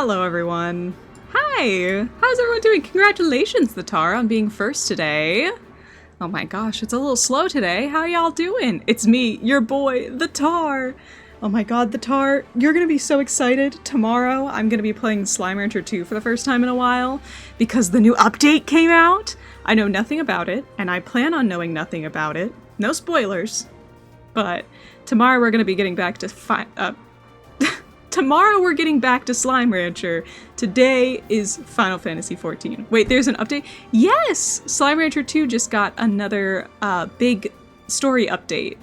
Hello, everyone. Hi! How's everyone doing? Congratulations, the Tar, on being first today. Oh my gosh, it's a little slow today. How y'all doing? It's me, your boy, the Tar. Oh my god, the Tar, you're gonna be so excited. Tomorrow, I'm gonna be playing Slime Rancher 2 for the first time in a while, because the new update came out. I know nothing about it, and I plan on knowing nothing about it. No spoilers. But tomorrow we're gonna be getting back to tomorrow we're getting back to Slime Rancher. Today is Final Fantasy XIV. Wait, there's an update? Yes! Slime Rancher 2 just got another big story update.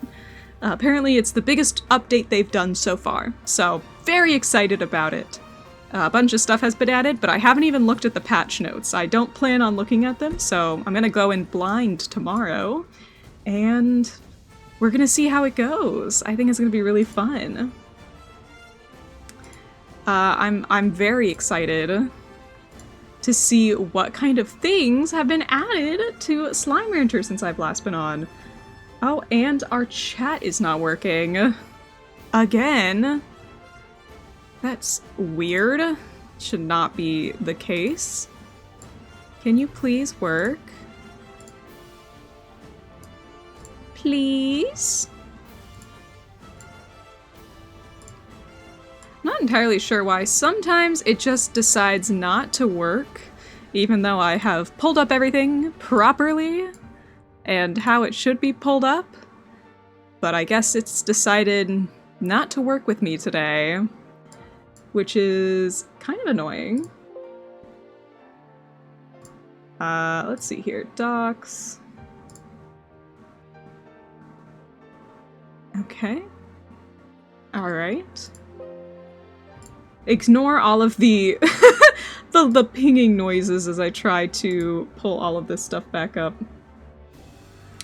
Apparently it's the biggest update they've done so far, so very excited about it. A bunch of stuff has been added, but I haven't even looked at the patch notes. I don't plan on looking at them, so I'm gonna go in blind tomorrow, and we're gonna see how it goes. I think it's gonna be really fun. I'm very excited to see what kind of things have been added to Slime Rancher since I've last been on. Oh, and our chat is not working. Again. That's weird. Should not be the case. Can you please work? Please? Not entirely sure why. Sometimes it just decides not to work, even though I have pulled up everything properly and how it should be pulled up. But I guess it's decided not to work with me today, which is kind of annoying. Let's see here. Docs. Okay. Alright. Ignore all of the the pinging noises as I try to pull all of this stuff back up.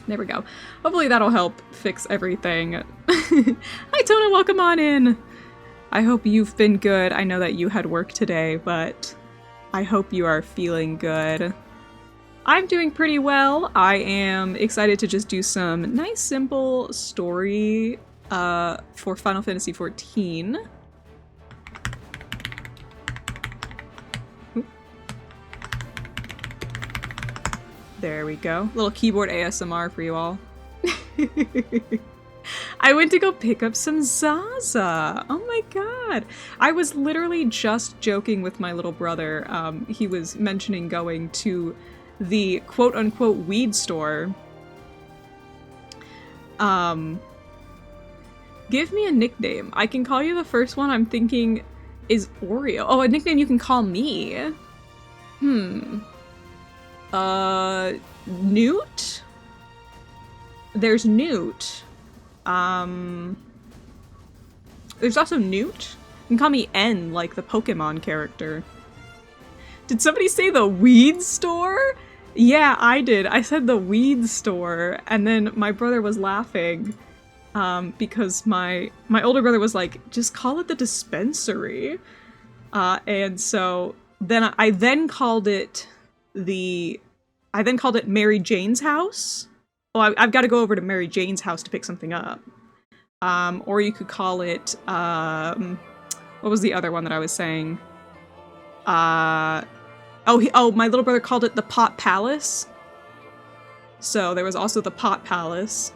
There we go. Hopefully that'll help fix everything. Hi Tona, welcome on in! I hope you've been good. I know that you had work today, but I hope you are feeling good. I'm doing pretty well. I am excited to just do some nice simple story for Final Fantasy XIV. There we go. Little keyboard ASMR for you all. I went to go pick up some Zaza. Oh my god. I was literally just joking with my little brother. He was mentioning going to the quote-unquote weed store. Give me a nickname. I can call you the first one I'm thinking is Oreo. Oh, a nickname you can call me. Newt? There's Newt. There's also Newt. You can call me N, like the Pokemon character. Did somebody say the weed store? Yeah, I did. I said the weed store, and then my brother was laughing, because my older brother was like, just call it the dispensary. And so then I then called it Mary Jane's house. Well, I've got to go over to Mary Jane's house to pick something up. Or you could call it, what was the other one that I was saying? My little brother called it the Pot Palace. So there was also the Pot Palace.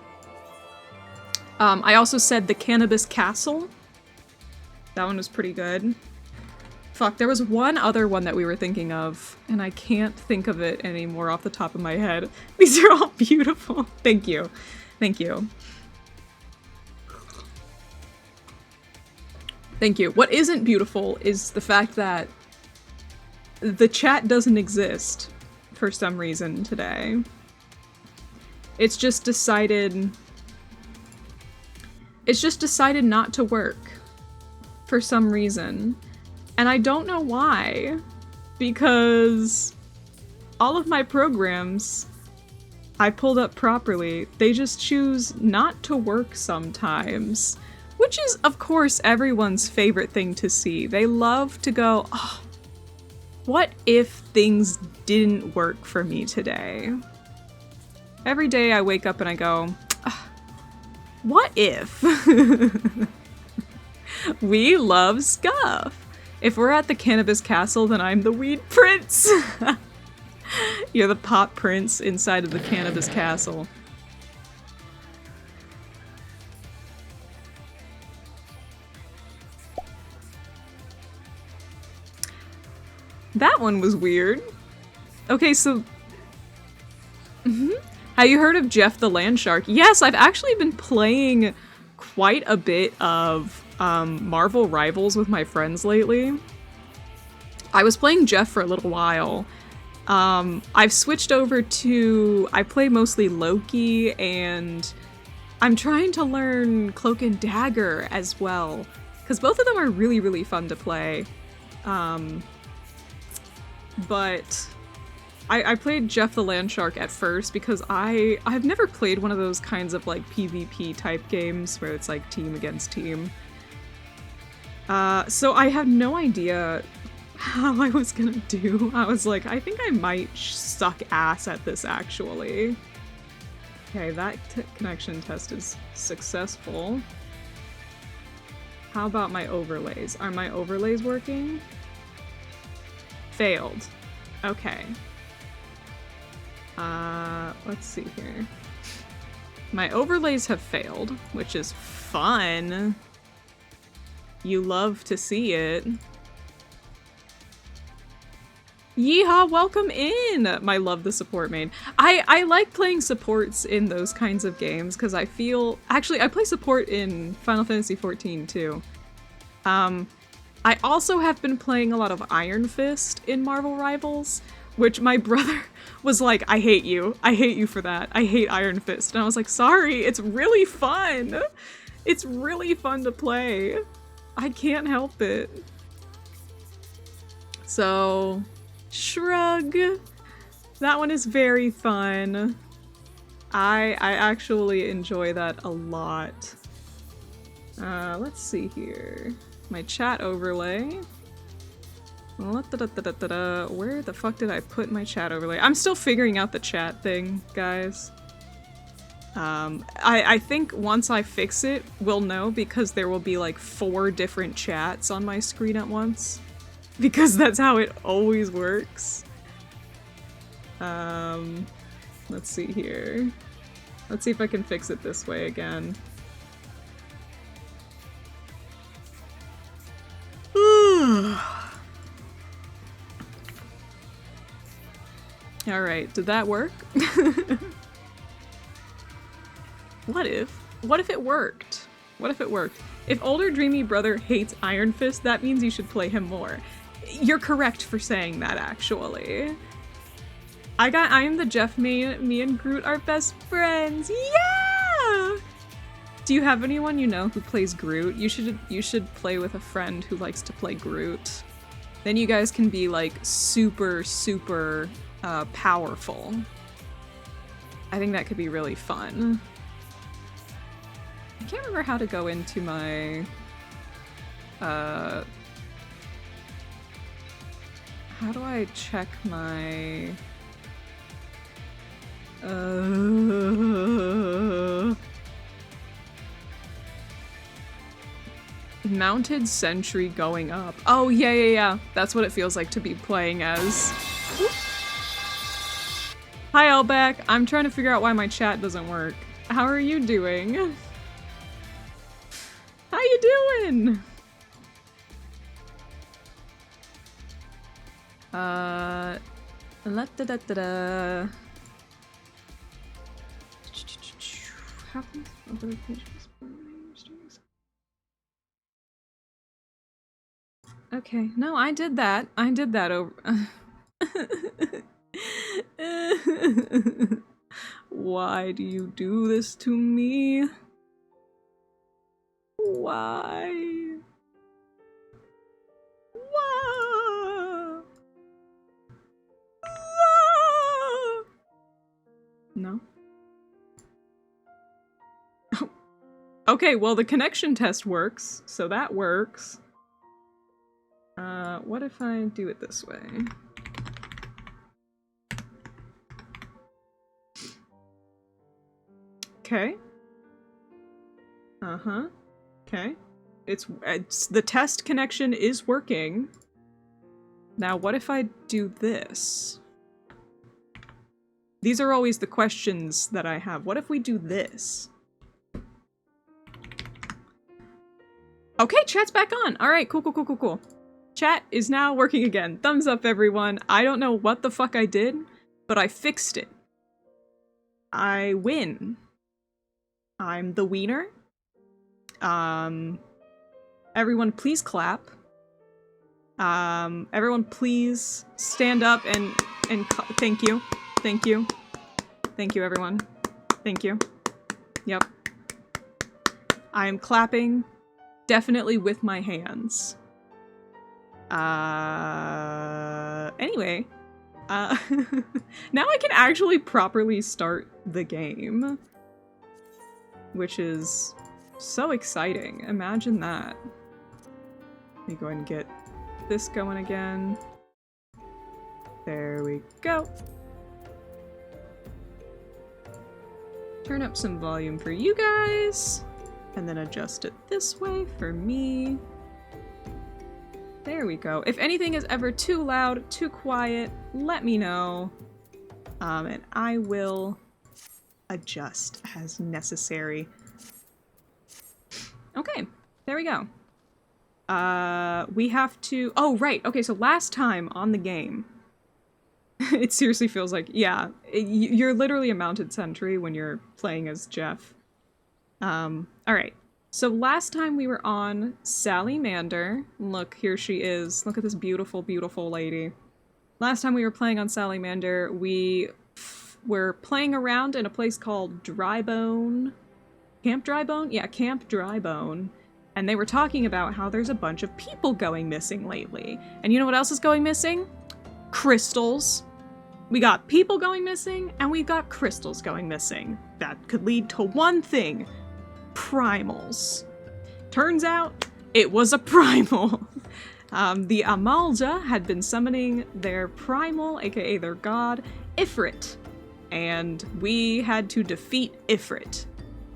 I also said the Cannabis Castle. That one was pretty good. Fuck, there was one other one that we were thinking of, and I can't think of it anymore off the top of my head. These are all beautiful. Thank you. Thank you. Thank you. What isn't beautiful is the fact that the chat doesn't exist for some reason today. It's just decided not to work for some reason. And I don't know why, because all of my programs I pulled up properly, they just choose not to work sometimes, which is, of course, everyone's favorite thing to see. They love to go, oh, what if things didn't work for me today? Every day I wake up and I go, oh, what if? We love Scuff. If we're at the Cannabis Castle, then I'm the Weed Prince! You're the Pot Prince inside of the Cannabis Castle. That one was weird. Okay, so... Have you heard of Jeff the Landshark? Yes, I've actually been playing quite a bit of Marvel Rivals with my friends lately. I was playing Jeff for a little while. I've switched over to... I play mostly Loki, and I'm trying to learn Cloak and Dagger as well, because both of them are really, really fun to play. But I played Jeff the Landshark at first because I've never played one of those kinds of like PvP type games where it's like team against team. So I had no idea how I was gonna do. I was like, I think I might suck ass at this actually. Okay, that connection test is successful. How about my overlays? Are my overlays working? Failed. Okay. Let's see here. My overlays have failed, which is fun. You love to see it. Yeehaw, welcome in! My love the support main. I like playing supports in those kinds of games because I feel... Actually, I play support in Final Fantasy XIV too. I also have been playing a lot of Iron Fist in Marvel Rivals, which my brother was like, I hate you. I hate you for that. I hate Iron Fist. And I was like, sorry, it's really fun. It's really fun to play. I can't help it. So, shrug. That one is very fun. I actually enjoy that a lot. Let's see here. My chat overlay. Where the fuck did I put my chat overlay? I'm still figuring out the chat thing, guys. I think once I fix it, we'll know because there will be like 4 different chats on my screen at once. Because that's how it always works. Let's see here. Let's see if I can fix it this way again. Alright, did that work? What if it worked? What if it worked? If older dreamy brother hates Iron Fist, that means you should play him more. You're correct for saying that, actually. I am the Jeff main. Me and Groot are best friends. Yeah! Do you have anyone you know who plays Groot? You should play with a friend who likes to play Groot. Then you guys can be like super, super powerful. I think that could be really fun. I can't remember how to go into my how do I check my mounted sentry going up. Oh, yeah. That's what it feels like to be playing as. Hi, Elbeck. I'm trying to figure out why my chat doesn't work. How are you doing? How you doing? La-da-da-da-da. Okay, no, I did that. I did that over... Why do you do this to me? Why? Why? No? Okay, well the connection test works, so that works. What if I do it this way? Okay. Uh-huh. Okay. It's the test connection is working. Now, what if I do this? These are always the questions that I have. What if we do this? Okay, chat's back on. All right, cool. Chat is now working again. Thumbs up, everyone. I don't know what the fuck I did, but I fixed it. I win. I'm the wiener. Everyone please clap. Everyone please stand up and thank you. Thank you. Thank you, everyone. Thank you. Yep. I am clapping, definitely with my hands. Anyway. Now I can actually properly start the game. Which is so exciting. Imagine that. Let me go ahead and get this going again. There we go. Turn up some volume for you guys. And then adjust it this way for me. There we go. If anything is ever too loud, too quiet, let me know. And I will adjust as necessary. Okay, there we go. We have to... Oh, right. Okay, so last time on the game, it seriously feels like, yeah, you're literally a mounted sentry when you're playing as Jeff. Alright. So last time we were on Sally Mander. Look, here she is. Look at this beautiful, beautiful lady. Last time we were playing on Sally Mander, we were playing around in a place called Drybone. Camp Drybone? Yeah, Camp Drybone. And they were talking about how there's a bunch of people going missing lately. And you know what else is going missing? Crystals. We got people going missing, and we've got crystals going missing. That could lead to one thing. Primals. Turns out, it was a primal. The Amalja had been summoning their primal, aka their god, Ifrit. And we had to defeat Ifrit.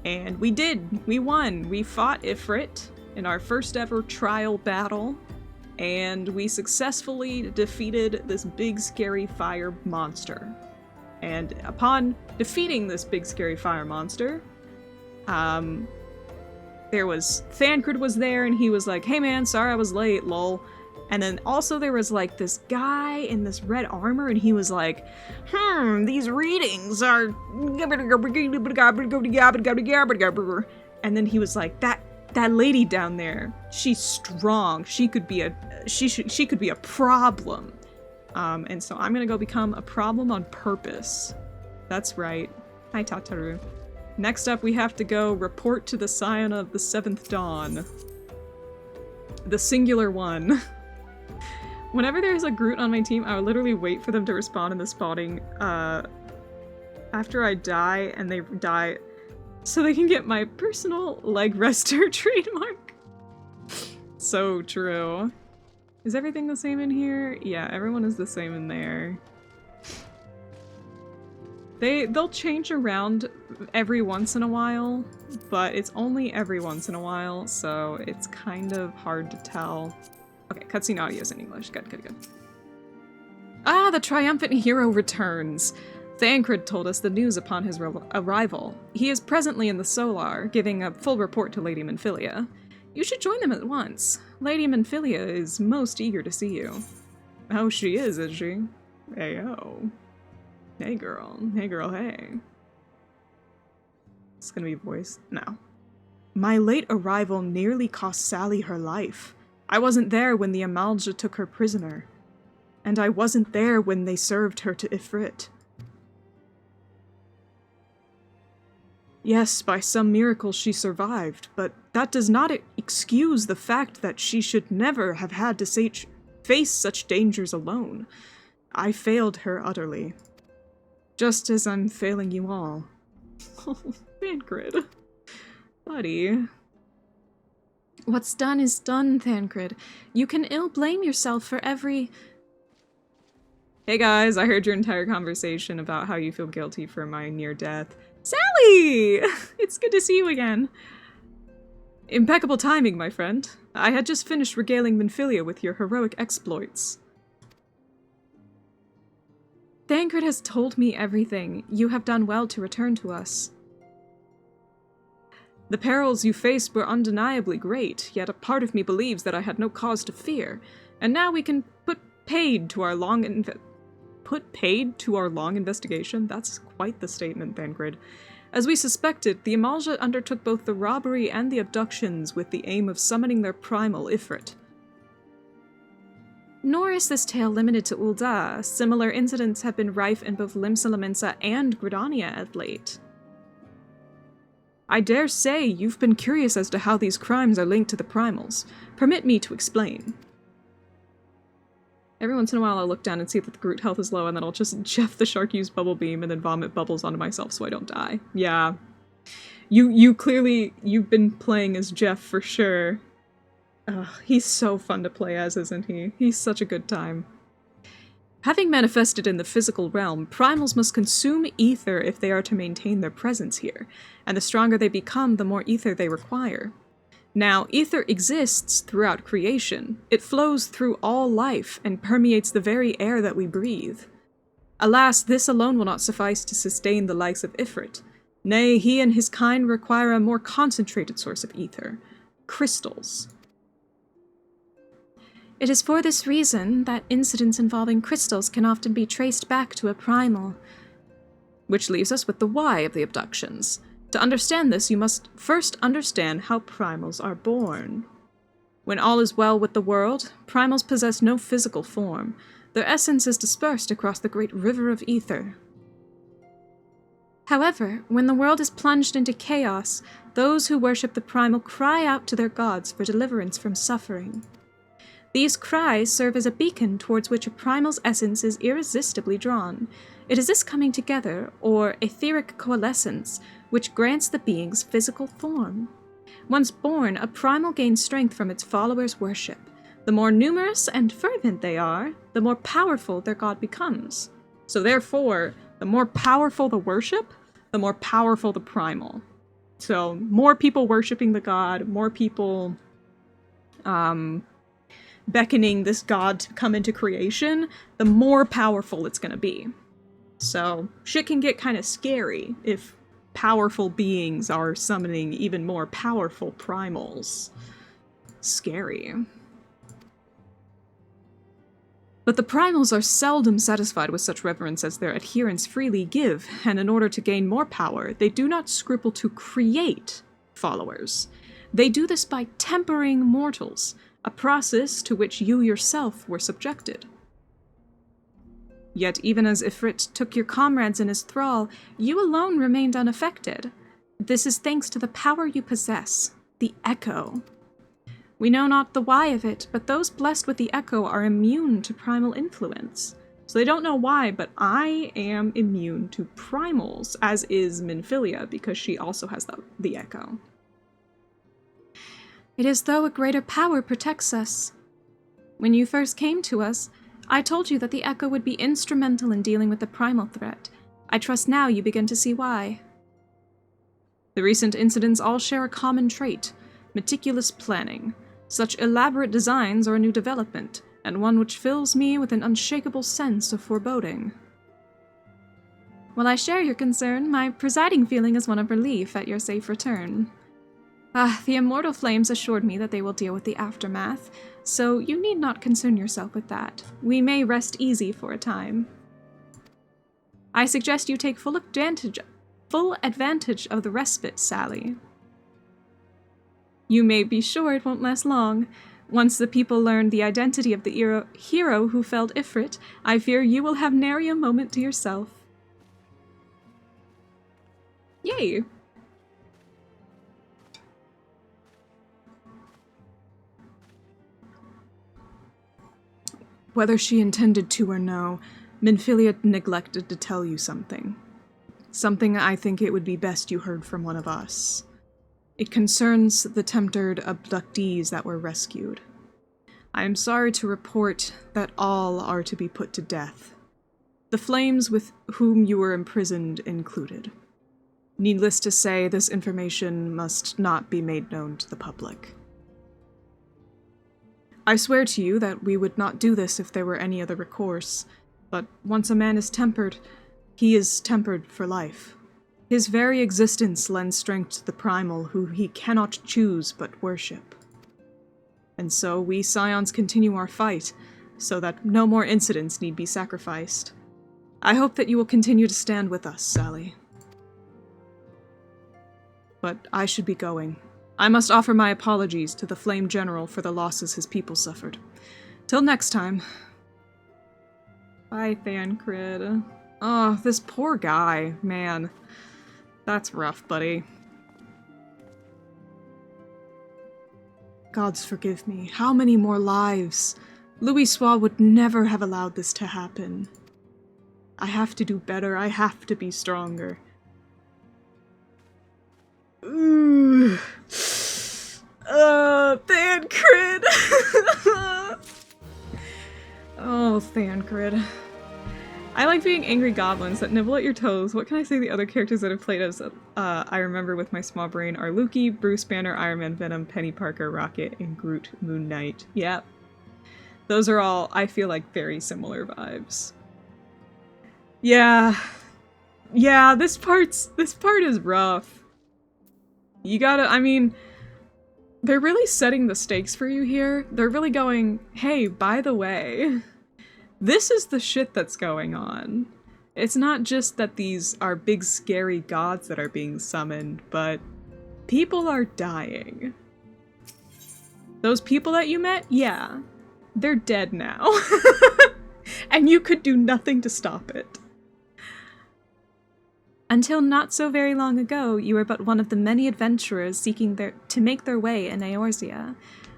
And we did. We won. We fought Ifrit in our first ever trial battle. And we successfully defeated this big scary fire monster. And upon defeating this big scary fire monster, there was... Thancred was there, and he was like, hey man, sorry I was late, lol. And then also there was like this guy in this red armor, and he was like, these readings are... And then he was like, that lady down there, she's strong. She could be a... She could be a problem. And so I'm gonna go become a problem on purpose. That's right. Hi, Tataru. Next up, we have to go report to the Scion of the Seventh Dawn. The singular one. Whenever there's a Groot on my team, I would literally wait for them to respawn in the spawning, after I die, and they die, so they can get my personal leg rester trademark. So true. Is everything the same in here? Yeah, everyone is the same in there. They'll change around every once in a while, but it's only every once in a while, so it's kind of hard to tell. Okay, cutscene audio is in English. Good. Ah, the triumphant hero returns! Thancred told us the news upon his arrival. He is presently in the Solar, giving a full report to Lady Minfilia. You should join them at once. Lady Minfilia is most eager to see you. Oh, she is she? Ayo. Hey girl, hey. It's gonna be voiced? No. My late arrival nearly cost Sally her life. I wasn't there when the Amalja took her prisoner. And I wasn't there when they served her to Ifrit. Yes, by some miracle she survived, but that does not excuse the fact that she should never have had to face such dangers alone. I failed her utterly. Just as I'm failing you all. Oh, Thancred. Buddy. What's done is done, Thancred. You can ill blame yourself for every... Hey guys, I heard your entire conversation about how you feel guilty for my near death. Sally! It's good to see you again. Impeccable timing, my friend. I had just finished regaling Minfilia with your heroic exploits. Thancred has told me everything. You have done well to return to us. The perils you faced were undeniably great, yet a part of me believes that I had no cause to fear, and now we can put paid to our long investigation? That's quite the statement, Thancred. As we suspected, the Amalja undertook both the robbery and the abductions with the aim of summoning their primal Ifrit. Nor is this tale limited to Ul'dah. Similar incidents have been rife in both Limsa Lominsa and Gridania of late. I dare say you've been curious as to how these crimes are linked to the primals. Permit me to explain. Every once in a while I'll look down and see that the Groot health is low, and then I'll just Jeff the Shark use Bubble Beam and then vomit bubbles onto myself so I don't die. Yeah. You've been playing as Jeff for sure. Ugh, he's so fun to play as, isn't he? He's such a good time. Having manifested in the physical realm, primals must consume ether if they are to maintain their presence here, and the stronger they become, the more ether they require. Now, ether exists throughout creation. It flows through all life and permeates the very air that we breathe. Alas, this alone will not suffice to sustain the likes of Ifrit. Nay, he and his kind require a more concentrated source of ether. Crystals. It is for this reason that incidents involving crystals can often be traced back to a primal. Which leaves us with the why of the abductions. To understand this, you must first understand how primals are born. When all is well with the world, primals possess no physical form. Their essence is dispersed across the great river of ether. However, when the world is plunged into chaos, those who worship the primal cry out to their gods for deliverance from suffering. These cries serve as a beacon towards which a primal's essence is irresistibly drawn. It is this coming together, or etheric coalescence, which grants the being's physical form. Once born, a primal gains strength from its followers' worship. The more numerous and fervent they are, the more powerful their god becomes. So therefore, the more powerful the worship, the more powerful the primal. So, more people worshipping the god, more people, beckoning this god to come into creation, the more powerful it's gonna be. So, shit can get kind of scary if powerful beings are summoning even more powerful primals. Scary. But the primals are seldom satisfied with such reverence as their adherents freely give, and in order to gain more power, they do not scruple to create followers. They do this by tempering mortals, a process to which you yourself were subjected. Yet even as Ifrit took your comrades in his thrall, you alone remained unaffected. This is thanks to the power you possess, the Echo. We know not the why of it, but those blessed with the Echo are immune to primal influence. So they don't know why, but I am immune to primals, as is Minfilia, because she also has the Echo. It is though a greater power protects us. When you first came to us, I told you that the Echo would be instrumental in dealing with the primal threat. I trust now you begin to see why. The recent incidents all share a common trait: meticulous planning. Such elaborate designs are a new development, and one which fills me with an unshakable sense of foreboding. While I share your concern, my presiding feeling is one of relief at your safe return. The Immortal Flames assured me that they will deal with the aftermath, so you need not concern yourself with that. We may rest easy for a time. I suggest you take full advantage of the respite, Sally. You may be sure it won't last long. Once the people learn the identity of the hero who felled Ifrit, I fear you will have nary a moment to yourself. Yay! Whether she intended to or no, Minfilia neglected to tell you something. Something I think it would be best you heard from one of us. It concerns the tempted abductees that were rescued. I am sorry to report that all are to be put to death. The flames with whom you were imprisoned included. Needless to say, this information must not be made known to the public. I swear to you that we would not do this if there were any other recourse, but once a man is tempered, he is tempered for life. His very existence lends strength to the primal who he cannot choose but worship. And so we Scions continue our fight, so that no more incidents need be sacrificed. I hope that you will continue to stand with us, Sally. But I should be going. I must offer my apologies to the Flame General for the losses his people suffered. Till next time. Bye, Thancred. Oh, this poor guy, man. That's rough, buddy. Gods forgive me. How many more lives? Louisoix would never have allowed this to happen. I have to do better. I have to be stronger. Ooh. Thancred! Oh, Thancred. I like being angry goblins that nibble at your toes. What can I say the other characters that have played as I remember with my small brain are Lukey, Bruce Banner, Iron Man, Venom, Penny Parker, Rocket, and Groot, Moon Knight. Yep. Those are all, I feel like, very similar vibes. Yeah. Yeah, this part is rough. You gotta, I mean, they're really setting the stakes for you here. They're really going, hey, by the way, this is the shit that's going on. It's not just that these are big scary gods that are being summoned, but people are dying. Those people that you met, yeah, they're dead now. And you could do nothing to stop it. Until not so very long ago, you were but one of the many adventurers seeking to make their way in Eorzea.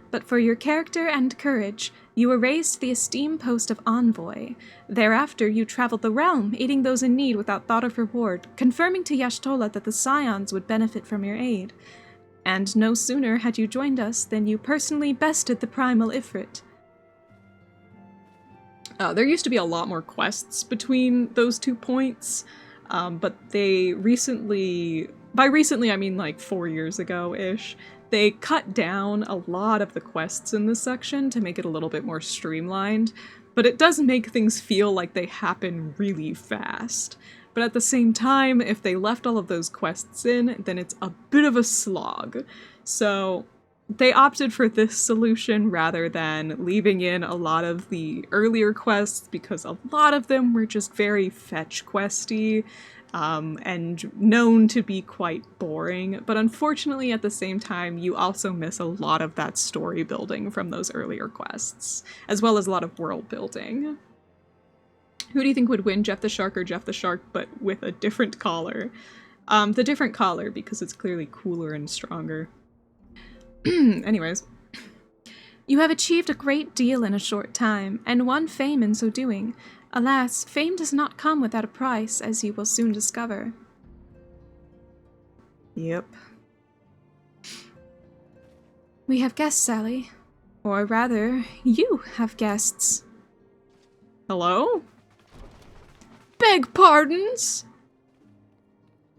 But for your character and courage, you were raised to the esteemed post of envoy. Thereafter, you traveled the realm, aiding those in need without thought of reward, confirming to Y'ashtola that the Scions would benefit from your aid. And no sooner had you joined us than you personally bested the primal Ifrit. There used to be a lot more quests between those 2 points. But they recently, by recently I mean like 4 years ago-ish, they cut down a lot of the quests in this section to make it a little bit more streamlined, but it does make things feel like they happen really fast. But at the same time, if they left all of those quests in, then it's a bit of a slog. So they opted for this solution rather than leaving in a lot of the earlier quests because a lot of them were just very fetch questy and known to be quite boring. But unfortunately, at the same time, you also miss a lot of that story building from those earlier quests, as well as a lot of world building. Who do you think would win, Jeff the Shark or Jeff the Shark, but with a different collar? The different collar, because it's clearly cooler and stronger. Anyways. You have achieved a great deal in a short time, and won fame in so doing. Alas, fame does not come without a price, as you will soon discover. Yep. We have guests, Sally. Or rather, you have guests. Hello? Beg pardons?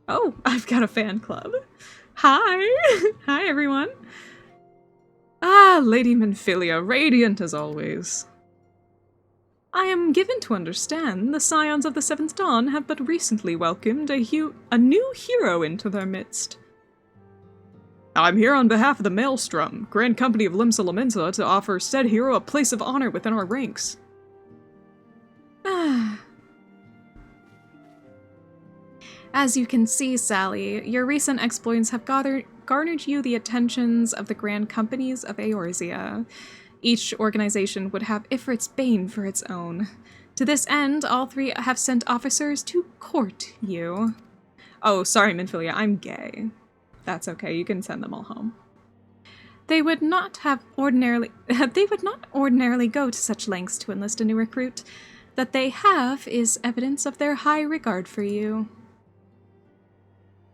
Oh, I've got a fan club. Hi! Hi, everyone. Ah, Lady Minfilia, radiant as always. I am given to understand the Scions of the Seventh Dawn have but recently welcomed a new hero into their midst. I'm here on behalf of the Maelstrom, Grand Company of Limsa Lominsa, to offer said hero a place of honor within our ranks. As you can see, Sally, your recent exploits have garnered you the attentions of the Grand Companies of Eorzea. Each organization would have Ifrit's bane for its own. To this end, all 3 have sent officers to court you. Oh, sorry, Minfilia, I'm gay. That's okay, you can send them all home. They would not ordinarily go to such lengths to enlist a new recruit. That they have is evidence of their high regard for you.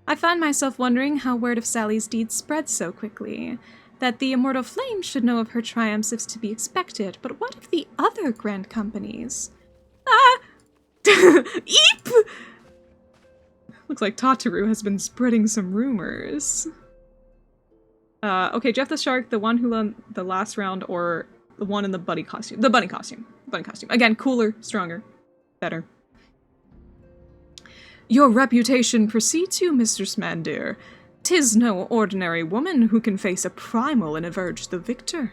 I find myself wondering how word of Sally's deeds spread so quickly. That the Immortal Flame should know of her triumphs is to be expected, but what of the other Grand Companies? Ah! Eep! Looks like Tataru has been spreading some rumors. Okay, Jeff the Shark, the one who won the last round, or the one in the bunny costume. The bunny costume. Bunny costume. Again, cooler, stronger, better. Your reputation precedes you, Mistress Mandir. 'Tis no ordinary woman who can face a primal and emerge the victor.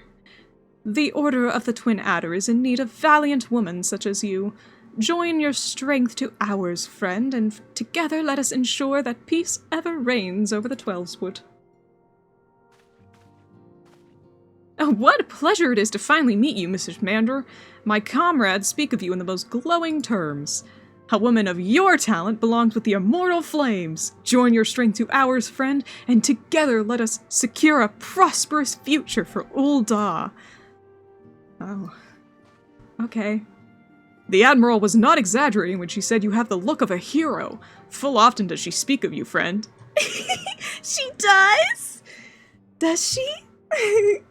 The Order of the Twin Adder is in need of valiant women such as you. Join your strength to ours, friend, and together let us ensure that peace ever reigns over the Twelveswood. Oh, what a pleasure it is to finally meet you, Mrs. Mander. My comrades speak of you in the most glowing terms. A woman of your talent belongs with the immortal flames. Join your strength to ours, friend, and together let us secure a prosperous future for Ul'dah. Oh. Okay. The Admiral was not exaggerating when she said you have the look of a hero. Full often does she speak of you, friend. She does? Does she?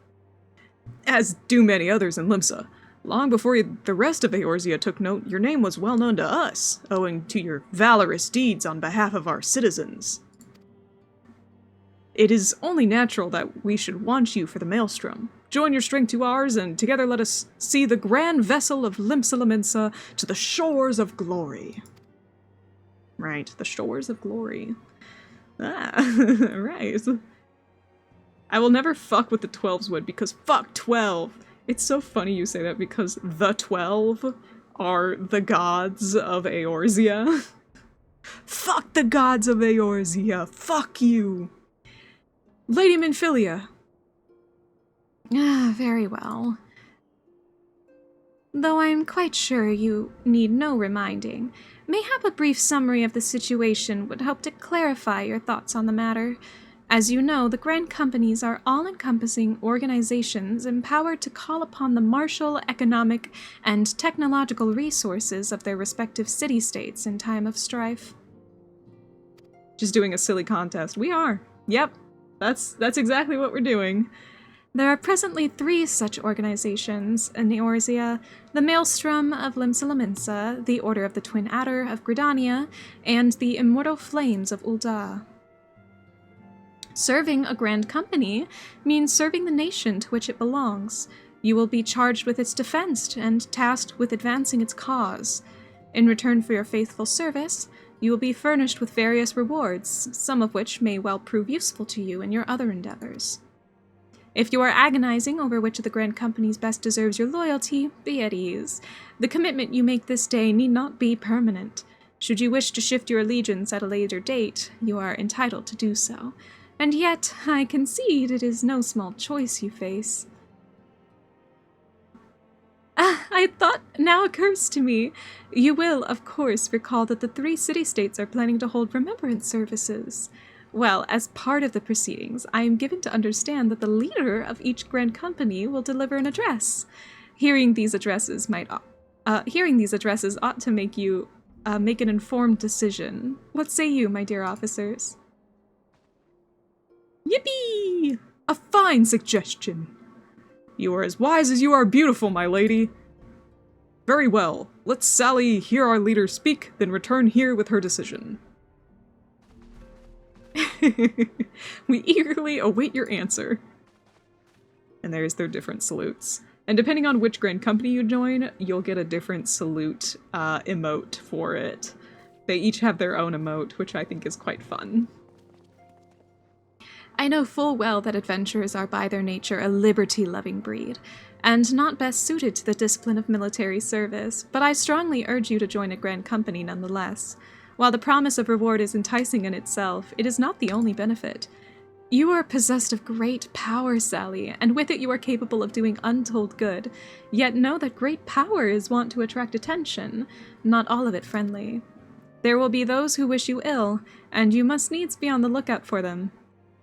As do many others in Limsa. Long before the rest of Eorzea took note, your name was well known to us, owing to your valorous deeds on behalf of our citizens. It is only natural that we should want you for the Maelstrom. Join your strength to ours, and together let us see the grand vessel of Limsa Lominsa to the shores of glory. Right, the shores of glory. Ah, right. I will never fuck with the Twelveswood because fuck 12. It's so funny you say that because the 12 are the gods of Eorzea. Fuck the gods of Eorzea. Fuck you. Lady Minfilia. Ah, very well. Though I'm quite sure you need no reminding, mayhap a brief summary of the situation would help to clarify your thoughts on the matter. As you know, the Grand Companies are all-encompassing organizations empowered to call upon the martial, economic, and technological resources of their respective city-states in time of strife. Just doing a silly contest. We are. Yep. That's exactly what we're doing. There are presently 3 such organizations in Eorzea: the Maelstrom of Limsa Lominsa, the Order of the Twin Adder of Gridania, and the Immortal Flames of Ul'dah. Serving a Grand Company means serving the nation to which it belongs. You will be charged with its defense and tasked with advancing its cause. In return for your faithful service, you will be furnished with various rewards, some of which may well prove useful to you in your other endeavors. If you are agonizing over which of the Grand Companies best deserves your loyalty, be at ease. The commitment you make this day need not be permanent. Should you wish to shift your allegiance at a later date, you are entitled to do so. And yet, I concede it is no small choice you face. A thought now occurs to me. You will, of course, recall that the 3 city-states are planning to hold remembrance services. Well, as part of the proceedings, I am given to understand that the leader of each Grand Company will deliver an address. Hearing these addresses ought to make you make an informed decision. What say you, my dear officers? Yippee! A fine suggestion. You are as wise as you are beautiful, my lady. Very well. Let Sally hear our leader speak, then return here with her decision. We eagerly await your answer. And there's their different salutes. And depending on which Grand Company you join, you'll get a different salute emote for it. They each have their own emote, which I think is quite fun. I know full well that adventurers are by their nature a liberty-loving breed, and not best suited to the discipline of military service, but I strongly urge you to join a Grand Company nonetheless. While the promise of reward is enticing in itself, it is not the only benefit. You are possessed of great power, Sally, and with it you are capable of doing untold good. Yet know that great power is wont to attract attention, not all of it friendly. There will be those who wish you ill, and you must needs be on the lookout for them.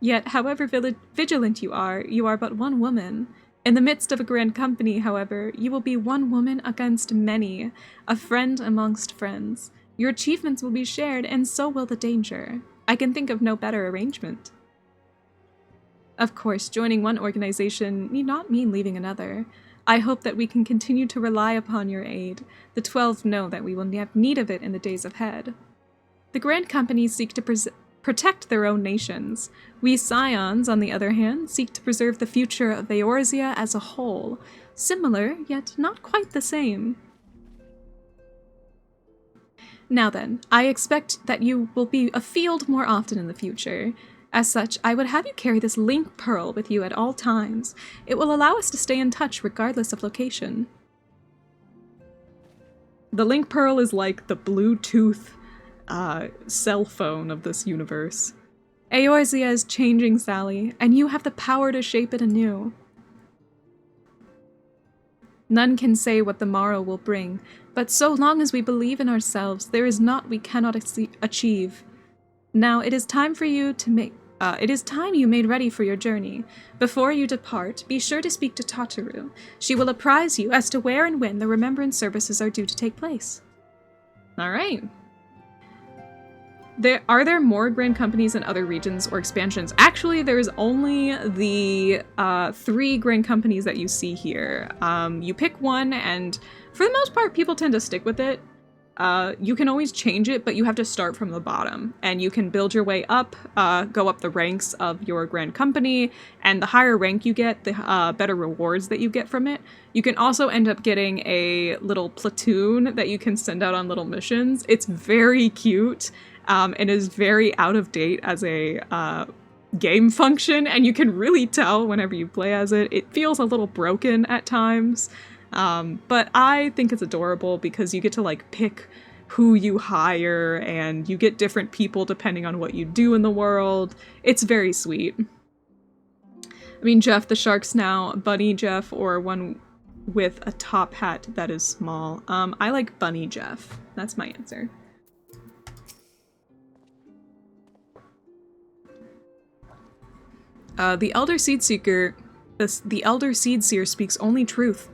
Yet, however vigilant you are but one woman. In the midst of a Grand Company, however, you will be one woman against many, a friend amongst friends. Your achievements will be shared, and so will the danger. I can think of no better arrangement. Of course, joining one organization need not mean leaving another. I hope that we can continue to rely upon your aid. The 12 know that we will have need of it in the days ahead. The Grand Companies seek to protect their own nations. We Scions, on the other hand, seek to preserve the future of Eorzea as a whole. Similar, yet not quite the same. Now then, I expect that you will be afield more often in the future. As such, I would have you carry this link pearl with you at all times. It will allow us to stay in touch regardless of location. The link pearl is like the Bluetooth cell phone of this universe. Eorzea is changing, Sally, and you have the power to shape it anew. None can say what the morrow will bring, but so long as we believe in ourselves, there is naught we cannot achieve. Now it is time for you to make. It is time you made ready for your journey. Before you depart, be sure to speak to Tataru. She will apprise you as to where and when the remembrance services are due to take place. All right. Are there more Grand Companies in other regions or expansions? Actually, there's only the 3 Grand Companies that you see here. You pick one, and for the most part, people tend to stick with it. You can always change it, but you have to start from the bottom, and you can build your way up, go up the ranks of your Grand Company, and the higher rank you get, the better rewards that you get from it. You can also end up getting a little platoon that you can send out on little missions. It's very cute. And is very out of date as a game function, and you can really tell whenever you play as it. It feels a little broken at times, but I think it's adorable because you get to like pick who you hire, and you get different people depending on what you do in the world. It's very sweet. I mean, Jeff the Shark's now Bunny Jeff, or one with a top hat that is small. I like Bunny Jeff. That's my answer. The Elder Seedseeker, the Elder Seedseer speaks only truth,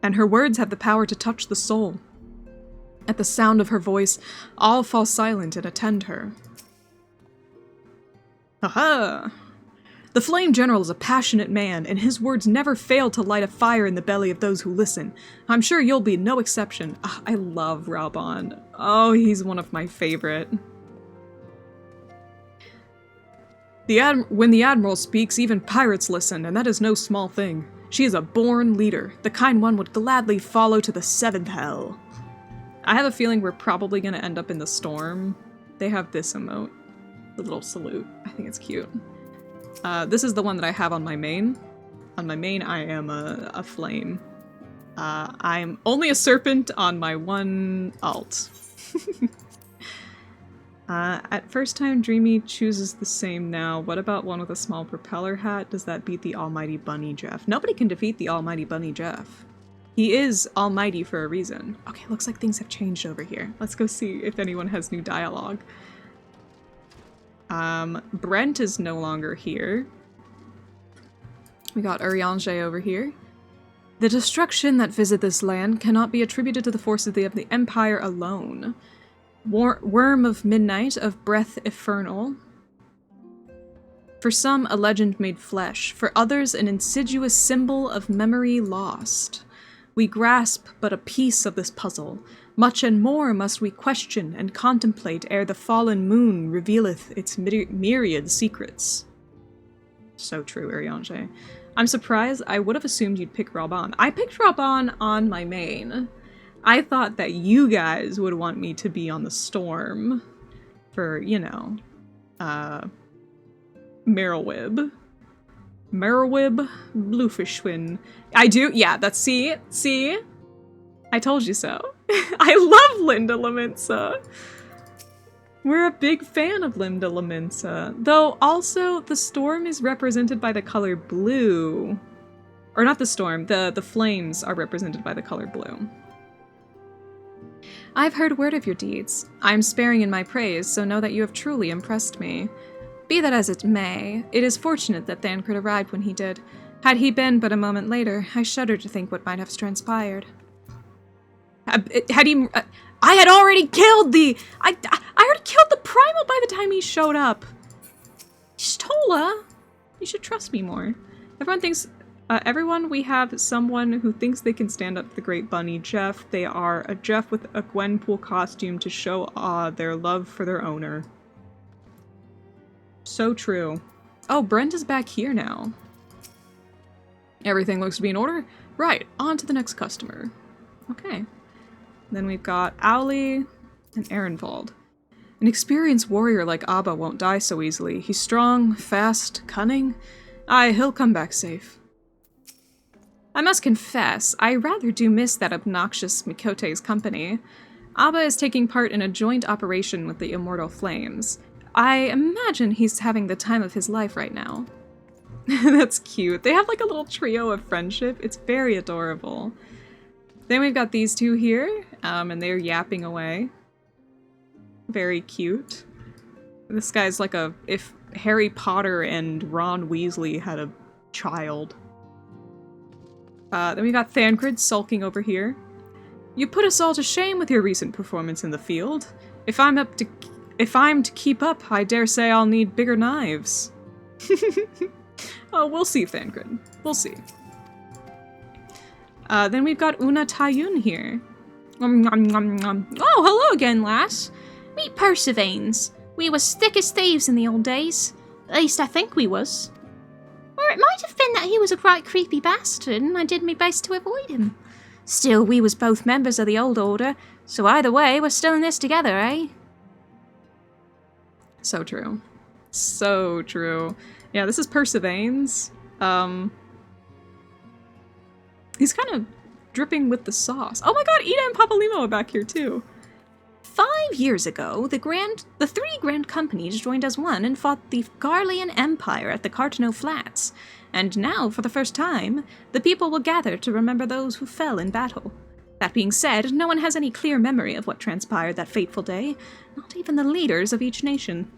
and her words have the power to touch the soul. At the sound of her voice, all fall silent and attend her. Aha! The Flame General is a passionate man, and his words never fail to light a fire in the belly of those who listen. I'm sure you'll be no exception. I love Raubon. Oh, he's one of my favorite. When the Admiral speaks, even pirates listen, and that is no small thing. She is a born leader. The kind one would gladly follow to the 7th hell. I have a feeling we're probably going to end up in the storm. They have this emote. The little salute. I think it's cute. This is the one that I have on my main. On my main, I am a flame. I'm only a serpent on my one alt. At first time, Dreamy chooses the same now. What about one with a small propeller hat? Does that beat the almighty Bunny Jeff? Nobody can defeat the almighty Bunny Jeff. He is almighty for a reason. Okay, looks like things have changed over here. Let's go see if anyone has new dialogue. Brent is no longer here. We got Urianger over here. The destruction that visit this land cannot be attributed to the forces of the Empire alone. Worm of midnight, of breath infernal. For some, a legend made flesh. For others, an insidious symbol of memory lost. We grasp but a piece of this puzzle. Much and more must we question and contemplate ere the fallen moon revealeth its myriad secrets. So true, Urianger. I'm surprised. I would have assumed you'd pick Raubon. I picked Raubon on my main. I thought that you guys would want me to be on the storm for, you know, Merylwib. Merylwib, Bluefishwin. I do, yeah, that's, see? I told you so. I love Linda Laminsa. We're a big fan of Linda Laminsa. Though, also, the storm is represented by the color blue. Or not the storm, the flames are represented by the color blue. I've heard word of your deeds. I'm sparing in my praise, so know that you have truly impressed me. Be that as it may, it is fortunate that Thancred arrived when he did. Had he been but a moment later, I shudder to think what might have transpired. Had he... I had already killed the... I already killed the Primal by the time he showed up. Stola, you should trust me more. Everyone thinks Everyone, we have someone who thinks they can stand up to the Great Bunny Jeff. They are a Jeff with a Gwenpool costume to show their love for their owner. So true. Oh, Brent is back here now. Everything looks to be in order? Right, on to the next customer. Okay. Then we've got Owly and Ehrenwald. An experienced warrior like Abba won't die so easily. He's strong, fast, cunning. Aye, he'll come back safe. I must confess, I rather do miss that obnoxious Mikote's company. Abba is taking part in a joint operation with the Immortal Flames. I imagine he's having the time of his life right now. That's cute. They have like a little trio of friendship. It's very adorable. Then we've got these two here, and they're yapping away. Very cute. This guy's like if Harry Potter and Ron Weasley had a child. Then we got Thancred sulking over here. You put us all to shame with your recent performance in the field. If I'm to keep up, I dare say I'll need bigger knives. Oh, we'll see, Thancred. We'll see. Then we've got Una Tayun here. Oh, hello again, lass. Meet Persevanes. We was thick as thieves in the old days. At least I think we was. Or it might have been that he was a right creepy bastard, and I did my best to avoid him. Still, we was both members of the old order, so either way, we're still in this together, eh? So true. So true. Yeah, this is Persevanes. He's kind of dripping with the sauce. Oh my god, Ida and Papalimo are back here too. 5 years ago, the three grand companies joined as one and fought the Garlean Empire at the Cartano Flats. And now, for the first time, the people will gather to remember those who fell in battle. That being said, no one has any clear memory of what transpired that fateful day, not even the leaders of each nation.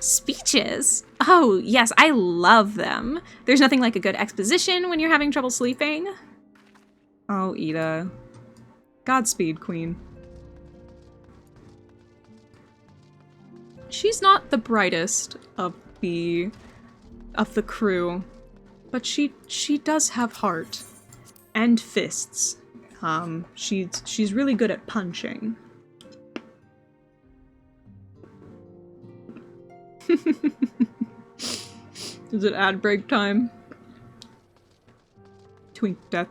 Speeches? Oh, yes, I love them. There's nothing like a good exposition when you're having trouble sleeping. Oh, Ida. Godspeed, Queen. She's not the brightest of the crew, but she does have heart and fists. She's really good at punching. Is it ad break time? Twink death.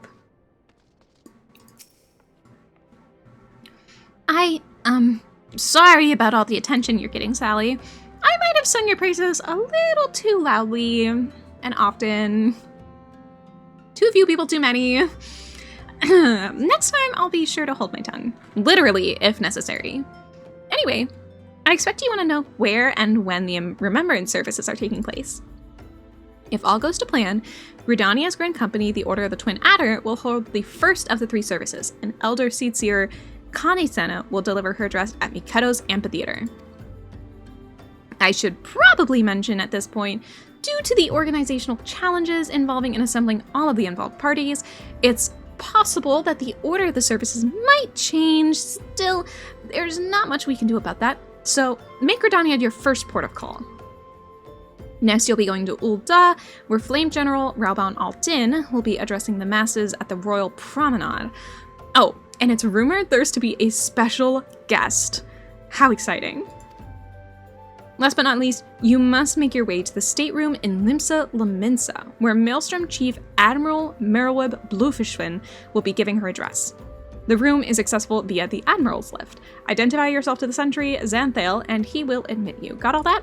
Sorry about all the attention you're getting, Sally. I might have sung your praises a little too loudly and often. Too few people, too many. Next time, I'll be sure to hold my tongue. Literally, if necessary. Anyway, I expect you want to know where and when the Remembrance services are taking place. If all goes to plan, Gridania's Grand Company, the Order of the Twin Adder, will hold the first of the 3 services, and Elder Seatsier Kanesena will deliver her address at Miketo's Amphitheater. I should probably mention at this point, due to the organizational challenges involving and assembling all of the involved parties, it's possible that the order of the services might change. Still, there's not much we can do about that, so make Gridania your first port of call. Next, you'll be going to Ul'dah, where Flame General Rauban al-Din will be addressing the masses at the Royal Promenade. Oh, and it's rumored there's to be a special guest. How exciting. Last but not least, you must make your way to the stateroom in Limsa Laminsa, where Maelstrom Chief Admiral Merweb Bluefishwin will be giving her address. The room is accessible via the Admiral's Lift. Identify yourself to the sentry, Xanthale, and he will admit you. Got all that?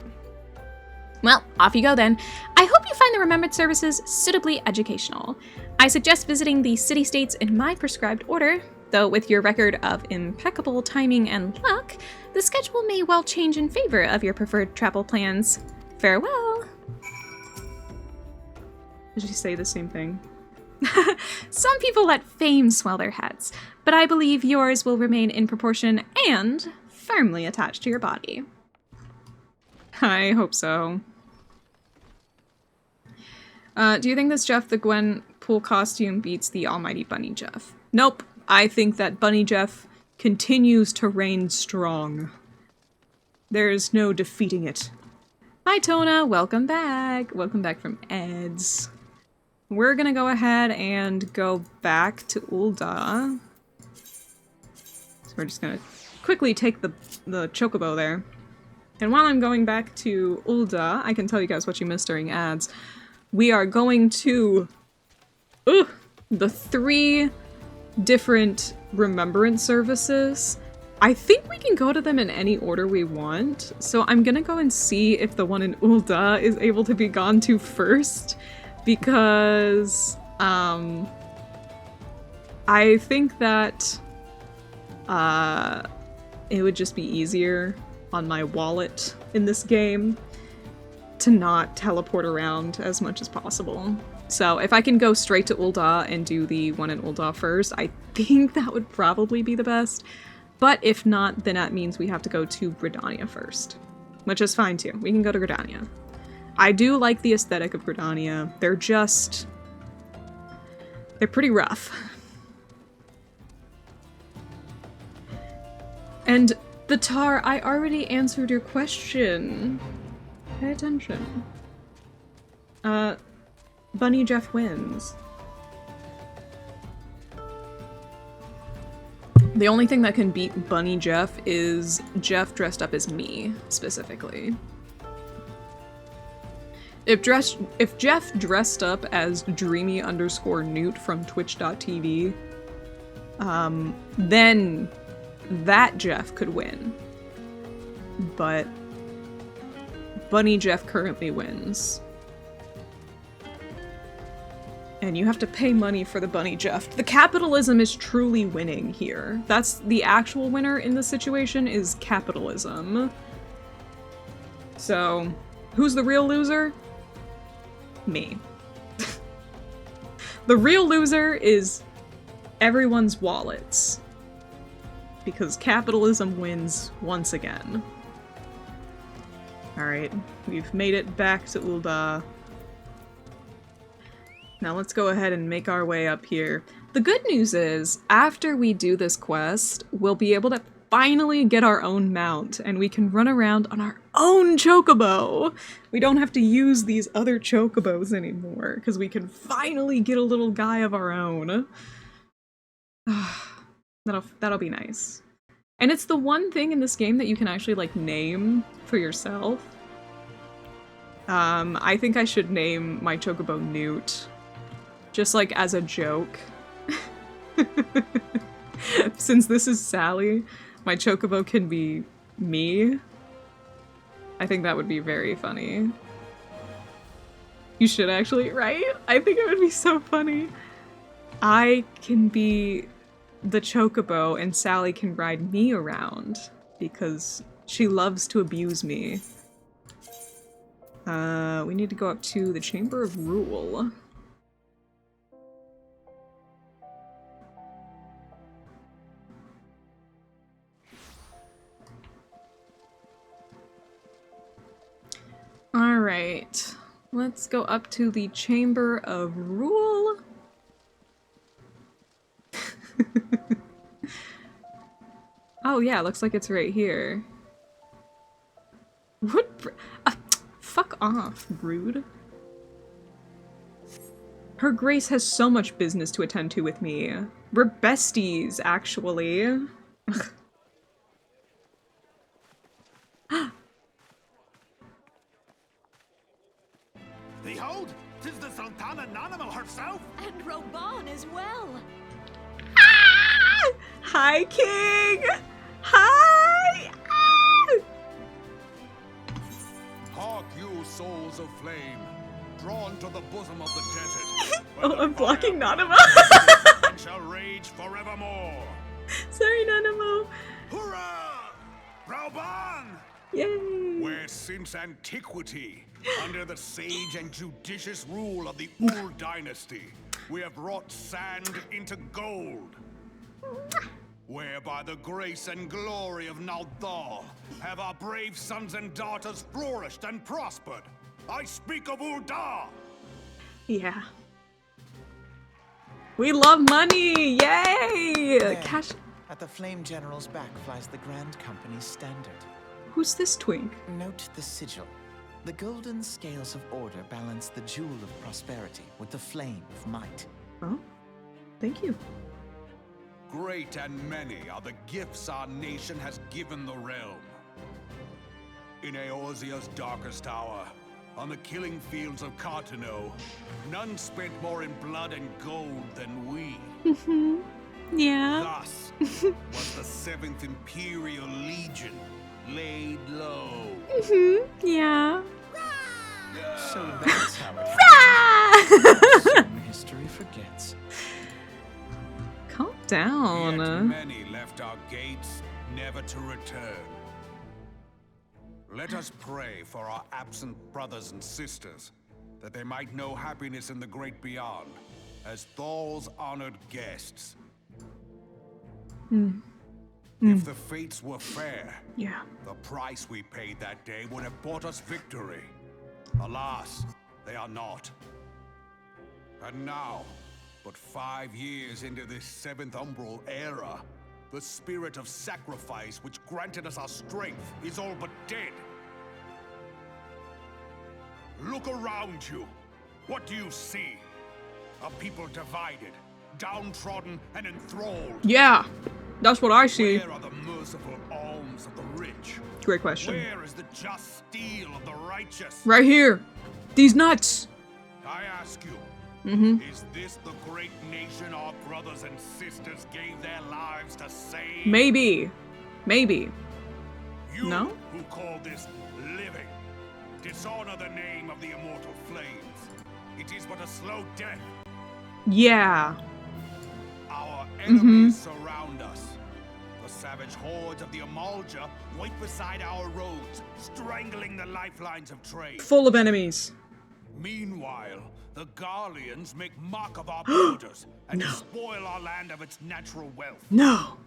Well, off you go then. I hope you find the Remembered Services suitably educational. I suggest visiting the city-states in my prescribed order, though with your record of impeccable timing and luck, the schedule may well change in favor of your preferred travel plans. Farewell! Did you say the same thing? Some people let fame swell their heads, but I believe yours will remain in proportion and firmly attached to your body. I hope so. Do you think this Jeff the Gwenpool costume beats the almighty Bunny Jeff? Nope. I think that Bunny Jeff continues to reign strong. There's no defeating it. Hi, Tona. Welcome back. Welcome back from Eds. we're gonna go ahead and go back to Ul'dah. So we're just gonna quickly take the chocobo there. And while I'm going back to Ul'dah, I can tell you guys what you missed during ads. We are going to the 3 different remembrance services. I think we can go to them in any order we want, so I'm gonna go and see if the one in Ul'dah is able to be gone to first, because I think that it would just be easier on my wallet in this game to not teleport around as much as possible. So if I can go straight to Ul'dah and do the one in Ul'dah first, I think that would probably be the best. But if not, then that means we have to go to Gridania first, which is fine too. We can go to Gridania. I do like the aesthetic of Gridania. They're pretty rough. And the Tar, I already answered your question. Pay attention. Bunny Jeff wins. The only thing that can beat Bunny Jeff is Jeff dressed up as me, specifically. If Jeff dressed up as Dreamy_Newt from Twitch.tv, then that Jeff could win. But Bunny Jeff currently wins. And you have to pay money for the Bunny Jeff. The capitalism is truly winning here. That's the actual winner in this situation, is capitalism. So, who's the real loser? Me. The real loser is everyone's wallets. Because capitalism wins once again. Alright, we've made it back to Ul'dah. Now let's go ahead and make our way up here. The good news is, after we do this quest, we'll be able to finally get our own mount, and we can run around on our own chocobo! We don't have to use these other chocobos anymore, because we can finally get a little guy of our own. That'll be nice. And it's the one thing in this game that you can actually, like, name for yourself. I think I should name my chocobo Newt. Just, like, as a joke. Since this is Sally, my chocobo can be me. I think that would be very funny. You should actually, right? I think it would be so funny. I can be the chocobo and Sally can ride me around because she loves to abuse me. We need to go up to the Chamber of Rule. Alright, let's go up to the Chamber of Rule. Oh yeah, looks like it's right here. What? Fuck off, rude. Her Grace has so much business to attend to with me. We're besties, actually. Behold, 'tis the Sultana Nanamo herself! And Roban as well. Ah! Hi, King! Hi! Ah! Hark you, souls of flame, drawn to the bosom of the desert. Oh, I'm blocking Nanamo. And shall rage forevermore. Sorry, Nanamo. Hurrah! Rauban! Yay! Where since antiquity, under the sage and judicious rule of the Ur dynasty, we have wrought sand into gold. Where by the grace and glory of Naldar have our brave sons and daughters flourished and prospered. I speak of Ul'dah! Yeah. We love money! Yay! There, Cash. at the Flame General's back flies the Grand Company's standard. Who's this twink? Note the sigil. The golden scales of order balance the jewel of prosperity with the flame of might. Oh, thank you. Great and many are the gifts our nation has given the realm. In Eorzea's darkest hour, on the killing fields of Cartano, none spent more in blood and gold than we. Yeah. Thus was the 7th Imperial Legion laid low. Yeah. So that's how it happened. Soon history forgets. Calm down. Yet many left our gates, never to return. Let us pray for our absent brothers and sisters, that they might know happiness in the great beyond, as Thal's honored guests. If the fates were fair, Yeah. the price we paid that day would have bought us victory. Alas, they are not. And now, but 5 years into this 7th Umbral era, the spirit of sacrifice which granted us our strength is all but dead. Look around you. What do you see? A people divided, downtrodden, and enthralled. Yeah. That's what I see. Where are the merciful alms of the rich? Great question. Where is the just steel of the righteous? Right here. These nuts. I ask you, is this the great nation our brothers and sisters gave their lives to save? Maybe. Maybe. You No? who call this living, dishonor the name of the immortal flames. It is but a slow death. Yeah. Our enemies surround us. The savage hordes of the Amalja wait beside our roads, strangling the lifelines of trade. Full of enemies. Meanwhile, the Garleans make mock of our borders and spoil our land of its natural wealth. No.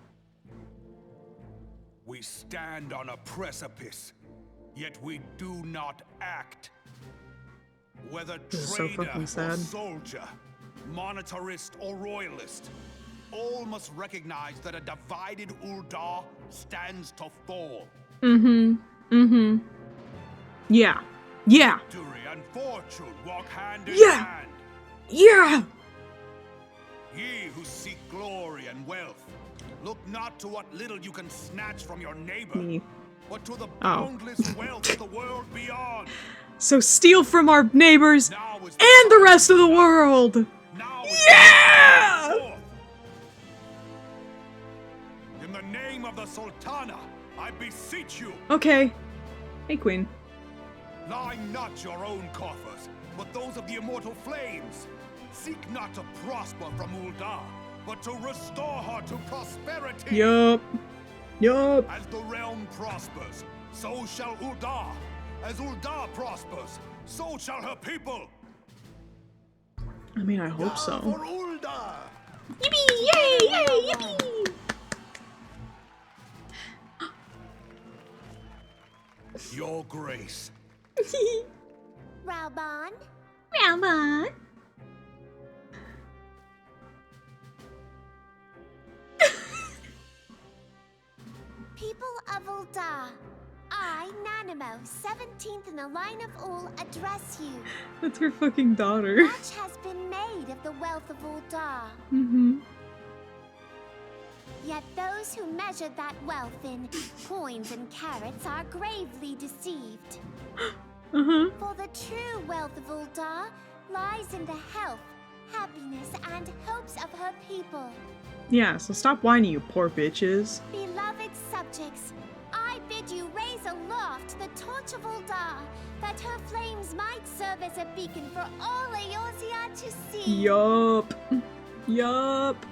We stand on a precipice, yet we do not act. Whether This is so trader fucking or sad. soldier, monetarist or royalist, all must recognize that a divided Uldar stands to fall. Yeah. Yeah. Victory and fortune walk hand in Yeah. hand. Yeah. Ye who seek glory and wealth, look not to what little you can snatch from your neighbor, Me. but to the Oh. boundless wealth of the world beyond. So steal from our neighbors Now is and the time. rest of the world. Now is Yeah! the time forth. In the name of the Sultana, I beseech you, Okay. Hey, Queen. line not your own coffers, but those of the immortal flames. Seek not to prosper from Uldar, but to restore her to prosperity. Yup. Yup. As the realm prospers, so shall Uldar. As Uldar prospers, so shall her people. I mean, I hope so. For Uldar! Yippee! Yay! Yay! Yippee! Your grace. Raubon, Ramon. people of Uldar, I, Nanimo, 17th in the line of Ul, address you. That's her fucking daughter. Much has been made of the wealth of Uldar. Yet those who measure that wealth in coins and carats are gravely deceived. For the true wealth of Uldar lies in the health, happiness, and hopes of her people. Yeah, so stop whining, you poor bitches. Beloved subjects, I bid you raise aloft the torch of Uldar, that her flames might serve as a beacon for all Eorzea to see. Yup. Yup.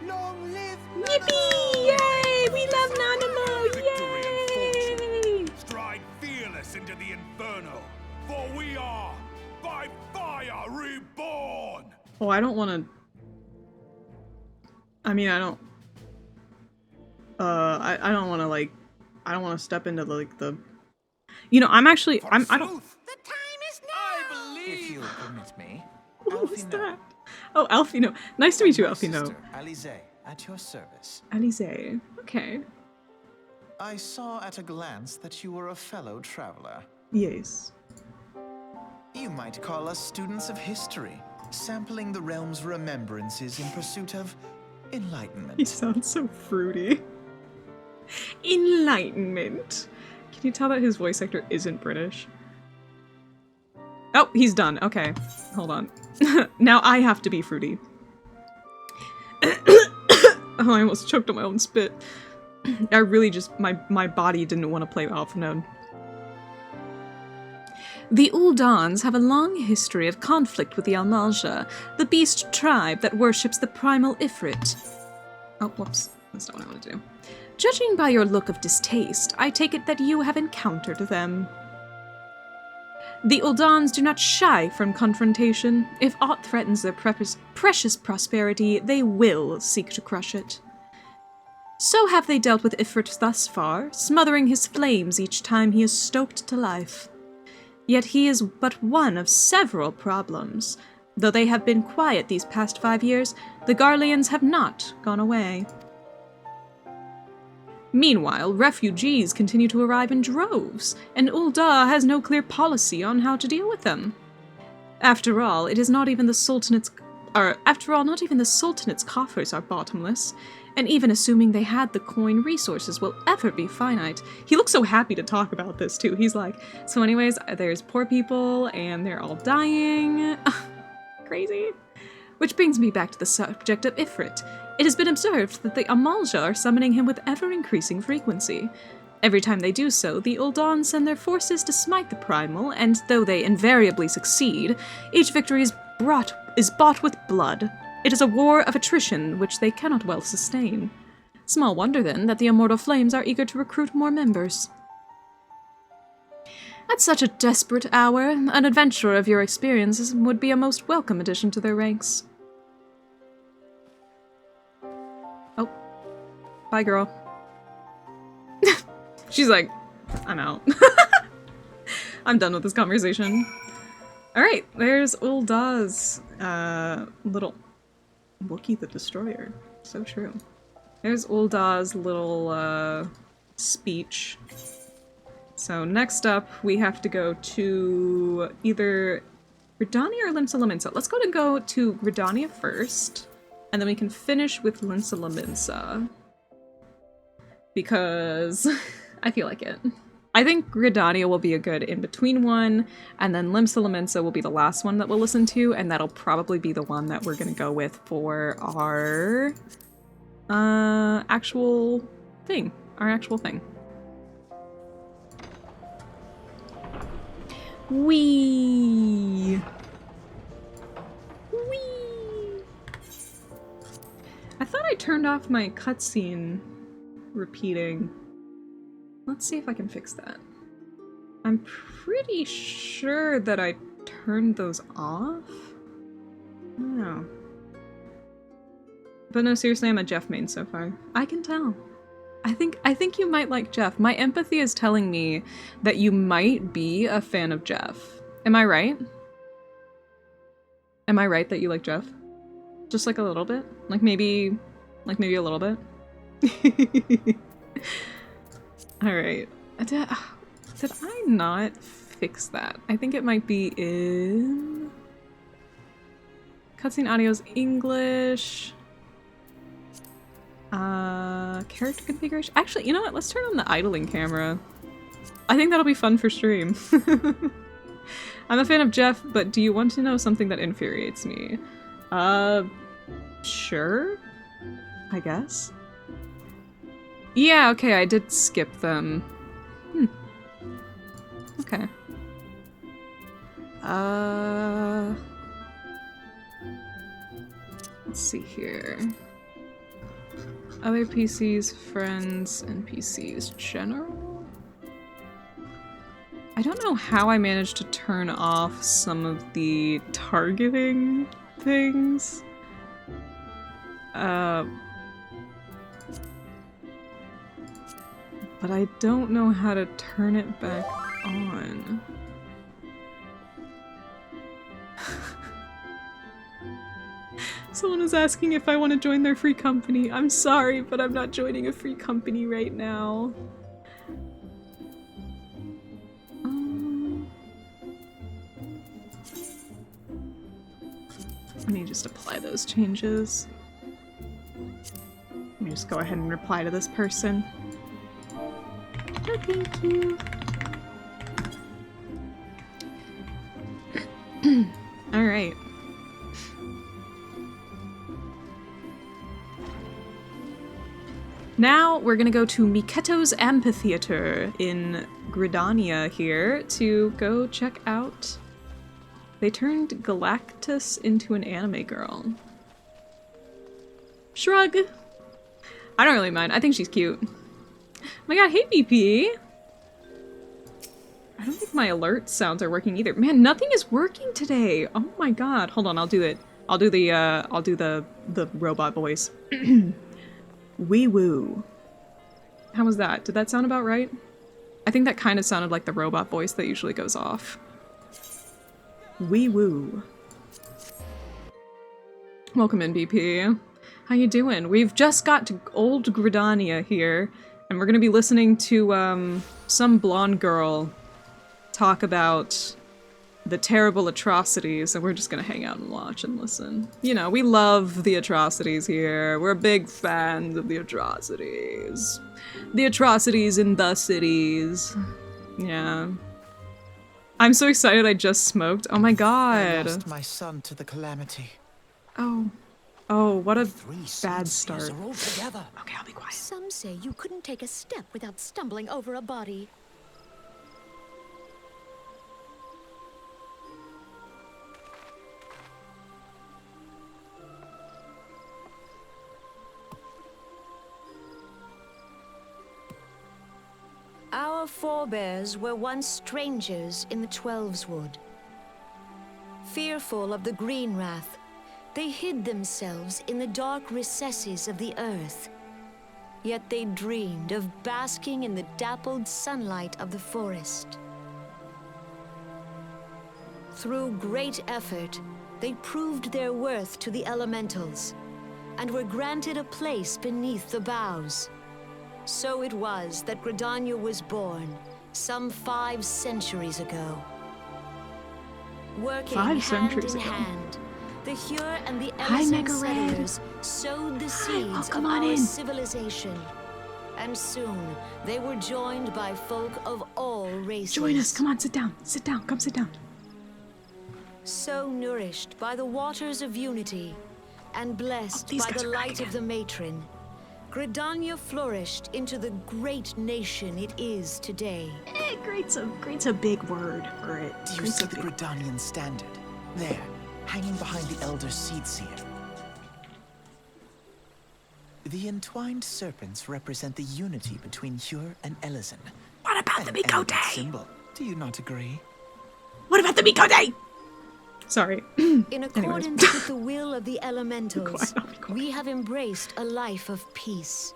Long live Yippee! Yay! We love Nanamo! Victory and Yay! fortune. Stride fearless into the inferno, for we are by fire reborn. Oh, I don't want to. I mean, I don't. I don't want to like. I don't want to step into like the. You know, I'm actually. I don't. Forsooth, The time is now! If you'll permit me. What was Alfino, that? Oh, Alfino. Nice to meet you, my Alfino. sister, Alize, at your service. Alize. Okay. I saw at a glance that you were a fellow traveler. Yes. You might call us students of history, sampling the realm's remembrances in pursuit of enlightenment. He sounds so fruity. Enlightenment. Can you tell that his voice actor isn't British? Oh, he's done. Okay. Hold on. Now I have to be fruity. Oh, I almost choked on my own spit. I really just, my body didn't want to play Alpha Node. The Uldans have a long history of conflict with the Almalja, the beast tribe that worships the primal Ifrit. Oh, whoops. That's not what I want to do. Judging by your look of distaste, I take it that you have encountered them. The Uldans do not shy from confrontation. If aught threatens their precious prosperity, they will seek to crush it. So have they dealt with Ifrit thus far, smothering his flames each time he is stoked to life. Yet he is but one of several problems. Though they have been quiet these past 5 years, the Garleans have not gone away. Meanwhile, refugees continue to arrive in droves, and Ul'dah has no clear policy on how to deal with them. After all, not even the Sultanate's coffers are bottomless, and even assuming they had the coin, resources will ever be finite. He looks so happy to talk about this, too. He's like, so anyways, there's poor people, and they're all dying. Crazy. Which brings me back to the subject of Ifrit. It has been observed that the Amalja are summoning him with ever-increasing frequency. Every time they do so, the Ul'dan send their forces to smite the primal, and though they invariably succeed, each victory is bought with blood. It is a war of attrition which they cannot well sustain. Small wonder, then, that the Immortal Flames are eager to recruit more members. At such a desperate hour, an adventurer of your experiences would be a most welcome addition to their ranks. Oh. Bye, girl. She's like, I'm out. I'm done with this conversation. Alright, there's Ul'dah's little Wookiee the Destroyer. So true. There's Ul'dah's little speech. So next up, we have to go to either Gridania or Limsa Lominsa. Let's go to Gridania first, and then we can finish with Limsa Lominsa. Because I feel like it. I think Gridania will be a good in-between one, and then Limsa Lominsa will be the last one that we'll listen to, and that'll probably be the one that we're gonna go with for our actual thing. Whee! Whee! I thought I turned off my cutscene repeating. Let's see if I can fix that. I'm pretty sure that I turned those off. I don't know. But no, seriously, I'm a Jeff main so far. I can tell. I think you might like Jeff. My empathy is telling me that you might be a fan of Jeff. Am I right? Am I right that you like Jeff? Just like a little bit? Like maybe a little bit? Alright. Did I not fix that? I think it might be in... Cutscene audio's English... character configuration? Actually, you know what? Let's turn on the idling camera. I think that'll be fun for stream. I'm a fan of Jeff, but do you want to know something that infuriates me? Sure? I guess? Yeah, okay, I did skip them. Okay. Let's see here. Other PCs, friends, and PCs general? I don't know how I managed to turn off some of the targeting things. But I don't know how to turn it back on. Someone was asking if I want to join their free company. I'm sorry, but I'm not joining a free company right now. just apply those changes. Let me just go ahead and reply to this person. Oh, thank you. Alright. Now we're gonna go to Miketo's Amphitheater in Gridania here to go check out... They turned Galactus into an anime girl. Shrug. I don't really mind. I think she's cute. Oh my god, hey BP! I don't think my alert sounds are working either. Man, nothing is working today! Oh my god. Hold on, I'll do it. I'll do the robot voice. Wee woo. How was that? Did that sound about right? I think that kind of sounded like the robot voice that usually goes off. Wee woo. Welcome in, BP. How you doing? We've just got to Old Gridania here, and we're gonna be listening to some blonde girl talk about the terrible atrocities, and we're just gonna hang out and watch and listen. You know, we love the atrocities here. We're big fans of the atrocities. The atrocities in the cities. Yeah. I'm so excited I just smoked. Oh my god. I lost my son to the calamity. Oh. Oh, what a Three bad seeds start. are all together. Okay, I'll be quiet. Some say you couldn't take a step without stumbling over a body. Our forebears were once strangers in the Twelveswood. Fearful of the Green Wrath, they hid themselves in the dark recesses of the earth. Yet they dreamed of basking in the dappled sunlight of the forest. Through great effort, they proved their worth to the elementals, and were granted a place beneath the boughs. So it was that Gridania was born, some 5 centuries ago. Working hand in hand, the Hyur and the Ellison settlers sowed the seeds of our civilization. And soon, they were joined by folk of all races. Join us, come on, sit down. Sit down, come sit down. So nourished by the waters of unity, and blessed by the light of the matron, Gridania flourished into the great nation it is today. Great's a big word for it. Do you see the Gridanian standard? There, hanging behind the Elder Seedseer. The entwined serpents represent the unity between Hyur and Ellison. What about the Mikote? Symbol. Do you not agree? What about the Mikote? Sorry. In accordance with the will of the elementals, we have embraced a life of peace.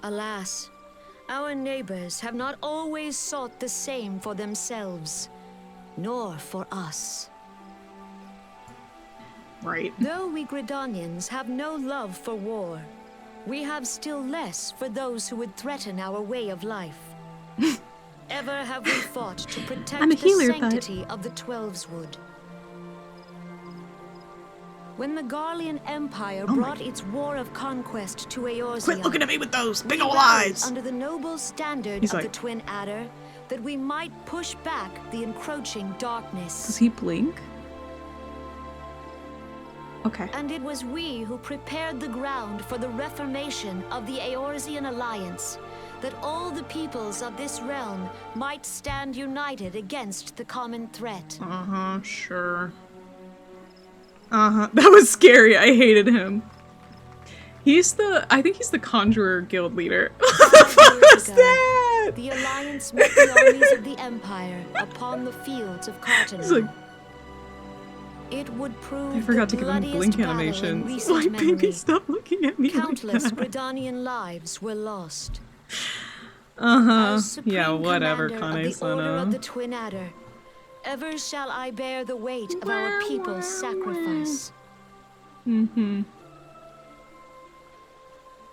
Alas, our neighbors have not always sought the same for themselves, nor for us. Right. Though we Gridanians have no love for war, we have still less for those who would threaten our way of life. Ever have we fought to protect the sanctity of the Twelveswood. When the Garlean Empire brought its war of conquest to Eorzea, Quit looking at me with those big old rallied eyes! under the noble standard of the Twin Adder, that we might push back the encroaching darkness. Does he blink? Okay. And it was we who prepared the ground for the reformation of the Eorzean Alliance, that all the peoples of this realm might stand united against the common threat. Uh-huh, sure. Uh-huh. That was scary. I hated him. I think he's the Conjurer Guild leader. What the fuck was that? The Alliance met the armies of the Empire upon the fields of Cartenon. Like, it would prove I forgot to give him blink animations. Like, baby, stop looking at me. Countless like that. Gridanian lives were lost. Uh-huh. As Supreme Yeah, whatever, Commander of the Order Kane-sama. of the Twin Adder, ever shall I bear the weight of our people's sacrifice. Mm-hmm.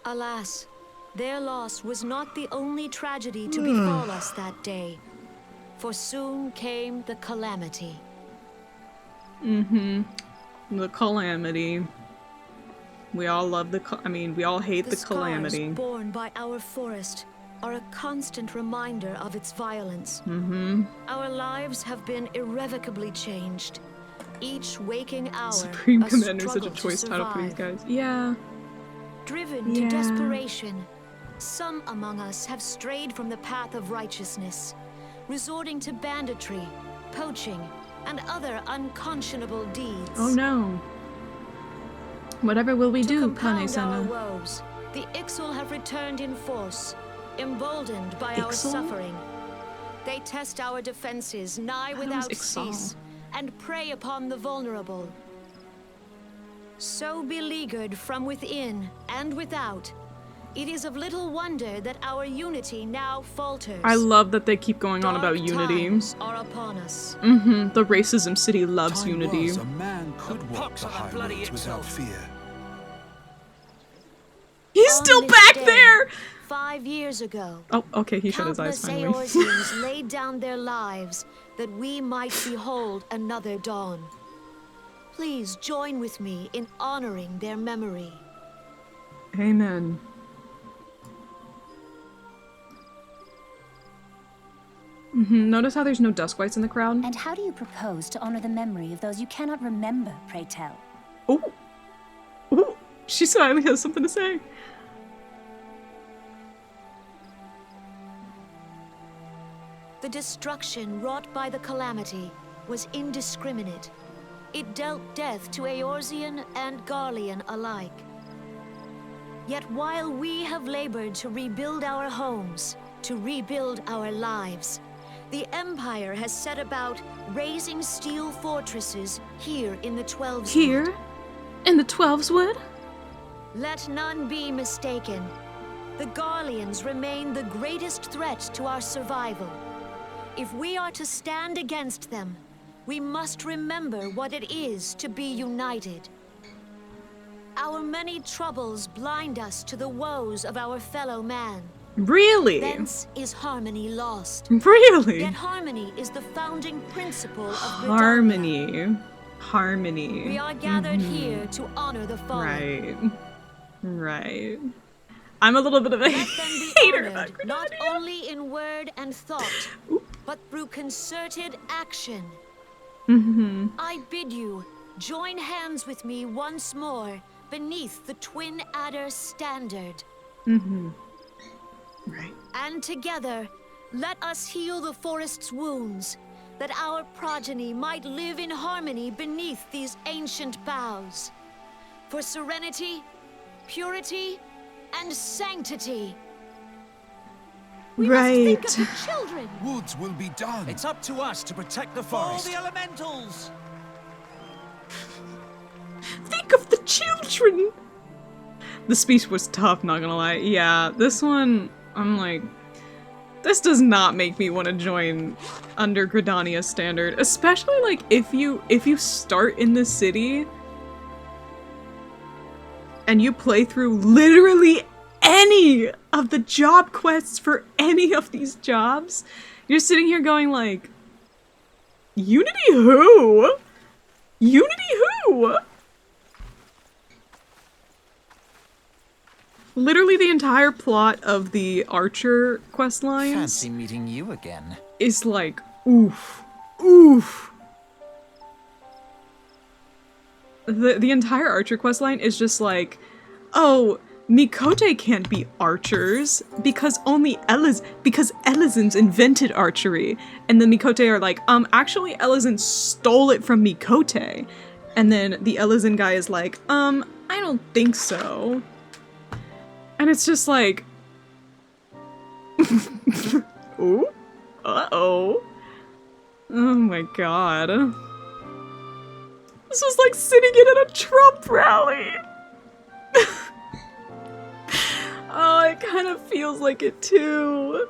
Alas, their loss was not the only tragedy to befall us that day, for soon came the calamity. Mm-hmm. The calamity. We all love we all hate the calamity. Scars borne by our forest are a constant reminder of its violence. Our lives have been irrevocably changed. Each waking hour, Supreme a Commander is such a struggle to choice title for these survive. guys. Yeah. Driven to desperation, some among us have strayed from the path of righteousness, resorting to banditry, poaching, and other unconscionable deeds. Oh no. Whatever will we To do, compound our Kane-sama? woes, the Ixal have returned in force, emboldened by our Ixal? suffering. They test our defenses nigh thought it was without Ixal. cease, and prey upon the vulnerable. So beleaguered from within and without, it is of little wonder that our unity now falters. I love that they keep going on Dark about unity. times are upon us. The racism city loves Time unity. was a man could walk pox the on that high bloody roads without Ixal. fear. He's On still this back day, there! 5 years ago, Oh, okay, he shut his eyes countless finally. Eorzeans laid down their lives that we might behold another dawn. Please join with me in honoring their memory. Amen. Notice how there's no Duskwights in the crowd? And how do you propose to honor the memory of those you cannot remember, pray tell? Oh! Oh! She finally has something to say. The destruction wrought by the calamity was indiscriminate. It dealt death to Eorzean and Garlean alike. Yet while we have labored to rebuild our homes, to rebuild our lives, the Empire has set about raising steel fortresses here in the Twelves. Here? In the Twelveswood? Let none be mistaken. The Garleans remain the greatest threat to our survival. If we are to stand against them, we must remember what it is to be united. Our many troubles blind us to the woes of our fellow man. Really? Thence is harmony lost. Really? Yet harmony is the founding principle of Gridania. Harmony. Harmony. We are gathered here to honor the fallen. Right. Right. I'm a little bit of a Let them be hater of honored, that not Gridania. only in word and thought, but through concerted action. I bid you join hands with me once more beneath the Twin Adder standard. Right. And together, let us heal the forest's wounds, that our progeny might live in harmony beneath these ancient boughs. For serenity, purity, and sanctity. We must think of the children. Woods will be done. It's up to us to protect the All forest. the elementals! Think of the children! The speech was tough, not gonna lie. Yeah, this one, I'm like, this does not make me want to join under Gridania standard. Especially like if you start in the city and you play through literally any of the job quests for any of these jobs, you're sitting here going like, Unity who? Unity who? Literally the entire plot of the Archer quest lines Fancy meeting you again. is like, oof, oof. The entire Archer quest line is just like, oh, Mikote can't be archers because only because Elizans invented archery. And the Mikote are like, actually Elizan stole it from Mikote. And then the Elizan guy is like, I don't think so. And it's just like, ooh, uh-oh. Oh my god. This was like sitting in at a Trump rally. Oh, it kind of feels like it too.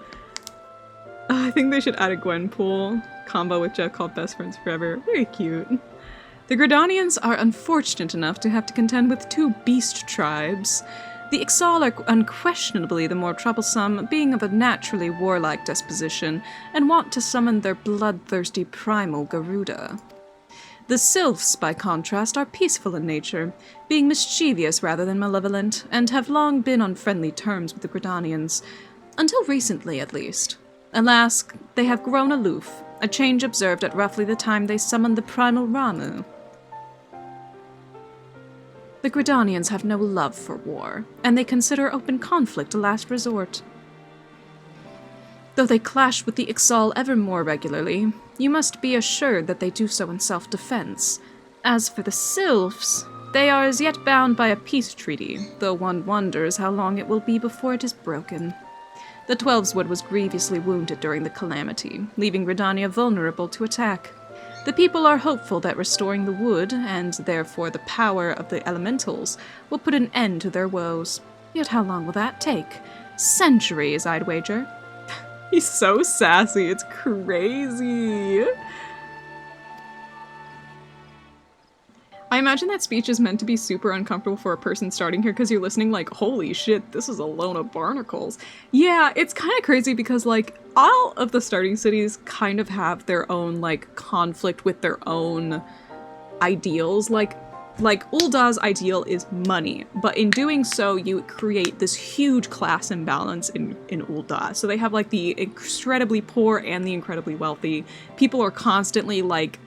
I think they should add a Gwenpool combo with Jeff called Best Friends Forever. Very cute. The Gridanians are unfortunate enough to have to contend with two beast tribes. The Ixal are unquestionably the more troublesome, being of a naturally warlike disposition, and want to summon their bloodthirsty primal Garuda. The sylphs, by contrast, are peaceful in nature, being mischievous rather than malevolent, and have long been on friendly terms with the Gridanians, until recently at least. Alas, they have grown aloof, a change observed at roughly the time they summoned the primal Ramu. The Gridanians have no love for war, and they consider open conflict a last resort. Though they clash with the Ixal ever more regularly, you must be assured that they do so in self-defense. As for the Sylphs, they are as yet bound by a peace treaty, though one wonders how long it will be before it is broken. The Twelveswood was grievously wounded during the calamity, leaving Gridania vulnerable to attack. The people are hopeful that restoring the wood, and therefore the power of the elementals, will put an end to their woes. Yet how long will that take? Centuries, I'd wager. He's so sassy, it's crazy. I imagine that speech is meant to be super uncomfortable for a person starting here because you're listening like, holy shit, this is a load of barnacles. Yeah, it's kind of crazy because, like, all of the starting cities kind of have their own, like, conflict with their own ideals. Like Ulda's ideal is money, but in doing so, you create this huge class imbalance in Ulda. So they have, like, the incredibly poor and the incredibly wealthy. People are constantly, like,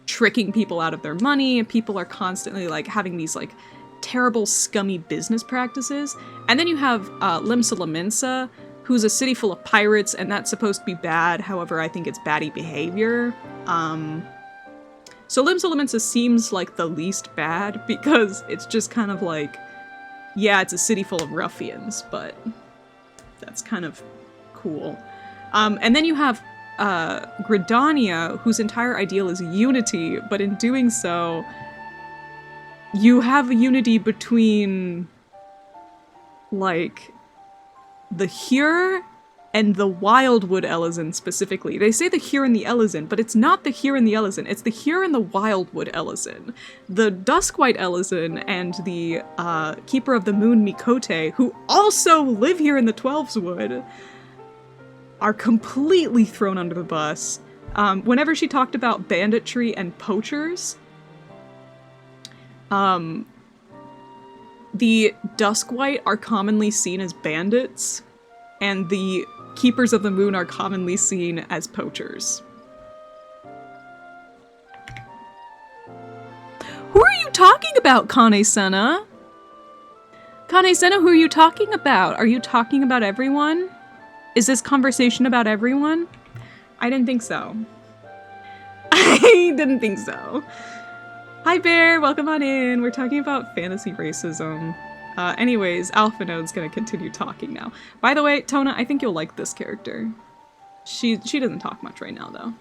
tricking people out of their money, and people are constantly, like, having these, like, terrible, scummy business practices. And then you have Limsa Laminsa, who's a city full of pirates, and that's supposed to be bad. However, I think it's baddie behavior. So Limsa Laminsa seems like the least bad, because it's just kind of like, yeah, it's a city full of ruffians, but that's kind of cool. And then you have Gridania, whose entire ideal is unity, but in doing so, you have a unity between, like, the Hyr and the Wildwood Elezen specifically. They say the Hyr and the Elezen, but it's not the Hyr and the Elezen, it's the Hyr and the Wildwood Elezen. The Duskwhite Elezen and the Keeper of the Moon Mikote, who also live here in the Twelveswood, are completely thrown under the bus. Whenever she talked about banditry and poachers, the Duskwhite are commonly seen as bandits, and the Keepers of the Moon are commonly seen as poachers. Who are you talking about, Kane-senna? Kane-senna, who are you talking about? Are you talking about everyone? Is this conversation about everyone? I didn't think so. I didn't think so. Hi Bear, welcome on in. We're talking about fantasy racism. Anyways, Alpha Node's gonna continue talking now. By the way, Tona, I think you'll like this character. She doesn't talk much right now, though.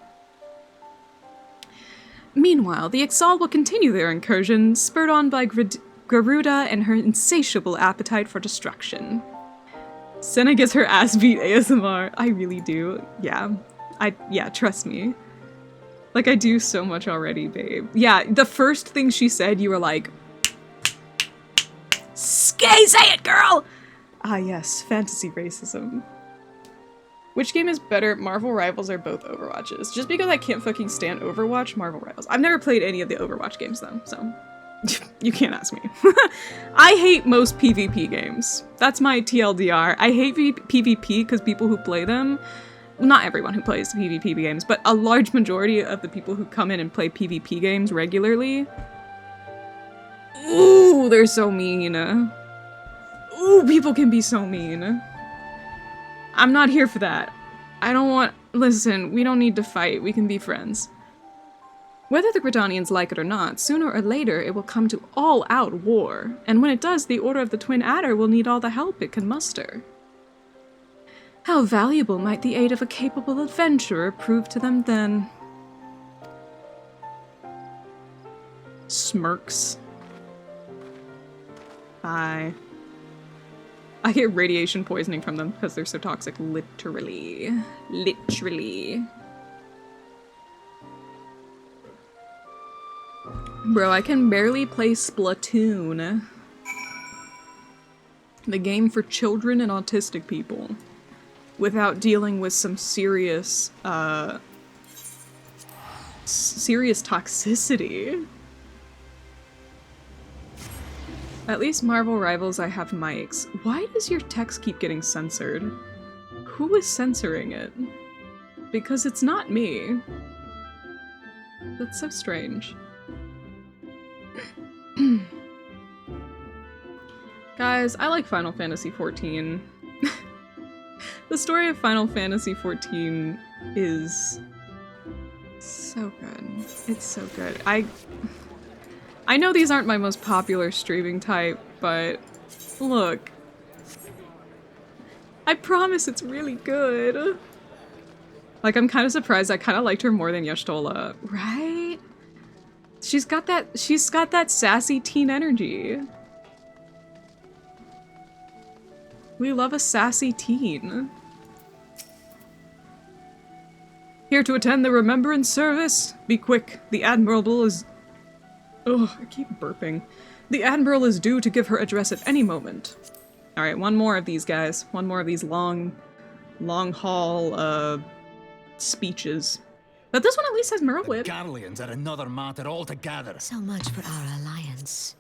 Meanwhile, the Ixal will continue their incursion, spurred on by Garuda and her insatiable appetite for destruction. Senna gets her ass beat ASMR. I really do. Yeah. Yeah, trust me. Like, I do so much already, babe. Yeah, the first thing she said, you were like, say it, girl! Ah, yes, fantasy racism. Which game is better, Marvel Rivals or both Overwatches? Just because I can't fucking stand Overwatch, Marvel Rivals. I've never played any of the Overwatch games, though, so you can't ask me. I hate most PvP games. That's my TLDR. I hate PvP because people who play them, not everyone who plays PvP games, but a large majority of the people who come in and play PvP games regularly, ooh, they're so mean. Ooh, people can be so mean. I'm not here for that. I don't want- listen, we don't need to fight, we can be friends. Whether the Gridanians like it or not, sooner or later it will come to all-out war, and when it does, the Order of the Twin Adder will need all the help it can muster. How valuable might the aid of a capable adventurer prove to them then? Smirks. I get radiation poisoning from them because they're so toxic, literally. Literally. Bro, I can barely play Splatoon. The game for children and autistic people, without dealing with some serious, serious toxicity. At least Marvel Rivals I have mics. Why does your text keep getting censored? Who is censoring it? Because it's not me. That's so strange. Guys, I like Final Fantasy XIV. The story of Final Fantasy XIV is so good. It's so good. I know these aren't my most popular streaming type, but look. I promise it's really good. Like, I'm kind of surprised. I kind of liked her more than Y'shtola, right? She's got that sassy teen energy. We love a sassy teen. Here to attend the remembrance service. Be quick. The Admiral is... Ugh, I keep burping. The Admiral is due to give her address at any moment. Alright, one more of these guys. One more of these long haul, speeches. But this one at least has Merlwyb. The Garleans are another matter altogether. So much for our alliance.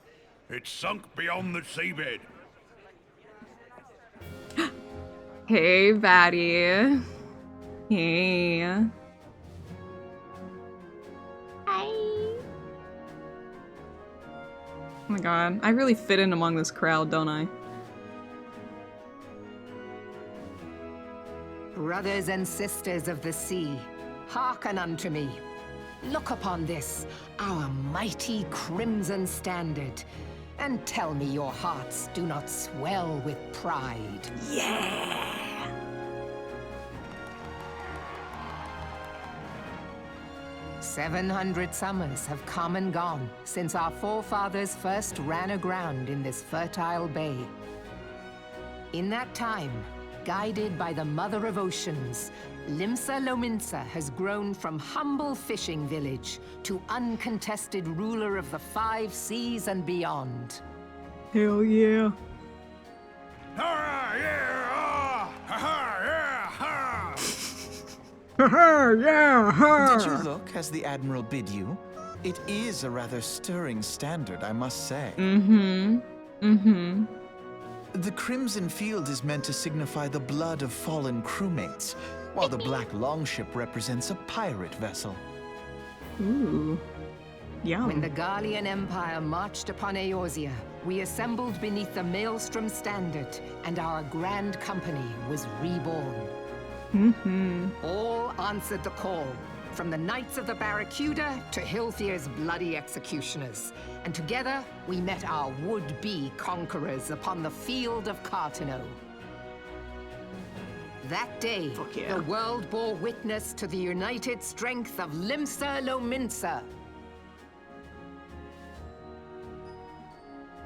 It's sunk beyond the seabed. Hey, baddie. Hey. Hi. Oh my god, I really fit in among this crowd, don't I? Brothers and sisters of the sea, hearken unto me. Look upon this, our mighty crimson standard, and tell me your hearts do not swell with pride. Yeah! 700 summers have come and gone since our forefathers first ran aground in this fertile bay. In that time, guided by the Mother of Oceans, Limsa Lominsa has grown from humble fishing village to uncontested ruler of the 5 seas and beyond. Hell yeah. Ah, yeah, ah, ha, ha, yeah, ha. Haha, yeah, ha! Did you look as the Admiral bid you? It is a rather stirring standard, I must say. Mm-hmm. Mm-hmm. The crimson field is meant to signify the blood of fallen crewmates, while the black longship represents a pirate vessel. Ooh. Yum. When the Garlean Empire marched upon Eorzea, we assembled beneath the Maelstrom standard, and our grand company was reborn. Mm-hmm. All answered the call, from the Knights of the Barracuda to Hilthier's bloody executioners. And together, we met our would-be conquerors upon the field of Cartino. That day, yeah. the world bore witness to the united strength of Limsa Lominsa.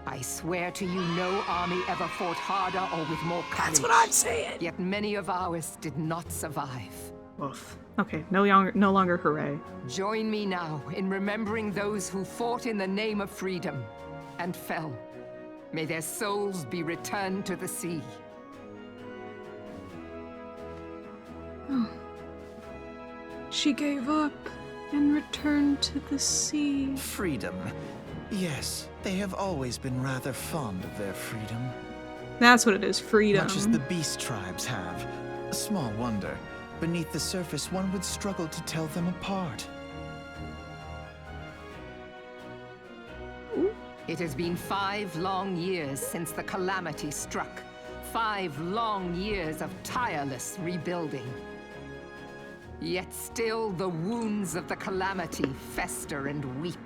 I swear to you, no army ever fought harder or with more courage. That's what I'm saying! Yet many of ours did not survive. Oof. Okay, no longer hooray. Join me now in remembering those who fought in the name of freedom and fell. May their souls be returned to the sea. She gave up and returned to the sea. Freedom. Yes, they have always been rather fond of their freedom. That's what it is, freedom. Much as the beast tribes have. Small wonder. Beneath the surface, one would struggle to tell them apart. It has been 5 long years since the calamity struck. 5 long years of tireless rebuilding. Yet still the wounds of the calamity fester and weep.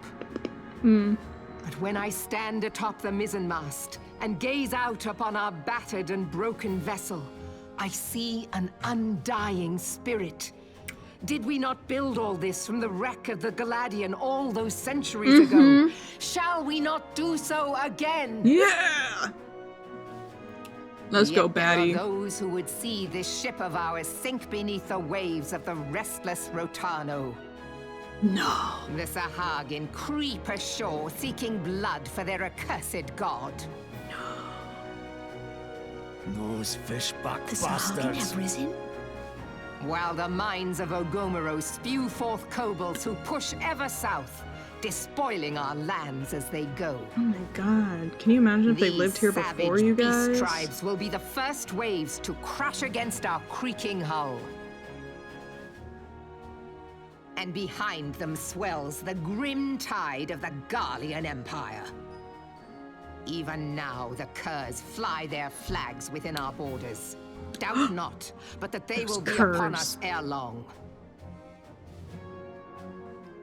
But when I stand atop the mizzenmast and gaze out upon our battered and broken vessel, I see an undying spirit. Did we not build all this from the wreck of the Galadian all those centuries ago? Shall we not do so again? Yeah! Let's go, Yet there are baddie. those who would see this ship of ours sink beneath the waves of the restless Rotano. No. The Sahagin creep ashore seeking blood for their accursed god. Those fishback The Sahagin bastards. have risen? while the mines of Ogomoro spew forth kobolds who push ever south, despoiling our lands as they go. Oh my god. Can you imagine if they lived here before you guys? Beast tribes will be the first waves to crash against our creaking hull. And behind them swells the grim tide of the Garlean Empire. Even now, the curs fly their flags within our borders. Doubt not, but that they will be upon us ere long.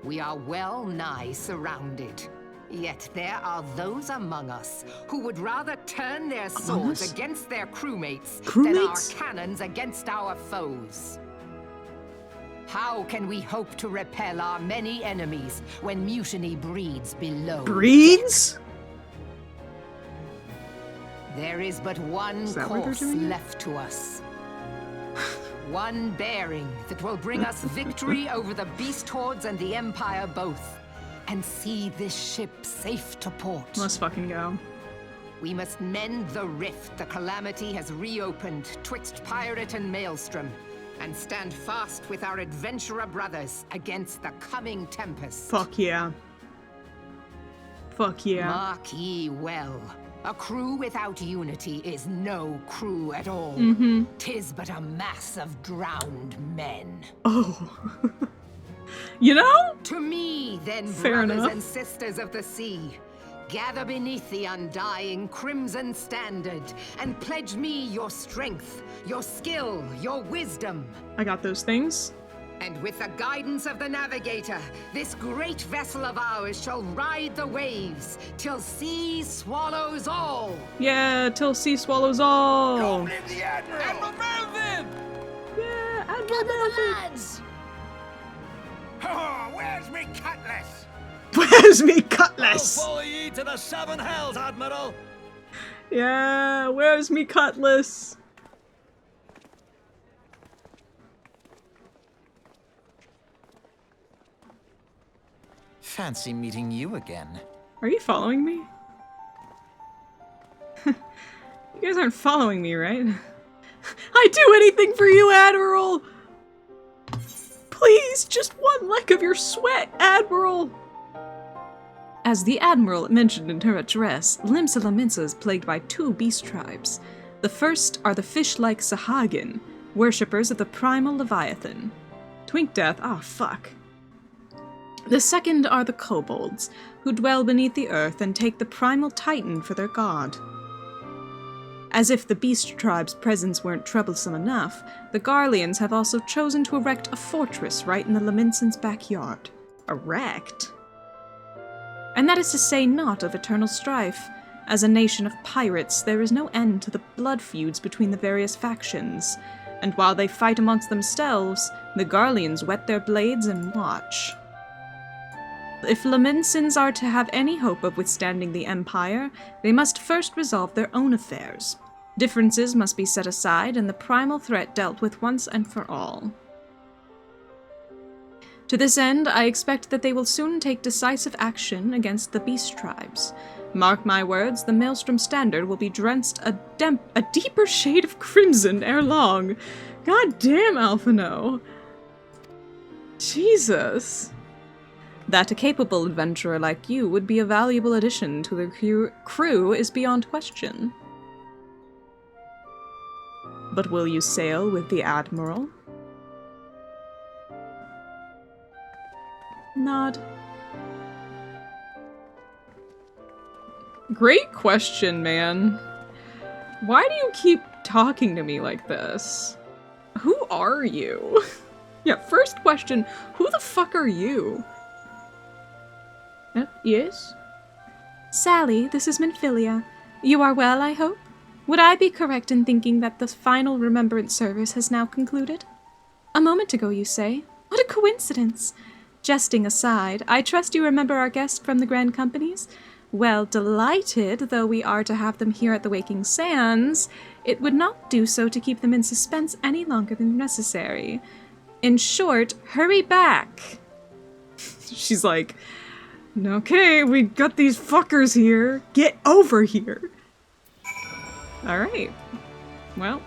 We are well nigh surrounded. Yet there are those among us who would rather turn their swords against their crewmates than our cannons against our foes. How can we hope to repel our many enemies when mutiny breeds below? Breeds? There is but one course left to us. One bearing that will bring us victory over the beast hordes and the Empire both, and see this ship safe to port. Let's fucking go. We must mend the rift the Calamity has reopened twixt Pirate and Maelstrom, and stand fast with our adventurer brothers against the coming tempest. Fuck yeah. Fuck yeah. Mark ye well. A crew without unity is no crew at all. Tis but a mass of drowned men. Oh. You know? To me, then, fair brothers enough. and sisters of the sea, gather beneath the undying crimson standard and pledge me your strength, your skill, your wisdom. I got those things. And with the guidance of the navigator, this great vessel of ours shall ride the waves till sea swallows all. Yeah, till sea swallows all. Long live the Admiral! Admiral Melvin! Yeah, Admiral Melvin. Oh, where's me cutlass? Where's me I'll cutlass? follow ye to the seven hells, Admiral! Yeah, where's me cutlass? Fancy meeting you again. Are you following me? You guys aren't following me, right? I'd do anything for you, Admiral! Please, just one lick of your sweat, Admiral! As the Admiral mentioned in her address, Limsa Laminsa is plagued by two beast tribes. The first are the fish-like Sahagin, worshippers of the primal Leviathan. Twink Death, ah fuck. The second are the kobolds, who dwell beneath the earth and take the primal titan for their god. As if the beast tribe's presence weren't troublesome enough, the Garleans have also chosen to erect a fortress right in the Laminsans' backyard. Erect? And that is to say not of eternal strife. As a nation of pirates, there is no end to the blood feuds between the various factions, and while they fight amongst themselves, the Garleans whet their blades and watch. If Laminsans are to have any hope of withstanding the Empire, they must first resolve their own affairs. Differences must be set aside and the primal threat dealt with once and for all. To this end, I expect that they will soon take decisive action against the beast tribes. Mark my words, the Maelstrom Standard will be drenched a deeper shade of crimson ere long. God damn, Alphino. Jesus. That a capable adventurer like you would be a valuable addition to the crew is beyond question. But will you sail with the Admiral? Nod. Great question, man. Why do you keep talking to me like this? Who are you? Yeah, first question, who the fuck are you? Yes? Sally, this is Minfilia. You are well, I hope? Would I be correct in thinking that the final remembrance service has now concluded? A moment ago, you say? What a coincidence! Jesting aside, I trust you remember our guest from the Grand Companies? Well, delighted though we are to have them here at the Waking Sands, it would not do so to keep them in suspense any longer than necessary. In short, hurry back! She's like, okay, we got these fuckers here. Get over here. Alright. Well.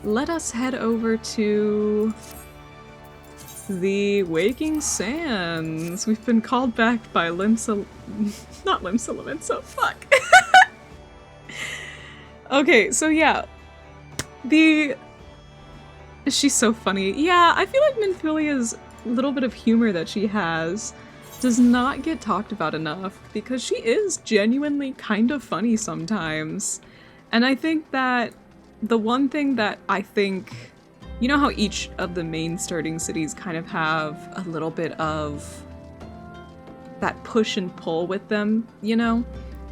let us head over to the Waking Sands. We've been called back by not Limsa, fuck. Okay, so yeah. She's so funny. Yeah, I feel like Minfilia's little bit of humor that she has does not get talked about enough because she is genuinely kind of funny sometimes. And I think that the one thing that I think, you know how each of the main starting cities kind of have a little bit of that push and pull with them, you know?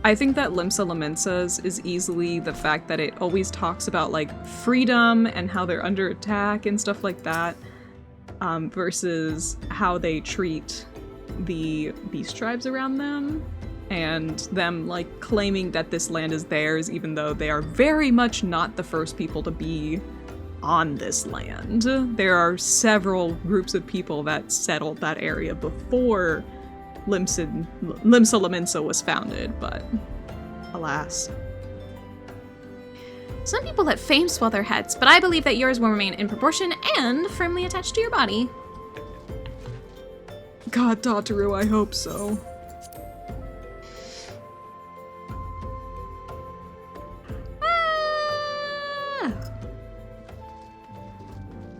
I think that Limsa Lominsa's is easily the fact that it always talks about like freedom and how they're under attack and stuff like that, versus how they treat the beast tribes around them and them like claiming that this land is theirs even though they are very much not the first people to be on this land. There are several groups of people that settled that area before Limsa Lominsa was founded, but alas. Some people let fame swell their heads, but I believe that yours will remain in proportion and firmly attached to your body. God, Tataru, I hope so.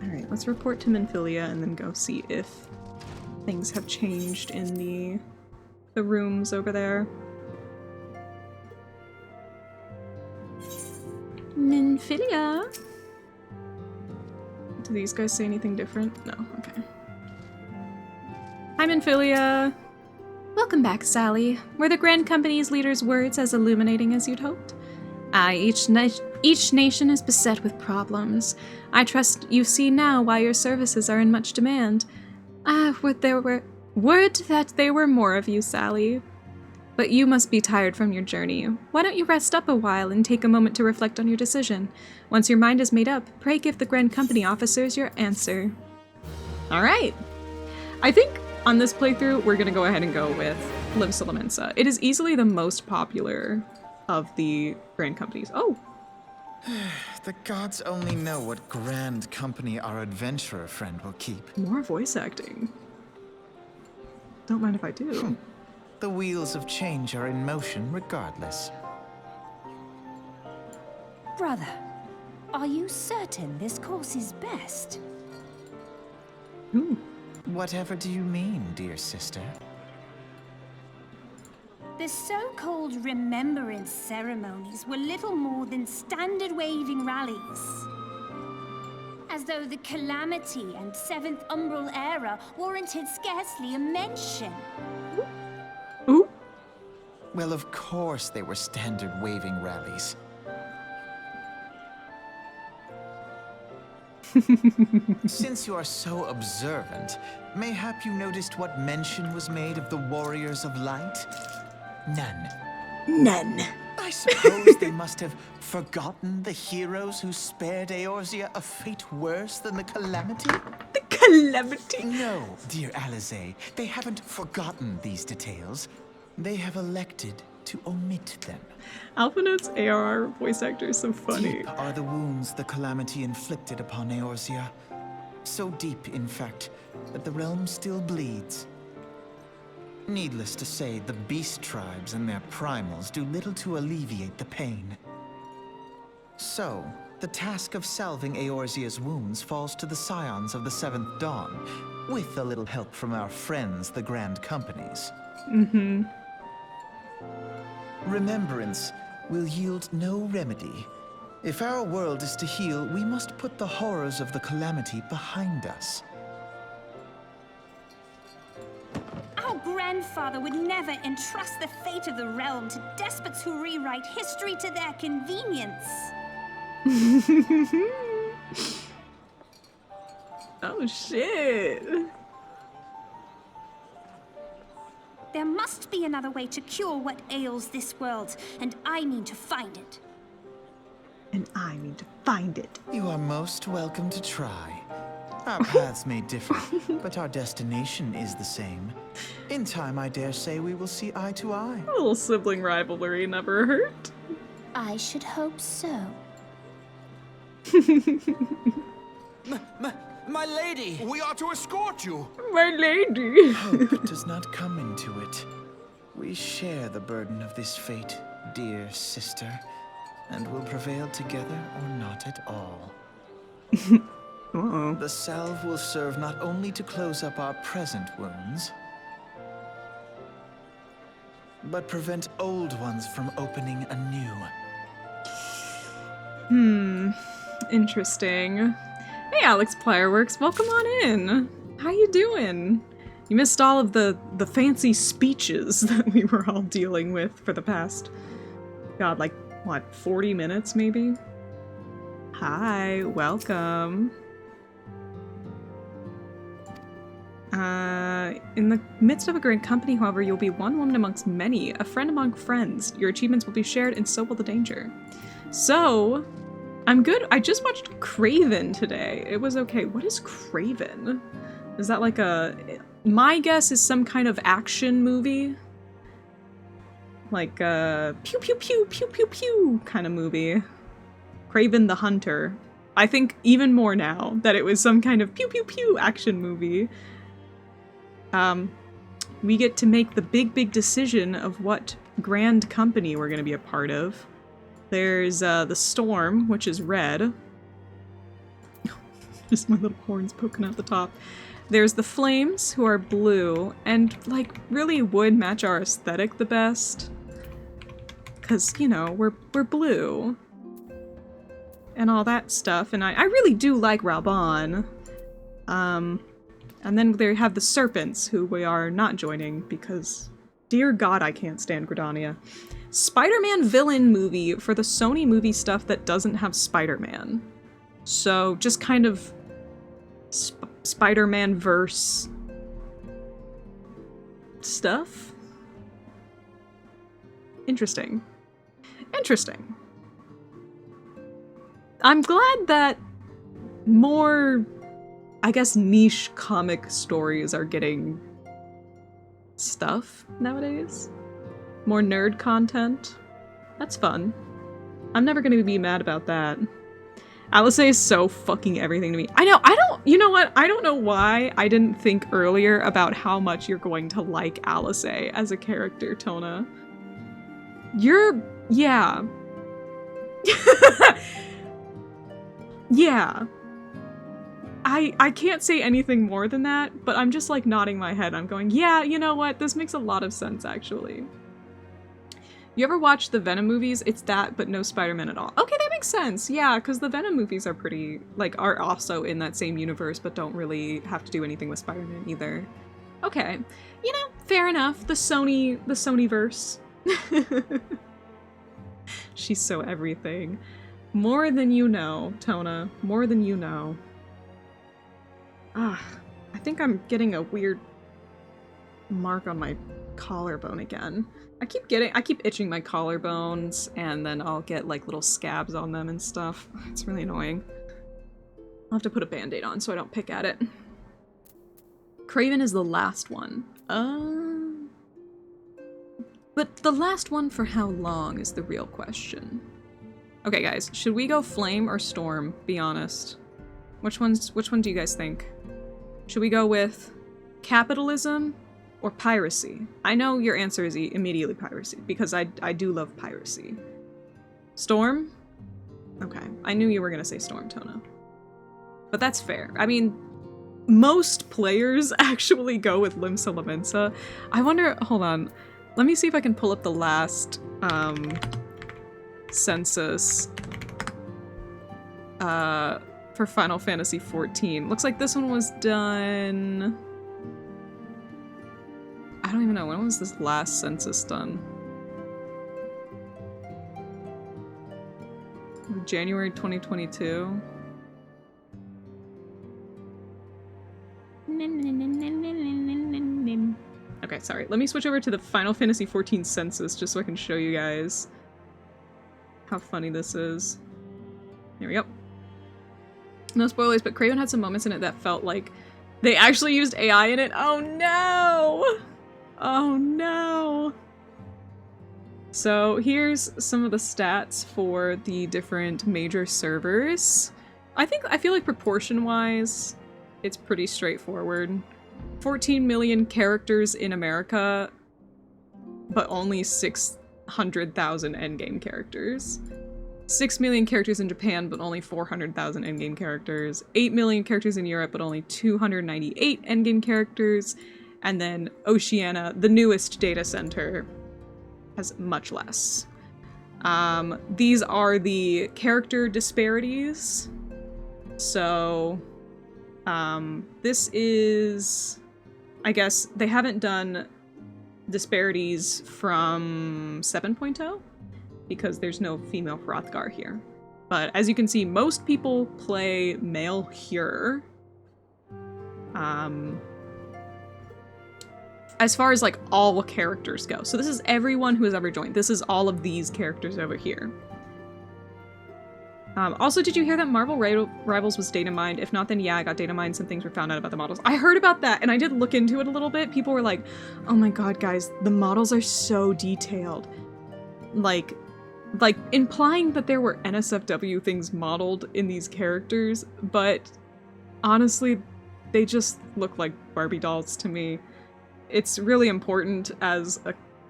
Alright, let's report to Minfilia and then go see if things have changed in the rooms over there. Minfilia? Do these guys say anything different? No, okay. Hi, Minfilia! Welcome back, Sally. Were the Grand Company's leader's words as illuminating as you'd hoped? Aye, each nation is beset with problems. I trust you see now why your services are in much demand. Would that there were more of you, Sally. But you must be tired from your journey. Why don't you rest up a while and take a moment to reflect on your decision? Once your mind is made up, pray give the Grand Company officers your answer. Alright. I think on this playthrough, we're gonna go ahead and go with Limsa Lominsa. It is easily the most popular of the Grand Companies. Oh! The gods only know what grand company our adventurer friend will keep. More voice acting. Don't mind if I do. The wheels of change are in motion regardless. Brother, are you certain this course is best? Whatever do you mean, dear sister? The so-called remembrance ceremonies were little more than standard waving rallies. As though the Calamity and Seventh Umbral Era warranted scarcely a mention. Ooh. Well, of course they were standard waving rallies. Since you are so observant, mayhap you noticed what mention was made of the Warriors of Light? None. None. I suppose they must have forgotten the heroes who spared Eorzea a fate worse than the Calamity? The Calamity! No, dear Alize, they haven't forgotten these details. They have elected to omit them. Alphinaud's ARR voice actor is so funny. Deep are the wounds the Calamity inflicted upon Eorzea. So deep, in fact, that the realm still bleeds. Needless to say, the beast tribes and their primals do little to alleviate the pain. So, the task of salving Eorzea's wounds falls to the scions of the Seventh Dawn, with a little help from our friends, the Grand Companies. Remembrance will yield no remedy. If our world is to heal, we must put the horrors of the Calamity behind us. Our grandfather would never entrust the fate of the realm to despots who rewrite history to their convenience. Oh shit. There must be another way to cure what ails this world, and I mean to find it. And I mean to find it. You are most welcome to try. Our paths may differ, but our destination is the same. In time, I dare say we will see eye to eye. A little sibling rivalry never hurt. I should hope so. My lady! We are to escort you. My lady! Hope does not come into it. We share the burden of this fate, dear sister, and will prevail together or not at all. Uh-oh. The salve will serve not only to close up our present wounds, but prevent old ones from opening anew. Interesting. Hey, Alex Plireworks, welcome on in. How you doing? You missed all of the fancy speeches that we were all dealing with for the past, God, like, what, 40 minutes maybe? Hi, welcome. In the midst of a great company, however, you'll be one woman amongst many, a friend among friends. Your achievements will be shared, and so will the danger. So, I'm good. I just watched Craven today. It was okay. What is Craven? Is that like a... My guess is some kind of action movie. Like a pew pew pew pew pew pew kind of movie. Craven the Hunter. I think even more now that it was some kind of pew pew pew action movie. We get to make the big decision of what grand company we're going to be a part of. There's the Storm, which is red. Just my little horns poking out the top. There's the Flames, who are blue, and like really would match our aesthetic the best. Cause, you know, we're blue. And all that stuff, and I really do like Realm. And then they have the Serpents, who we are not joining because, dear God, I can't stand Gridania. Spider-Man villain movie for the Sony movie stuff that doesn't have Spider-Man. So just kind of Spider-Man verse stuff. Interesting. Interesting. I'm glad that more, I guess, niche comic stories are getting stuff nowadays. More nerd content. That's fun. I'm never gonna be mad about that. Alice is so fucking everything to me. I know, you know what? I don't know why I didn't think earlier about how much you're going to like Alice as a character, Tona. Yeah. Yeah. I can't say anything more than that, but I'm just like nodding my head. I'm going, yeah, you know what? This makes a lot of sense, actually. You ever watch the Venom movies? It's that, but no Spider-Man at all. Okay, that makes sense. Yeah, because the Venom movies are pretty, like, are also in that same universe, but don't really have to do anything with Spider-Man either. Okay. You know, fair enough. The Sony-verse. She's so everything. More than you know, Tona. More than you know. Ah, I think I'm getting a weird mark on my collarbone again. I keep itching my collarbones, and then I'll get like little scabs on them and stuff. It's really annoying. I'll have to put a band-aid on so I don't pick at it. Craven is the last one. But the last one for how long is the real question. Okay, guys, should we go Flame or Storm? Be honest. Which one do you guys think? Should we go with capitalism or piracy? I know your answer is immediately piracy, because I do love piracy. Storm? Okay, I knew you were gonna say Storm, Tona. But that's fair. I mean, most players actually go with Limsa Lamensa. I wonder, hold on. Let me see if I can pull up the last, census, for Final Fantasy XIV. Looks like this one was done... I don't even know, when was this last census done? January 2022? Okay, sorry. Let me switch over to the Final Fantasy XIV census just so I can show you guys how funny this is. Here we go. No spoilers, but Craven had some moments in it that felt like they actually used AI in it. Oh no! Oh no! So here's some of the stats for the different major servers. I feel like proportion-wise, it's pretty straightforward. 14 million characters in America, but only 600,000 endgame characters. 6 million characters in Japan, but only 400,000 endgame characters. 8 million characters in Europe, but only 298 endgame characters. And then Oceania, the newest data center, has much less. These are the character disparities. So, this is, I guess, they haven't done disparities from 7.0 because there's no female Hrothgar here. But as you can see, most people play male Hyur. As far as like all characters go. So this is everyone who has ever joined. This is all of these characters over here. Also, did you hear that Marvel Rivals was data mined? If not, then yeah, I got data mined. Some things were found out about the models. I heard about that, and I did look into it a little bit. People were like, oh my god, guys, the models are so detailed. Like implying that there were NSFW things modeled in these characters, but honestly, they just look like Barbie dolls to me. It's really important as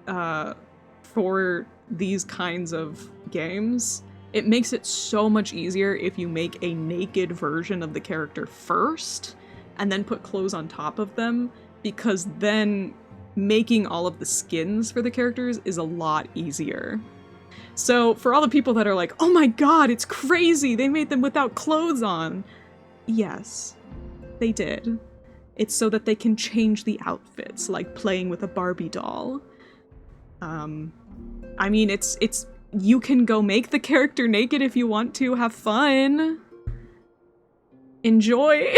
a for these kinds of games. It makes it so much easier if you make a naked version of the character first and then put clothes on top of them, because then making all of the skins for the characters is a lot easier. So for all the people that are like, oh my god, it's crazy, they made them without clothes on. Yes, they did. It's so that they can change the outfits, like playing with a Barbie doll. I mean, it's you can go make the character naked if you want to. Have fun. Enjoy.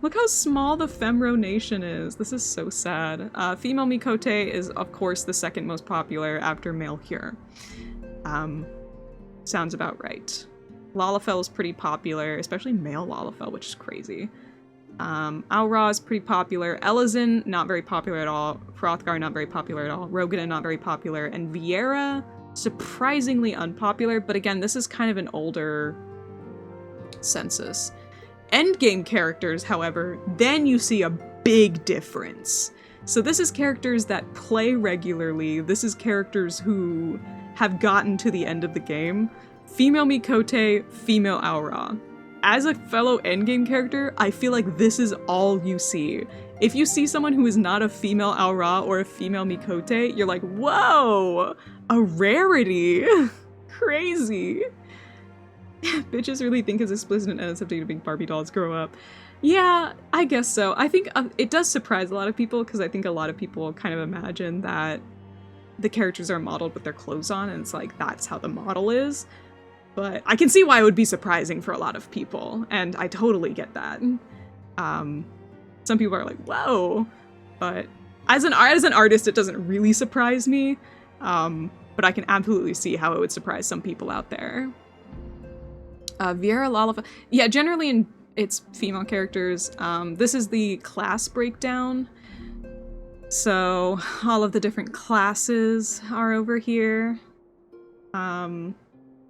Look how small the Femro Nation is. This is so sad. Female Mikote is, of course, the second most popular after male Hyur. Sounds about right. Lalafell is pretty popular, especially male Lalafell, which is crazy. Aura is pretty popular. Elazin, not very popular at all. Hrothgar, not very popular at all. Rogadin, not very popular. And Viera, surprisingly unpopular, but again, this is kind of an older census. Endgame characters, however, then you see a big difference. So this is characters that play regularly. This is characters who have gotten to the end of the game. Female Mikote, female Aura. As a fellow endgame character, I feel like this is all you see. If you see someone who is not a female Aura or a female Mikote, you're like, whoa, a rarity. Crazy. Bitches really think it's explicit in NSFW to make Barbie dolls grow up. Yeah, I guess so. I think it does surprise a lot of people, because I think a lot of people kind of imagine that the characters are modeled with their clothes on, and it's like, that's how the model is. But I can see why it would be surprising for a lot of people, and I totally get that. Some people are like, whoa. But as an artist, it doesn't really surprise me. But I can absolutely see how it would surprise some people out there. Viera Lalafell. Yeah, generally it's female characters. This is the class breakdown. So all of the different classes are over here.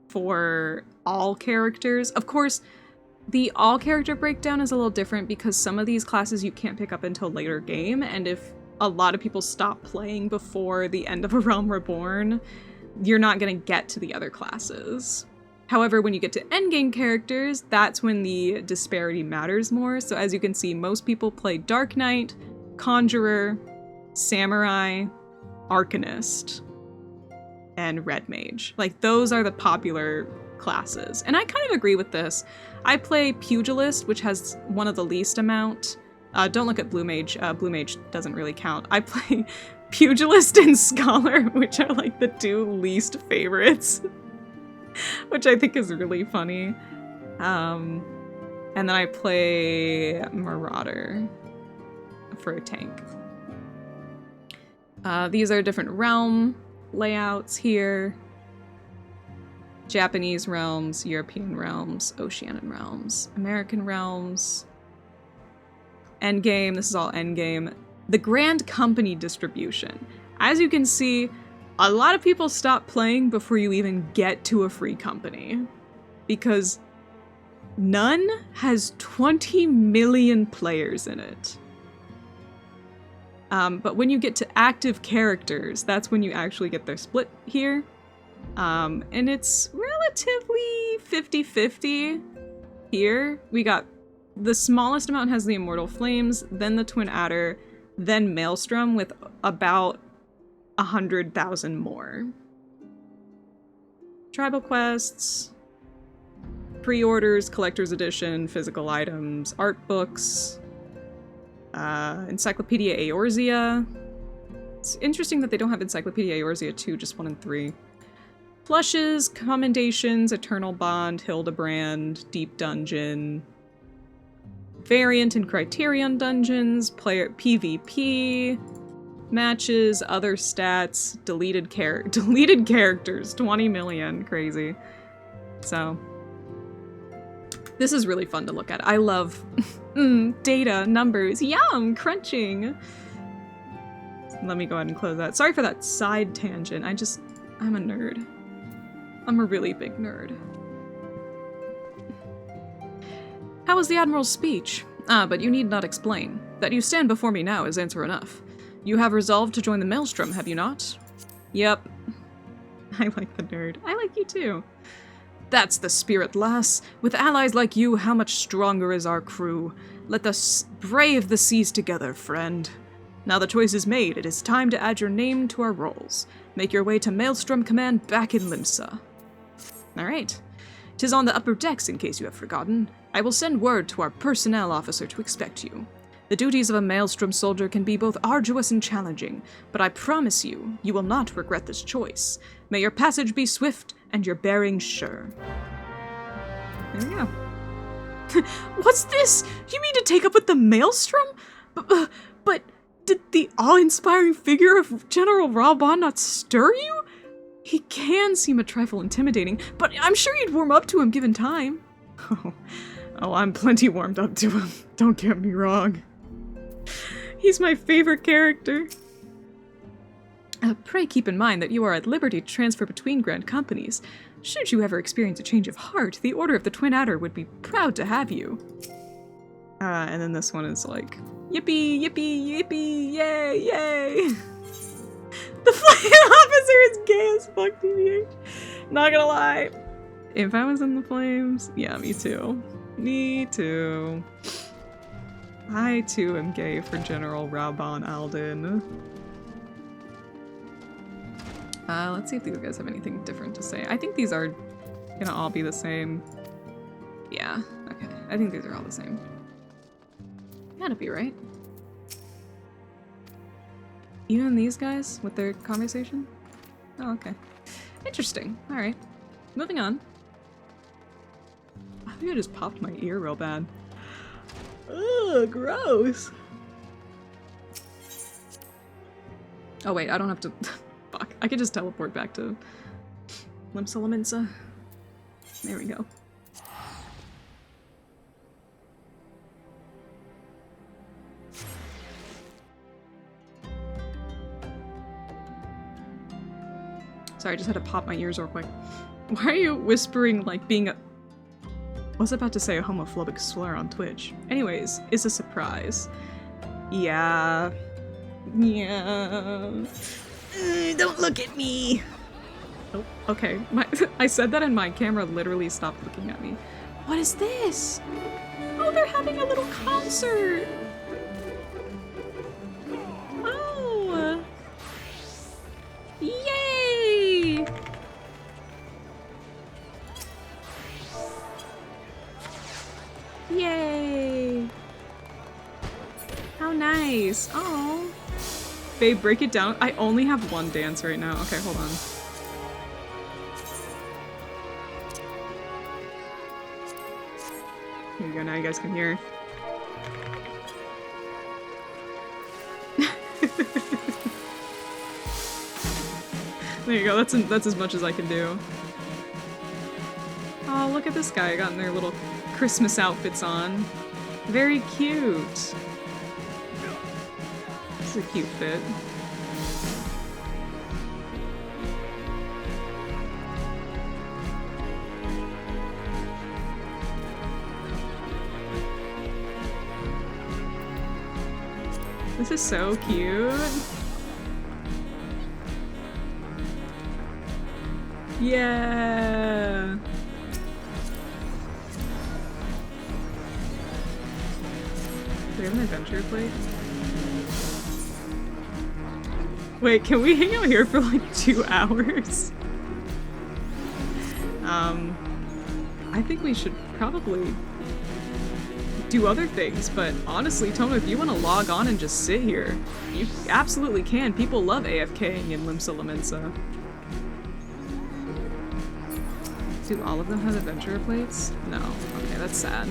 For all characters. Of course, the all character breakdown is a little different because some of these classes you can't pick up until later game, and if a lot of people stop playing before the end of a Realm Reborn, you're not going to get to the other classes. However, when you get to endgame characters, that's when the disparity matters more. So as you can see, most people play Dark Knight, Conjurer, Samurai, Arcanist, and Red Mage. Like, those are the popular classes. And I kind of agree with this. I play Pugilist, which has one of the least amount. Don't look at Blue Mage. Blue Mage doesn't really count. I play Pugilist and Scholar, which are like the two least favorites. Which I think is really funny. And then I play Marauder for a tank. These are different realm layouts here. Japanese realms, European realms, Oceanian realms, American realms. Endgame, this is all endgame. The Grand Company distribution. As you can see, a lot of people stop playing before you even get to a free company. because none has 20 million players in it. But when you get to active characters, that's when you actually get their split here. And it's relatively 50-50 here. We got the smallest amount has the Immortal Flames, then the Twin Adder, then Maelstrom with about 100,000 more. Tribal quests, pre-orders, collector's edition, physical items, art books, Encyclopedia Eorzea. It's interesting that they don't have Encyclopedia Eorzea 2, just 1 and 3. Plushes, commendations, Eternal Bond, Hildebrand, Deep Dungeon, Variant and Criterion Dungeons, player PvP, matches, other stats, deleted characters, 20 million, crazy. So, this is really fun to look at. I love data, numbers, yum, crunching. Let me go ahead and close that. Sorry for that side tangent. I'm a nerd. I'm a really big nerd. How was the Admiral's speech? But you need not explain. That you stand before me now is answer enough. You have resolved to join the Maelstrom, have you not? Yep. I like the nerd. I like you too. That's the spirit, lass. With allies like you, how much stronger is our crew? Let us brave the seas together, friend. Now the choice is made. It is time to add your name to our rolls. Make your way to Maelstrom Command back in Limsa. Alright. 'Tis on the upper decks, in case you have forgotten. I will send word to our personnel officer to expect you. The duties of a Maelstrom soldier can be both arduous and challenging, but I promise you, you will not regret this choice. May your passage be swift and your bearing sure. There we go. What's this? You mean to take up with the Maelstrom? But did the awe-inspiring figure of General Realm not stir you? He can seem a trifle intimidating, but I'm sure you'd warm up to him given time. Oh, I'm plenty warmed up to him. Don't get me wrong. He's my favorite character. Pray keep in mind that you are at liberty to transfer between Grand Companies. Should you ever experience a change of heart, the Order of the Twin Adder would be proud to have you. And then this one is like, yippee, yippee, yippee, yay, yay. The flight officer is gay as fuck, TBH. Not gonna lie. If I was in the flames, yeah, me too. Me too. I too am gay for General Raban Alden. Let's see if these guys have anything different to say. I think these are gonna all be the same. Yeah, okay. I think these are all the same. Gotta be right. Even these guys with their conversation? Oh, okay. Interesting. Alright. Moving on. I think I just popped my ear real bad. Ugh, gross. Oh wait, I don't have to... Fuck. I could just teleport back to Limsa Laminsa. There we go. Sorry, I just had to pop my ears real quick. Why are you whispering like being a... I was about to say a homophobic slur on Twitch. Anyways, it's a surprise. Yeah. Yeah. Don't look at me! Oh, okay. I said that and my camera literally stopped looking at me. What is this? Oh, they're having a little concert! Oh! Yay! Yay! How nice! Oh. Babe, break it down. I only have one dance right now. Okay, hold on. Here you go, now you guys can hear. There you go, that's as much as I can do. Oh, look at this guy gotten their little Christmas outfits on. Very cute. This is a cute fit. This is so cute. Yeah. Do we have an adventure plate? Wait, can we hang out here for like 2 hours? I think we should probably do other things, but honestly, Tona, if you want to log on and just sit here, you absolutely can. People love AFKing in Limsa Lominsa. Do all of them have adventurer plates? No. Okay, that's sad.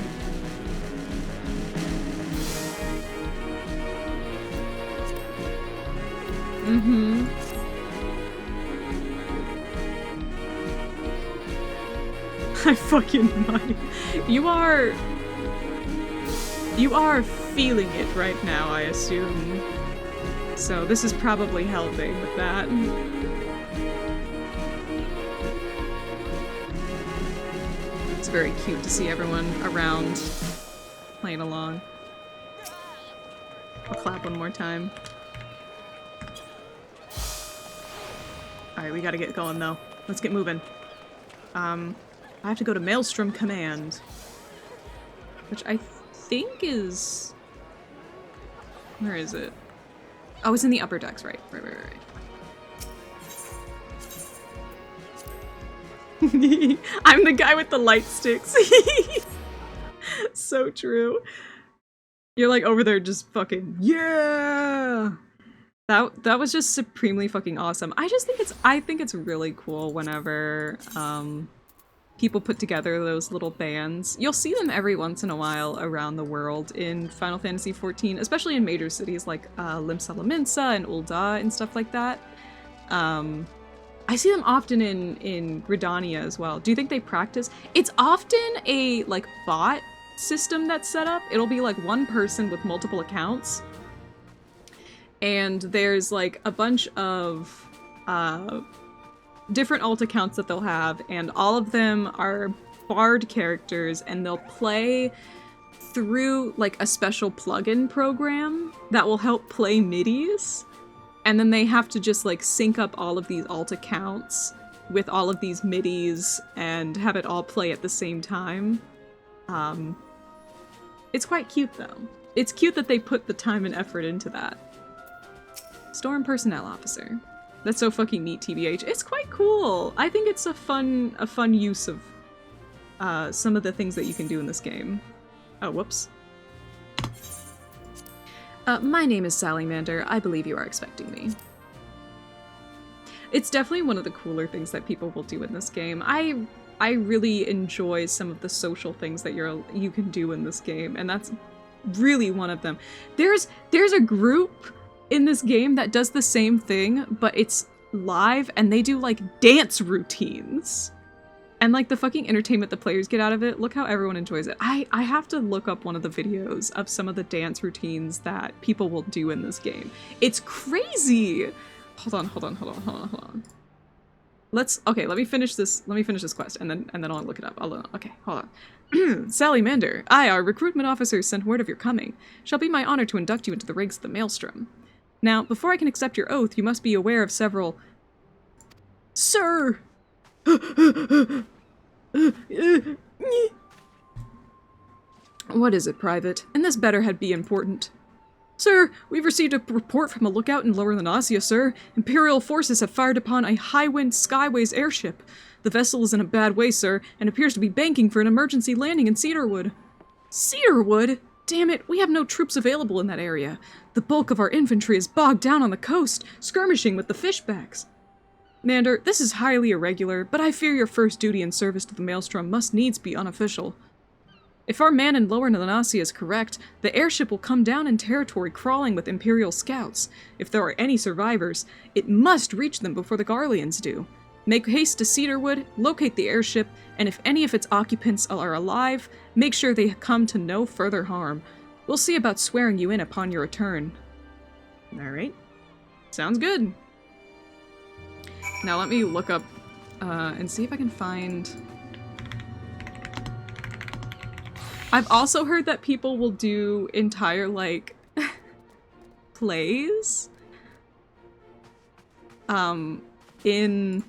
Mm-hmm. I fucking might. You are feeling it right now, I assume. So this is probably helping with that. It's very cute to see everyone around playing along. I'll clap one more time. Alright, we gotta get going though. Let's get moving. I have to go to Maelstrom Command, which I think is... Where is it? Oh, it's in the upper decks, right. I'm the guy with the light sticks. So true. You're like over there just fucking, yeah! That was just supremely fucking awesome. I think it's really cool whenever, people put together those little bands. You'll see them every once in a while around the world in Final Fantasy XIV, especially in major cities like Limsa Lominsa and Ul'dah and stuff like that. I see them often in Gridania as well. Do you think they practice? It's often a like bot system that's set up. It'll be like one person with multiple accounts. And there's like a bunch of different alt accounts that they'll have, and all of them are bard characters, and they'll play through like a special plugin program that will help play MIDIs, and then they have to just like sync up all of these alt accounts with all of these MIDIs and have it all play at the same time. It's quite cute though. It's cute that they put the time and effort into that. Storm Personnel Officer. That's so fucking neat, TBH. It's quite cool. I think it's a fun use of some of the things that you can do in this game. Oh, whoops. My name is Salamander. I believe you are expecting me. It's definitely one of the cooler things that people will do in this game. I really enjoy some of the social things that you can do in this game, and that's really one of them. There's a group in this game that does the same thing, but it's live, and they do like dance routines. And like the fucking entertainment the players get out of it, look how everyone enjoys it. I have to look up one of the videos of some of the dance routines that people will do in this game. It's crazy! Hold on. Okay, let me finish this quest, and then I'll look it up. Okay, hold on. Sally Mander, I, our recruitment officer, sent word of your coming. Shall be my honor to induct you into the ranks of the Maelstrom. Now, before I can accept your oath, you must be aware of several... Sir! What is it, Private? And this better had be important. Sir, we've received a report from a lookout in Lower Lenasia, sir. Imperial forces have fired upon a high-wind Skyways airship. The vessel is in a bad way, sir, and appears to be banking for an emergency landing in Cedarwood. Cedarwood? Damn it, we have no troops available in that area. The bulk of our infantry is bogged down on the coast, skirmishing with the fishbacks. Mander, this is highly irregular, but I fear your first duty in service to the Maelstrom must needs be unofficial. If our man in Lower Lenasia is correct, the airship will come down in territory crawling with Imperial scouts. If there are any survivors, it must reach them before the Garleans do. Make haste to Cedarwood, locate the airship, and if any of its occupants are alive, make sure they come to no further harm. We'll see about swearing you in upon your return. Alright. Sounds good. Now let me look up and see if I can find... I've also heard that people will do entire, like, plays in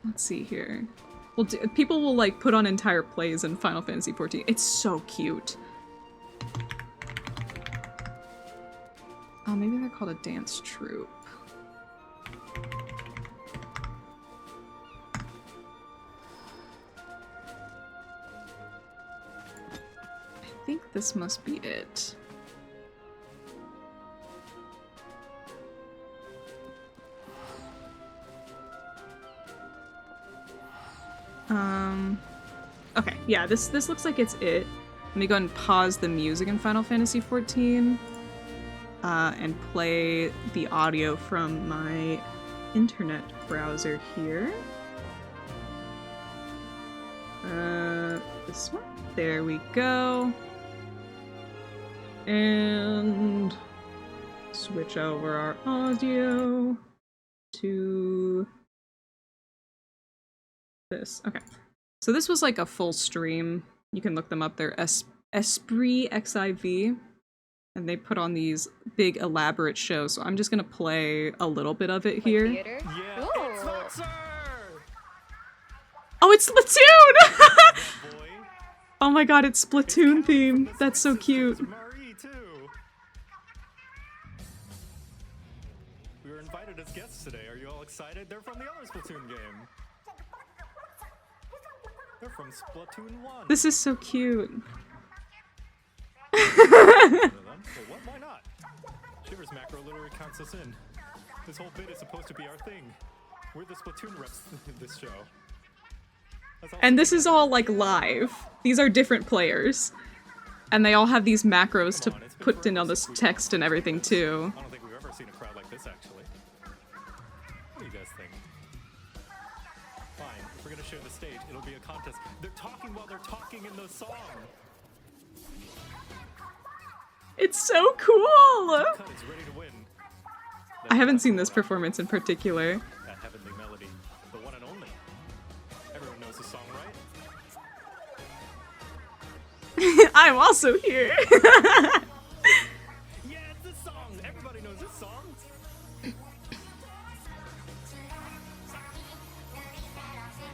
let's see here. Well, people will like put on entire plays in Final Fantasy XIV. It's so cute. Oh, maybe they're called a dance troupe. I think this must be it. Okay, yeah, this looks like it's it. Let me go ahead and pause the music in Final Fantasy XIV and play the audio from my internet browser here. This one. There we go. And switch over our audio to this. Okay. So this was like a full stream. You can look them up. They're FFXIV. And they put on these big elaborate shows. So I'm just gonna play a little bit of it here. Theater? Yeah, it's not, sir! Oh, it's Splatoon! Oh my god, it's Splatoon theme. That's so cute. Marie, too. We were invited as guests today. Are you all excited? They're from the other Splatoon game. They're from Splatoon 1. This is so cute. Well, what? Why not? Shiver's macro literally counts us in. This whole bit is supposed to be our thing. We're the Splatoon reps in this show. And this is all like live. These are different players. And they all have these macros to put in all this text and everything too. I don't think we've ever seen a crowd like this, actually. What do you guys think? Fine, if we're gonna share the stage, it'll be a contest. They're talking while they're talking in the song. It's so cool! Cut is ready to win. I haven't seen this performance in particular. That heavenly melody, the one and only. Everyone knows the song, right? I'm also here! Yeah, it's this song! Everybody knows this song!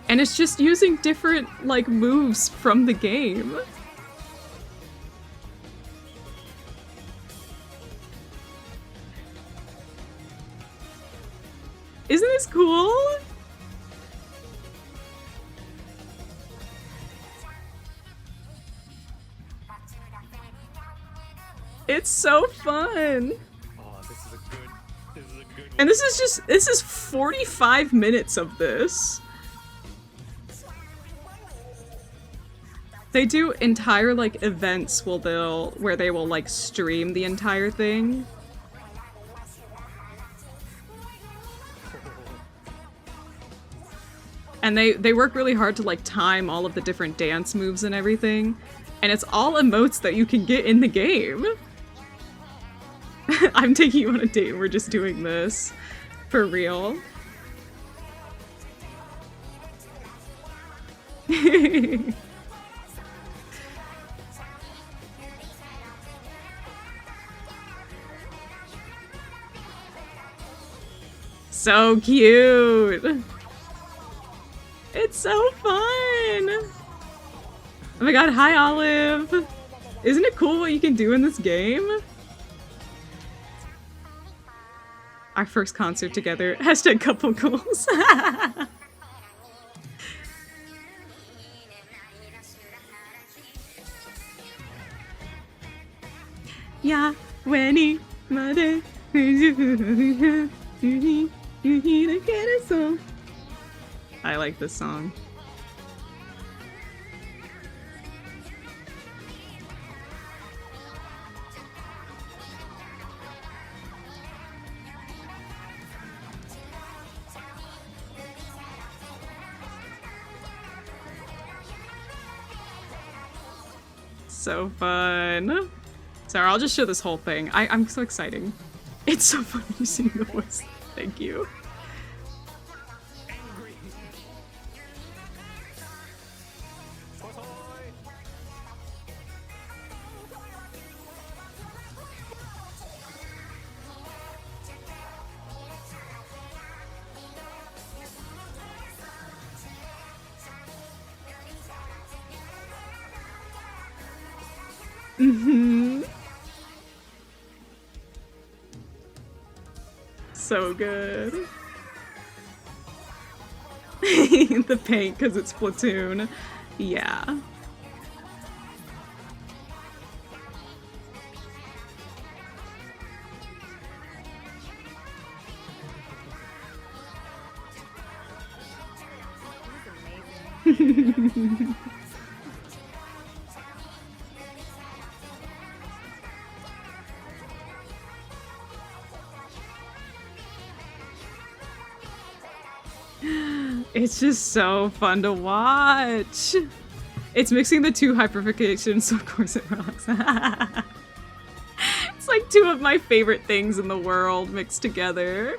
And it's just using different, like, moves from the game. Isn't this cool? It's so fun. Oh, this is a good one. And this is 45 minutes of this. They do entire like events where they will like stream the entire thing. And they work really hard to like time all of the different dance moves and everything. And it's all emotes that you can get in the game. I'm taking you on a date and we're just doing this. For real. So cute! It's so fun! Oh my god, hi Olive! Isn't it cool what you can do in this game? Our first concert together. Hashtag couple goals. Yeah, Winnie, mother. I like this song. So fun. Sorry, I'll just show this whole thing. I'm so exciting. It's so fun when you sing the voice. Thank you. Mm-hmm. So good. The paint, because it's Splatoon. Yeah. It's just so fun to watch. It's mixing the two hyperfications, so of course it rocks. It's like two of my favorite things in the world mixed together.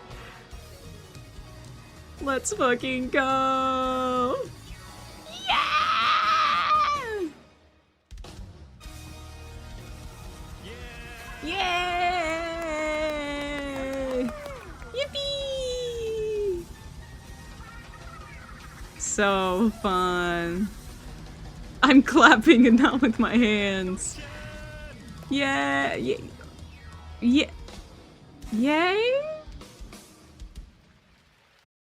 Let's fucking go! Yeah! Yay! Yippee! So fun. I'm clapping and not with my hands. Yeah, yeah, yeah. Yay!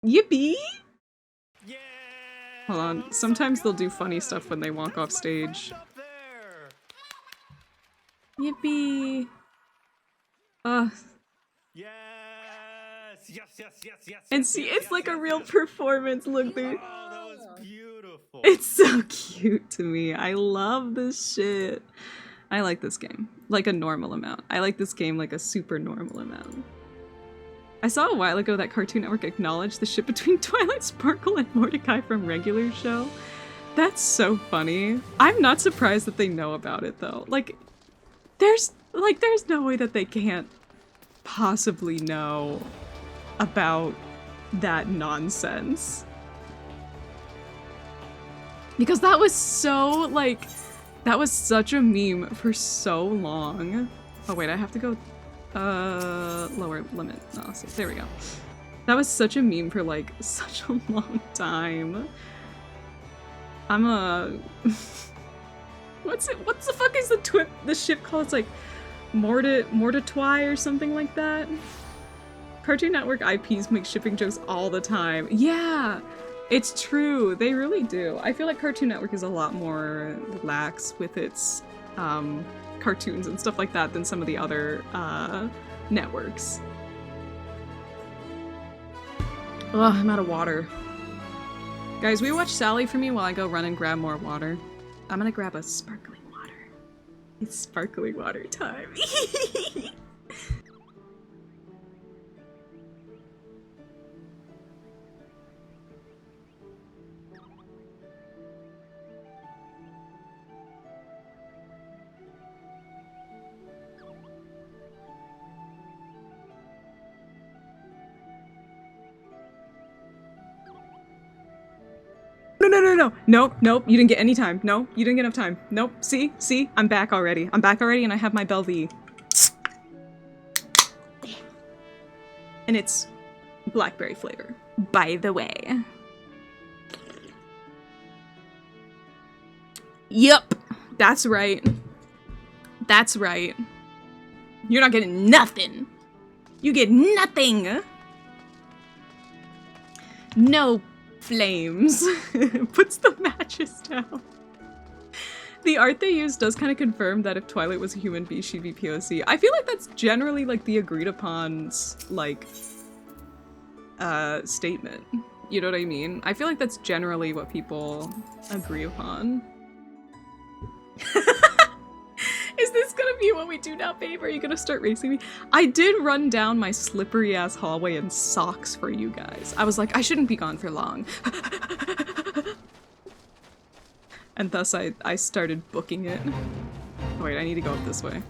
Yippee! Yeah! Hold on, sometimes they'll do funny stuff when they walk off stage. Yippee! Yes! Yes, yes, yes, yes. And see, it's like a real performance. Look, dude. Oh, that was beautiful. It's so cute to me. I love this shit. I like this game. Like a normal amount. I like this game like a super normal amount. I saw a while ago that Cartoon Network acknowledged the ship between Twilight Sparkle and Mordecai from Regular Show. That's so funny. I'm not surprised that they know about it though. Like, there's no way that they can't possibly know about that nonsense. Because that was so, like, that was such a meme for so long. Oh wait, I have to go, lower limit. Oh, so there we go. That was such a meme for, like, such a long time. I'm a... what the fuck is the ship called? It's like, Mortitwi or something like that? Cartoon Network IPs make shipping jokes all the time. Yeah! It's true, they really do. I feel like Cartoon Network is a lot more lax with its cartoons and stuff like that than some of the other networks. Ugh, I'm out of water. Guys, will you watch Sally for me while I go run and grab more water? I'm gonna grab a sparkling water. It's sparkling water time. No. Nope, you didn't get any time. No, you didn't get enough time. Nope, see, I'm back already. I'm back already and I have my Belvie. And it's blackberry flavor, by the way. Yup, that's right. That's right. You're not getting nothing. You get nothing. No flames. Puts the matches down. The art they use does kind of confirm that if Twilight was a human being, she'd be POC. I feel like that's generally like the agreed upon, like, statement. You know what I mean? I feel like that's generally what people agree upon. Is this gonna be what we do now, babe? Are you gonna start racing me? I did run down my slippery ass hallway in socks for you guys. I was like, I shouldn't be gone for long. And thus I started booking it. Oh, wait, I need to go up this way.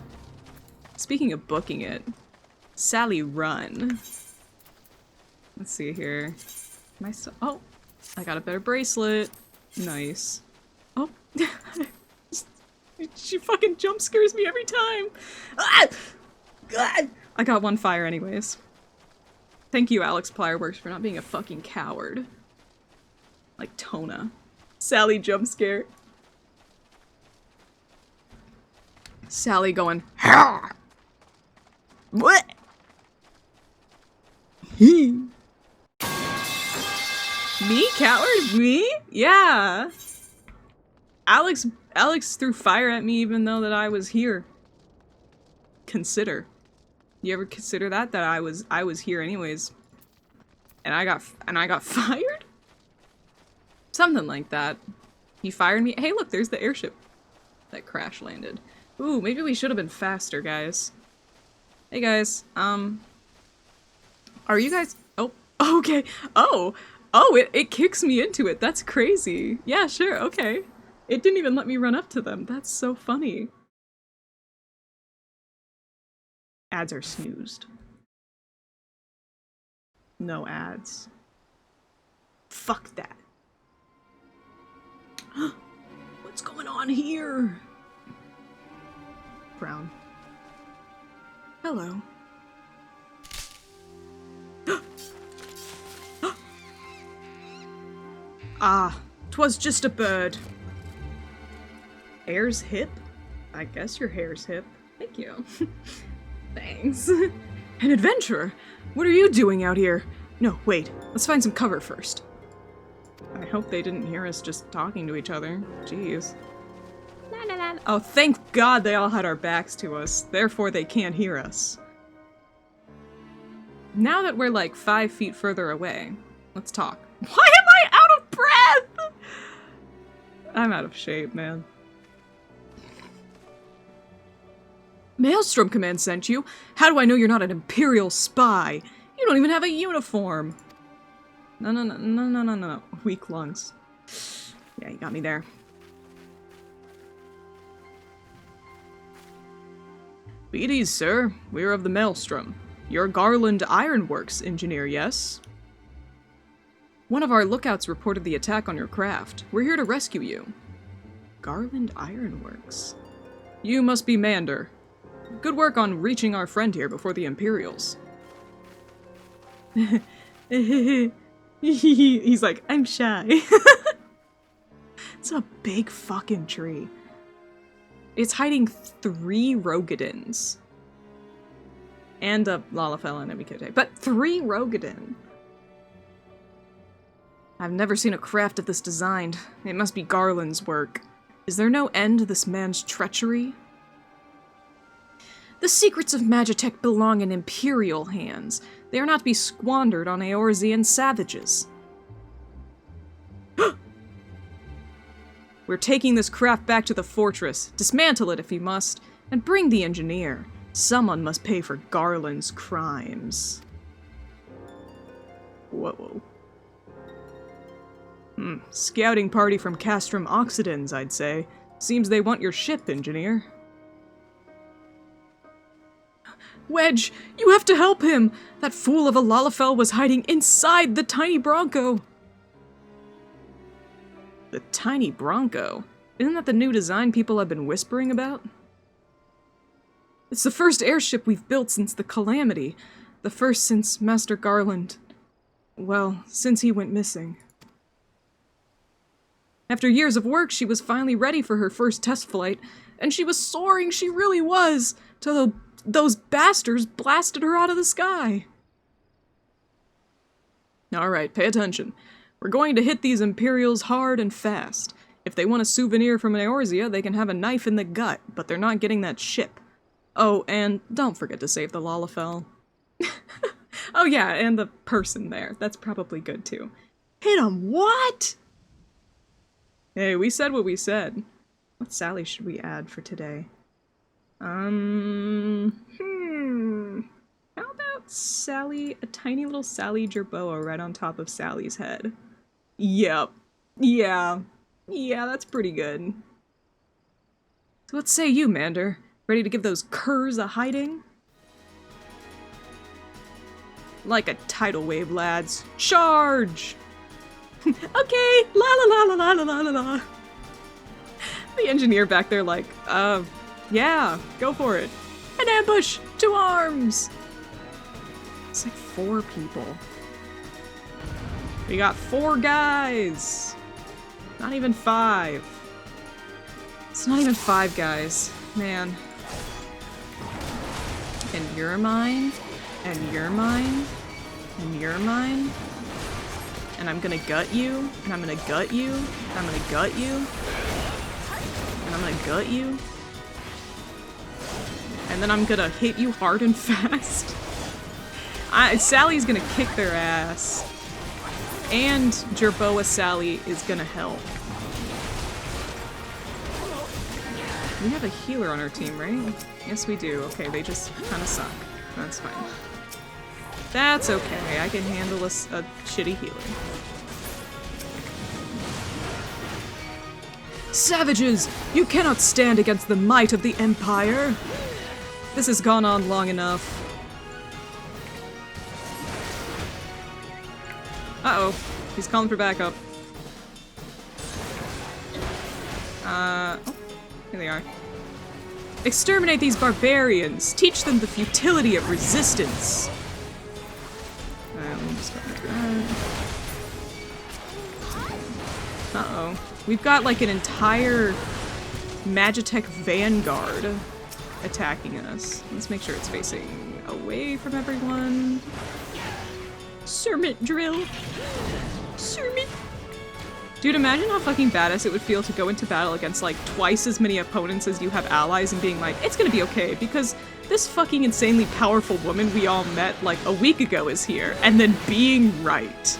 Speaking of booking it, Sally run. Let's see here. Am I still— oh, I got a better bracelet. Nice. Oh. She fucking jump scares me every time. Ah! God! I got one fire anyways. Thank you, Alex Plireworks, for not being a fucking coward. Like Tona. Sally jump scare. Sally going, "Hah!" What? Me, coward? Me? Yeah. Alex threw fire at me even though that I was here. Consider. You ever consider that I was here anyways? And I got fired? Something like that. He fired me. Hey, look, there's the airship that crash landed. Ooh, maybe we should have been faster, guys. Hey guys, are you guys, oh, okay. Oh, it kicks me into it. That's crazy. Yeah, sure, okay. It didn't even let me run up to them. That's so funny. Ads are snoozed. No ads. Fuck that. What's going on here? Brown. Hello. Ah, 'twas just a bird. Hair's hip? I guess your hair's hip. Thank you. Thanks. An adventurer? What are you doing out here? No, wait. Let's find some cover first. I hope they didn't hear us just talking to each other. Jeez. La la la. Oh, thank God they all had our backs to us. Therefore, they can't hear us. Now that we're like 5 feet further away, let's talk. Why am I out of breath? I'm out of shape, man. Maelstrom Command sent you? How do I know you're not an Imperial spy? You don't even have a uniform. No. Weak lungs. Yeah, you got me there. Be at ease, sir. We're of the Maelstrom. You're Garland Ironworks engineer, yes? One of our lookouts reported the attack on your craft. We're here to rescue you. Garland Ironworks. You must be Mander. Good work on reaching our friend here before the Imperials. He's like, I'm shy. It's a big fucking tree. It's hiding 3 Rogadins. And a Lalafell and a Mikote. But 3 Rogadin. I've never seen a craft of this designed. It must be Garland's work. Is there no end to this man's treachery? The secrets of Magitech belong in Imperial hands. They are not to be squandered on Eorzean savages. We're taking this craft back to the fortress. Dismantle it if you must, and bring the engineer. Someone must pay for Garland's crimes. Whoa. Scouting party from Castrum Oxidans, I'd say. Seems they want your ship, engineer. Wedge, you have to help him! That fool of a Lalafell was hiding inside the tiny Bronco! The tiny Bronco? Isn't that the new design people have been whispering about? It's the first airship we've built since the Calamity. The first since Master Garland. Well, since he went missing. After years of work, she was finally ready for her first test flight, and she was soaring, she really was, till those bastards blasted her out of the sky. Alright, pay attention. We're going to hit these Imperials hard and fast. If they want a souvenir from Eorzea, they can have a knife in the gut, but they're not getting that ship. Oh, and don't forget to save the Lalafell. Oh yeah, and the person there. That's probably good too. Hit 'em, what? Hey, we said what we said. What Sally should we add for today? How about Sally, a tiny little Sally Jerboa right on top of Sally's head? Yep. Yeah, that's pretty good. So what say you, Mander? Ready to give those curs a hiding? Like a tidal wave, lads. Charge! Okay, la la la la la la la la. The engineer back there like, yeah, go for it. An ambush! To arms! It's like 4 people. We got 4 guys! Not even 5. It's not even 5 guys. Man. You're mine. And you're mine. And you're mine. And I'm gonna gut you. And I'm gonna gut you. And I'm gonna gut you. And I'm gonna gut you. And then I'm gonna hit you hard and fast. Sally's gonna kick their ass. And Jerboa Sally is gonna help. We have a healer on our team, right? Yes, we do. Okay, they just kind of suck. That's fine. That's okay. I can handle a shitty healer. Savages! You cannot stand against the might of the Empire! This has gone on long enough. Uh-oh. He's calling for backup. Oh, here they are. Exterminate these barbarians! Teach them the futility of resistance! Let me just go through that. Uh-oh. We've got like an entire Magitech Vanguard attacking us. Let's make sure it's facing away from everyone. Sermon drill. Sermon. Dude, imagine how fucking badass it would feel to go into battle against like twice as many opponents as you have allies and being like, it's gonna be okay because this fucking insanely powerful woman we all met like a week ago is here, and then being right.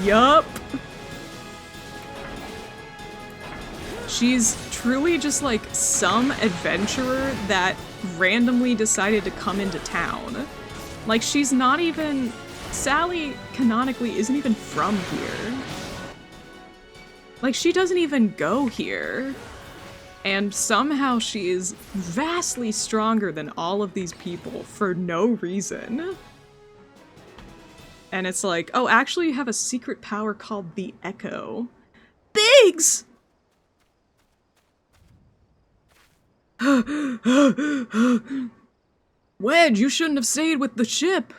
Yup. She's truly just like some adventurer that randomly decided to come into town. Like, she's not even... Sally, canonically, isn't even from here. Like, she doesn't even go here. And somehow she is vastly stronger than all of these people for no reason. And it's like, oh, actually you have a secret power called the Echo. Biggs! Wedge, you shouldn't have stayed with the ship.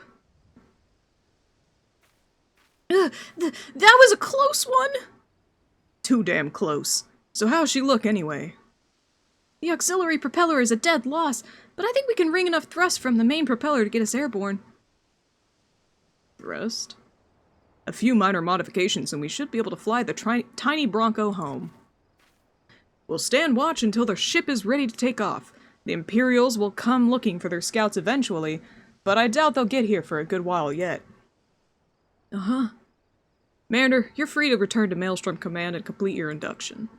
That was a close one. Too damn close. So how's she look anyway? The auxiliary propeller is a dead loss, but I think we can wring enough thrust from the main propeller to get us airborne. Thrust? A few minor modifications and we should be able to fly the tiny Bronco home. We'll stand watch until their ship is ready to take off. The Imperials will come looking for their scouts eventually, but I doubt they'll get here for a good while yet. Uh-huh. Mariner, you're free to return to Maelstrom Command and complete your induction.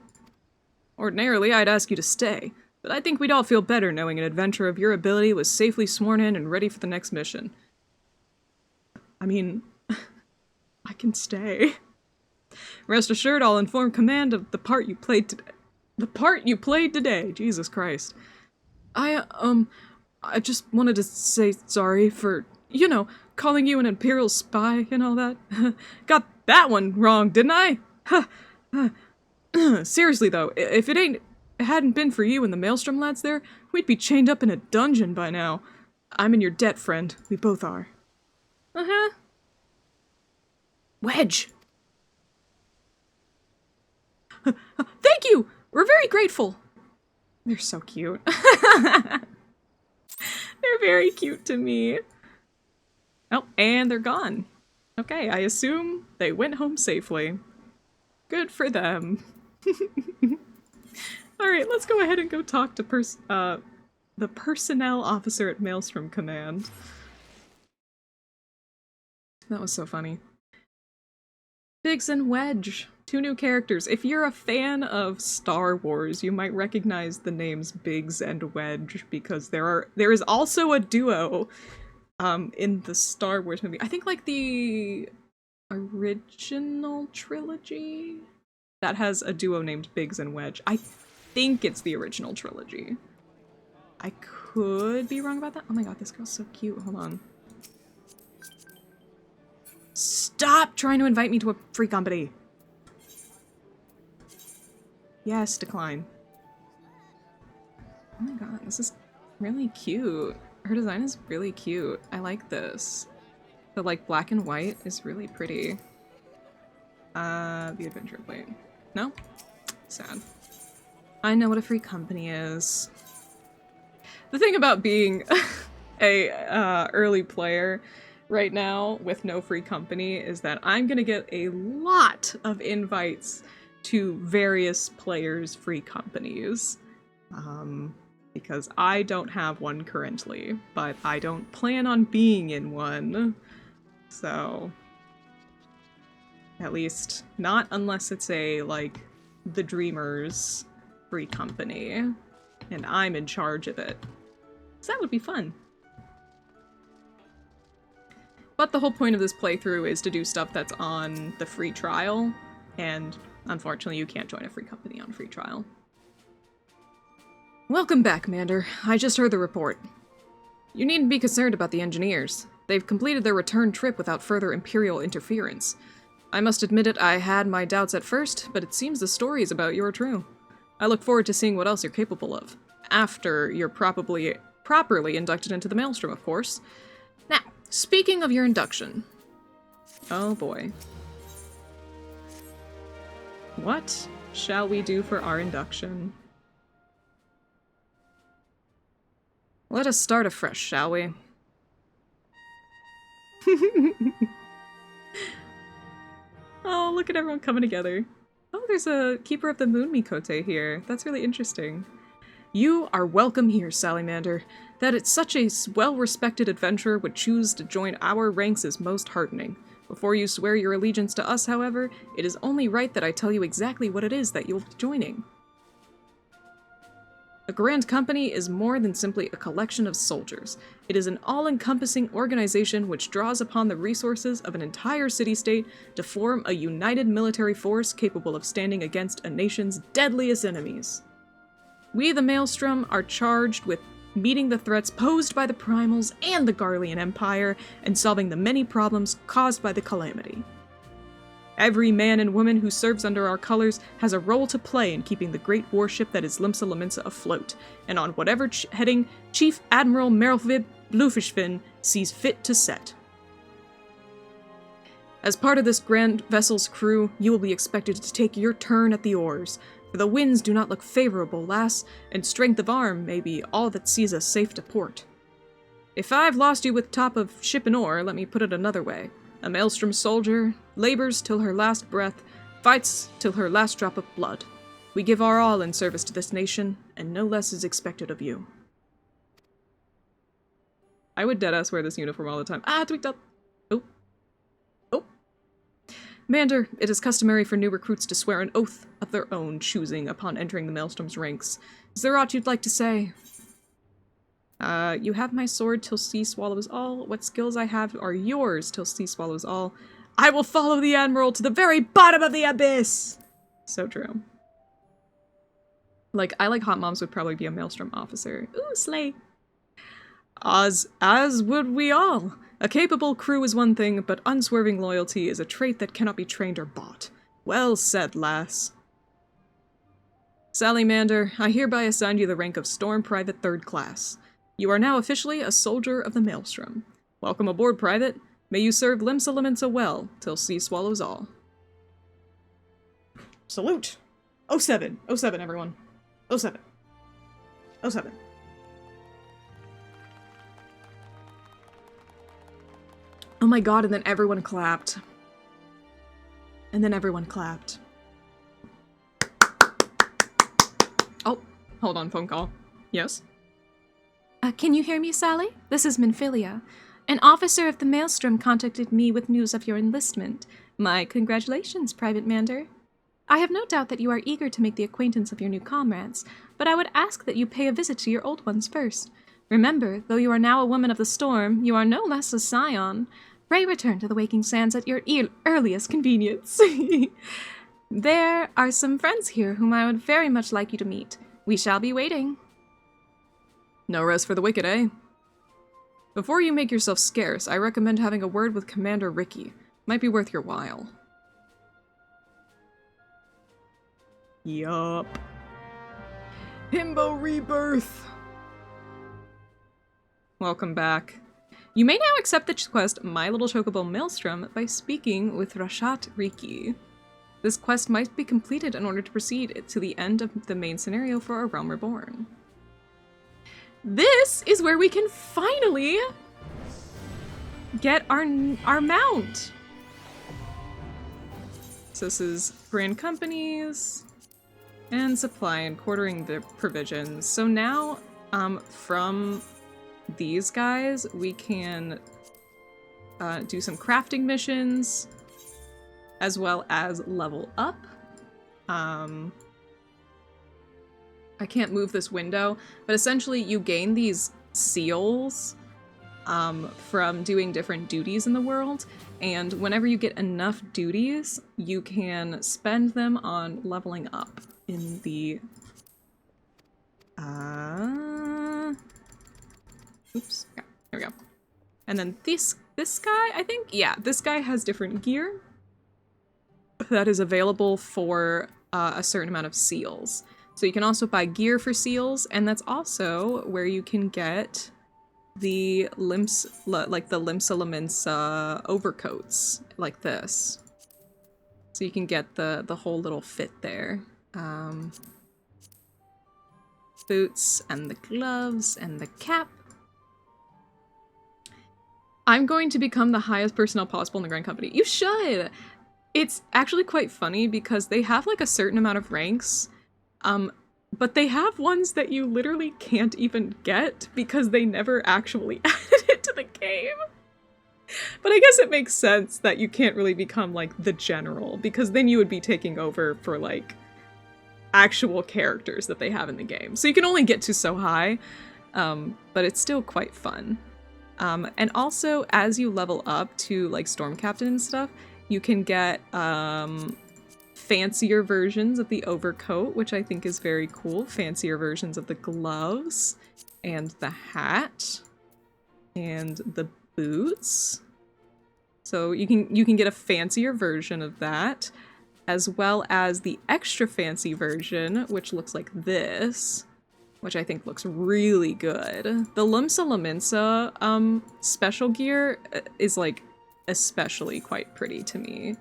Ordinarily, I'd ask you to stay, but I think we'd all feel better knowing an adventurer of your ability was safely sworn in and ready for the next mission. I mean, I can stay. Rest assured, I'll inform Command of the part you played today. The part you played today, Jesus Christ. I just wanted to say sorry for, you know, calling you an Imperial spy and all that. Got that one wrong, didn't I? Seriously though, if it hadn't been for you and the Maelstrom lads there, we'd be chained up in a dungeon by now. I'm in your debt, friend. We both are. Uh-huh. Wedge! Thank you! We're very grateful! They're so cute. They're very cute to me. Oh, and they're gone. Okay, I assume they went home safely. Good for them. Alright, let's go ahead and go talk to the personnel officer at Maelstrom Command. That was so funny. Biggs and Wedge. Two new characters. If you're a fan of Star Wars, you might recognize the names Biggs and Wedge, because there is also a duo in the Star Wars movie. I think like the original trilogy that has a duo named Biggs and Wedge. I think it's the original trilogy. I could be wrong about that. Oh my god, this girl's so cute. Hold on. Stop trying to invite me to a free company. Yes, decline. Oh my god, this is really cute. Her design is really cute. I like this. The like black and white is really pretty. The adventure plate. No? Sad. I know what a free company is. The thing about being a early player right now with no free company is that I'm gonna get a lot of invites to various players' free companies. Because I don't have one currently, but I don't plan on being in one. So, at least not unless it's a, like, the Dreamers free company, and I'm in charge of it. So that would be fun. But the whole point of this playthrough is to do stuff that's on the free trial, and unfortunately you can't join a free company on free trial. Welcome back, Commander. I just heard the report. You needn't be concerned about the engineers. They've completed their return trip without further Imperial interference. I must admit it, I had my doubts at first, but it seems the stories about you are true. I look forward to seeing what else you're capable of. After you're properly inducted into the Maelstrom, of course. Now, speaking of your induction... Oh boy. What shall we do for our induction? Let us start afresh, shall we? Oh, look at everyone coming together. Oh, there's a Keeper of the Moon Mikote here. That's really interesting. You are welcome here, Salamander. That it's such a well-respected adventurer would choose to join our ranks is most heartening. Before you swear your allegiance to us, however, it is only right that I tell you exactly what it is that you'll be joining. A Grand Company is more than simply a collection of soldiers. It is an all-encompassing organization which draws upon the resources of an entire city-state to form a united military force capable of standing against a nation's deadliest enemies. We, the Maelstrom, are charged with meeting the threats posed by the Primals and the Garlean Empire and solving the many problems caused by the Calamity. Every man and woman who serves under our colors has a role to play in keeping the great warship that is Limsa Lominsa afloat, and on whatever heading Chief Admiral Merelvid Bluefishfin sees fit to set. As part of this grand vessel's crew, you will be expected to take your turn at the oars, for the winds do not look favorable, lass, and strength of arm may be all that sees us safe to port. If I've lost you with top of ship and oar, let me put it another way. A Maelstrom soldier labors till her last breath, fights till her last drop of blood. We give our all in service to this nation, and no less is expected of you. I would deadass wear this uniform all the time. Ah, tweaked up! Oh. Oh. Mander, it is customary for new recruits to swear an oath of their own choosing upon entering the Maelstrom's ranks. Is there aught you'd like to say? You have my sword till sea swallows all. What skills I have are yours till sea swallows all. I will follow the Admiral to the very bottom of the abyss! So true. Like, I like Hot Moms would probably be a Maelstrom officer. Ooh, slay! As would we all. A capable crew is one thing, but unswerving loyalty is a trait that cannot be trained or bought. Well said, lass. Salamander, I hereby assign you the rank of Storm Private 3rd Class. You are now officially a soldier of the Maelstrom. Welcome aboard, Private. May you serve Limsa Lominsa well, till sea swallows all. Salute! 07! 07, everyone. 07. 07. Oh my god, and then everyone clapped. And then everyone clapped. Oh, hold on, phone call. Yes? Can you hear me, Sally? This is Minfilia. An officer of the Maelstrom contacted me with news of your enlistment. My congratulations, Private Mander. I have no doubt that you are eager to make the acquaintance of your new comrades, but I would ask that you pay a visit to your old ones first. Remember, though you are now a woman of the storm, you are no less a scion. Pray return to the Waking Sands at your earliest convenience. There are some friends here whom I would very much like you to meet. We shall be waiting. No rest for the wicked, eh? Before you make yourself scarce, I recommend having a word with Commander Ricky. Might be worth your while. Yup. Himbo Rebirth! Welcome back. You may now accept the quest My Little Chocobo Maelstrom by speaking with Rashat Riki. This quest might be completed in order to proceed to the end of the main scenario for a Realm Reborn. this is where we can finally get our mount. So this is Grand Companies and supply and quartering the provisions. So now from these guys we can do some crafting missions as well as level up. I can't move this window, but essentially you gain these seals from doing different duties in the world, and whenever you get enough duties, you can spend them on leveling up in the... Oops. Yeah, there we go. And then this guy, I think? Yeah, this guy has different gear that is available for a certain amount of seals. So you can also buy gear for seals, and that's also where you can get the like the Limsa Limensa overcoats, like this. So you can get the whole little fit there. Boots, and the gloves, and the cap. I'm going to become the highest personnel possible in the Grand Company. You should! It's actually quite funny because they have like a certain amount of ranks, but they have ones that you literally can't even get because they never actually added it to the game. But I guess it makes sense that you can't really become like the general, because then you would be taking over for like actual characters that they have in the game. So you can only get to so high, but it's still quite fun. And also, as you level up to like Storm Captain and stuff, you can get fancier versions of the overcoat, which I think is very cool. Fancier versions of the gloves, and the hat, and the boots. So you can get a fancier version of that, as well as the extra fancy version, which looks like this, which I think looks really good. The Limsa Limensa special gear is like especially quite pretty to me,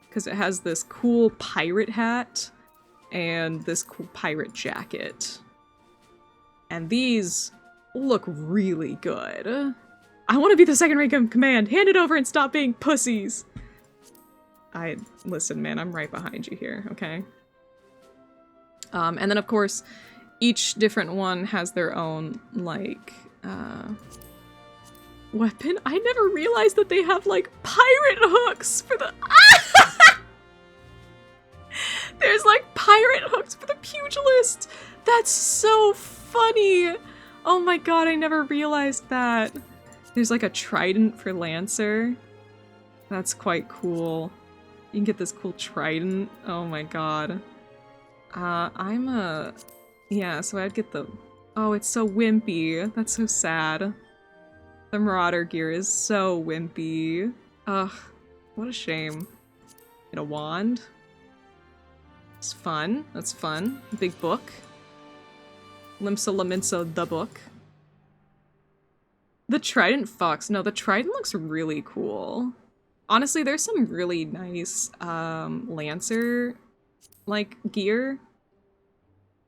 because it has this cool pirate hat and this cool pirate jacket. And these look really good. I want to be the second rank in command. Hand it over and stop being pussies. Listen, man, I'm right behind you here, okay? And then, of course, each different one has their own, like, weapon. I never realized that they have, like, pirate hooks for the... There's, like, pirate hooks for the pugilist! That's so funny! Oh my god, I never realized that. There's, like, a trident for Lancer. That's quite cool. You can get this cool trident. Oh my god. Yeah, so I'd get the... Oh, it's so wimpy. That's so sad. The Marauder gear is so wimpy. Ugh, what a shame. Get a wand. It's fun. That's fun. Big book. Limsa Limensa the book. The Trident Fox. No, the Trident looks really cool. Honestly, there's some really nice Lancer like gear.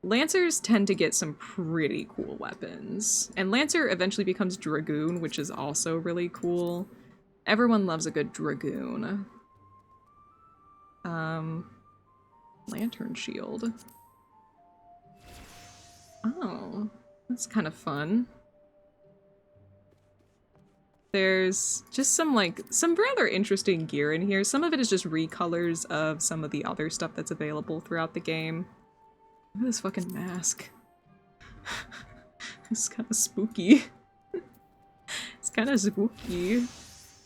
Lancers tend to get some pretty cool weapons. And Lancer eventually becomes Dragoon, which is also really cool. Everyone loves a good Dragoon. Lantern Shield. Oh, that's kind of fun. There's just some rather interesting gear in here. Some of it is just recolors of some of the other stuff that's available throughout the game. Look at this fucking mask. It's kind of spooky. It's kind of spooky.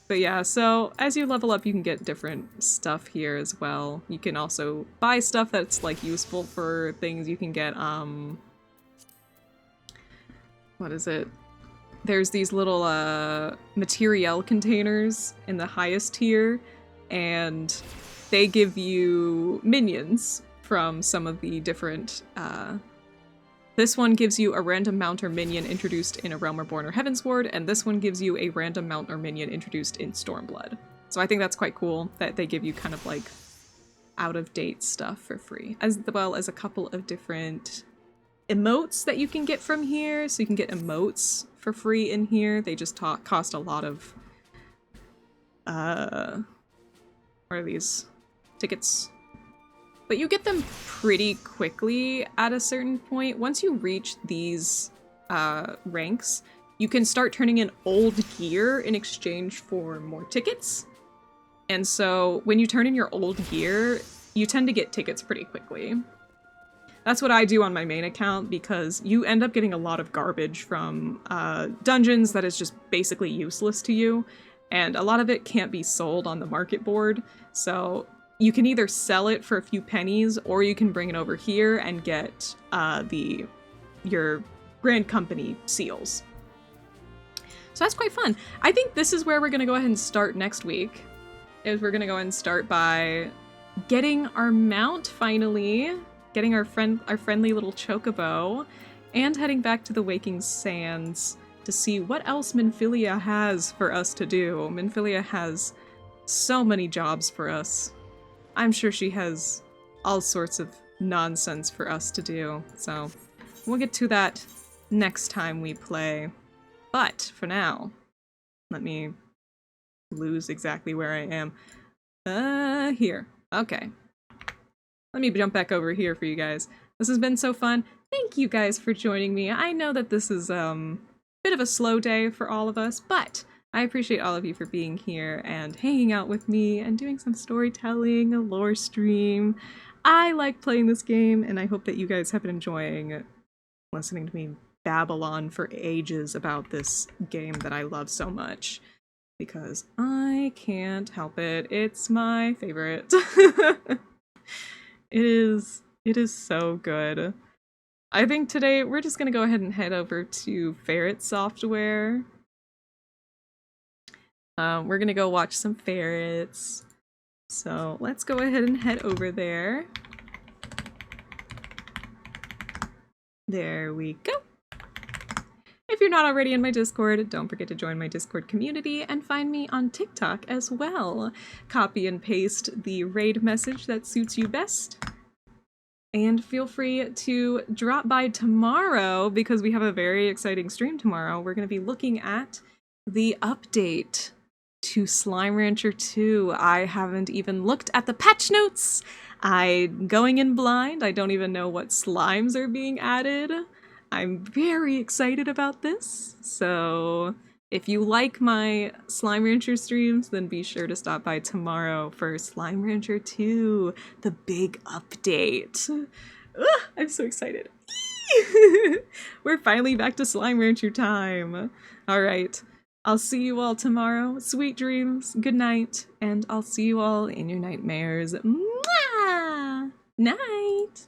But yeah, so as you level up, you can get different stuff here as well. You can also buy stuff that's like useful for things. You can get, what is it? There's these little materiel containers in the highest tier, and they give you minions from some of the different... This one gives you a random mount or minion introduced in a Realm Reborn or Heavensward, and this one gives you a random mount or minion introduced in Stormblood. So I think that's quite cool that they give you kind of like out-of-date stuff for free, as well as a couple of different emotes that you can get from here, so you can get emotes for free in here. They just cost a lot of, what are these? Tickets. But you get them pretty quickly at a certain point. Once you reach these ranks, you can start turning in old gear in exchange for more tickets. And so when you turn in your old gear, you tend to get tickets pretty quickly. That's what I do on my main account, because you end up getting a lot of garbage from dungeons that is just basically useless to you, and a lot of it can't be sold on the market board, so you can either sell it for a few pennies, or you can bring it over here and get your Grand Company seals. So that's quite fun. I think this is where we're going to go ahead and start next week, is we're going to go ahead and start by getting our mount finally, getting our friendly little chocobo, and heading back to the Waking Sands to see what else Minfilia has for us to do. Minfilia has so many jobs for us. I'm sure she has all sorts of nonsense for us to do, so we'll get to that next time we play. But for now, let me lose exactly where I am. Here. Okay. Let me jump back over here for you guys. This has been so fun. Thank you guys for joining me. I know that this is a bit of a slow day for all of us, but I appreciate all of you for being here and hanging out with me and doing some storytelling, a lore stream. I like playing this game, and I hope that you guys have been enjoying listening to me babble on for ages about this game that I love so much. Because I can't help it. It's my favorite. It is so good. I think today we're just gonna go ahead and head over to Ferret Software. We're gonna go watch some ferrets. So let's go ahead and head over there. There we go. If you're not already in my Discord, don't forget to join my Discord community and find me on TikTok as well. Copy and paste the raid message that suits you best. And feel free to drop by tomorrow, because we have a very exciting stream tomorrow. We're going to be looking at the update to Slime Rancher 2. I haven't even looked at the patch notes. I'm going in blind. I don't even know what slimes are being added. I'm very excited about this, so if you like my Slime Rancher streams, then be sure to stop by tomorrow for Slime Rancher 2, the big update. Ugh, I'm so excited. We're finally back to Slime Rancher time. Alright, I'll see you all tomorrow. Sweet dreams, good night, and I'll see you all in your nightmares. Mwah! Night!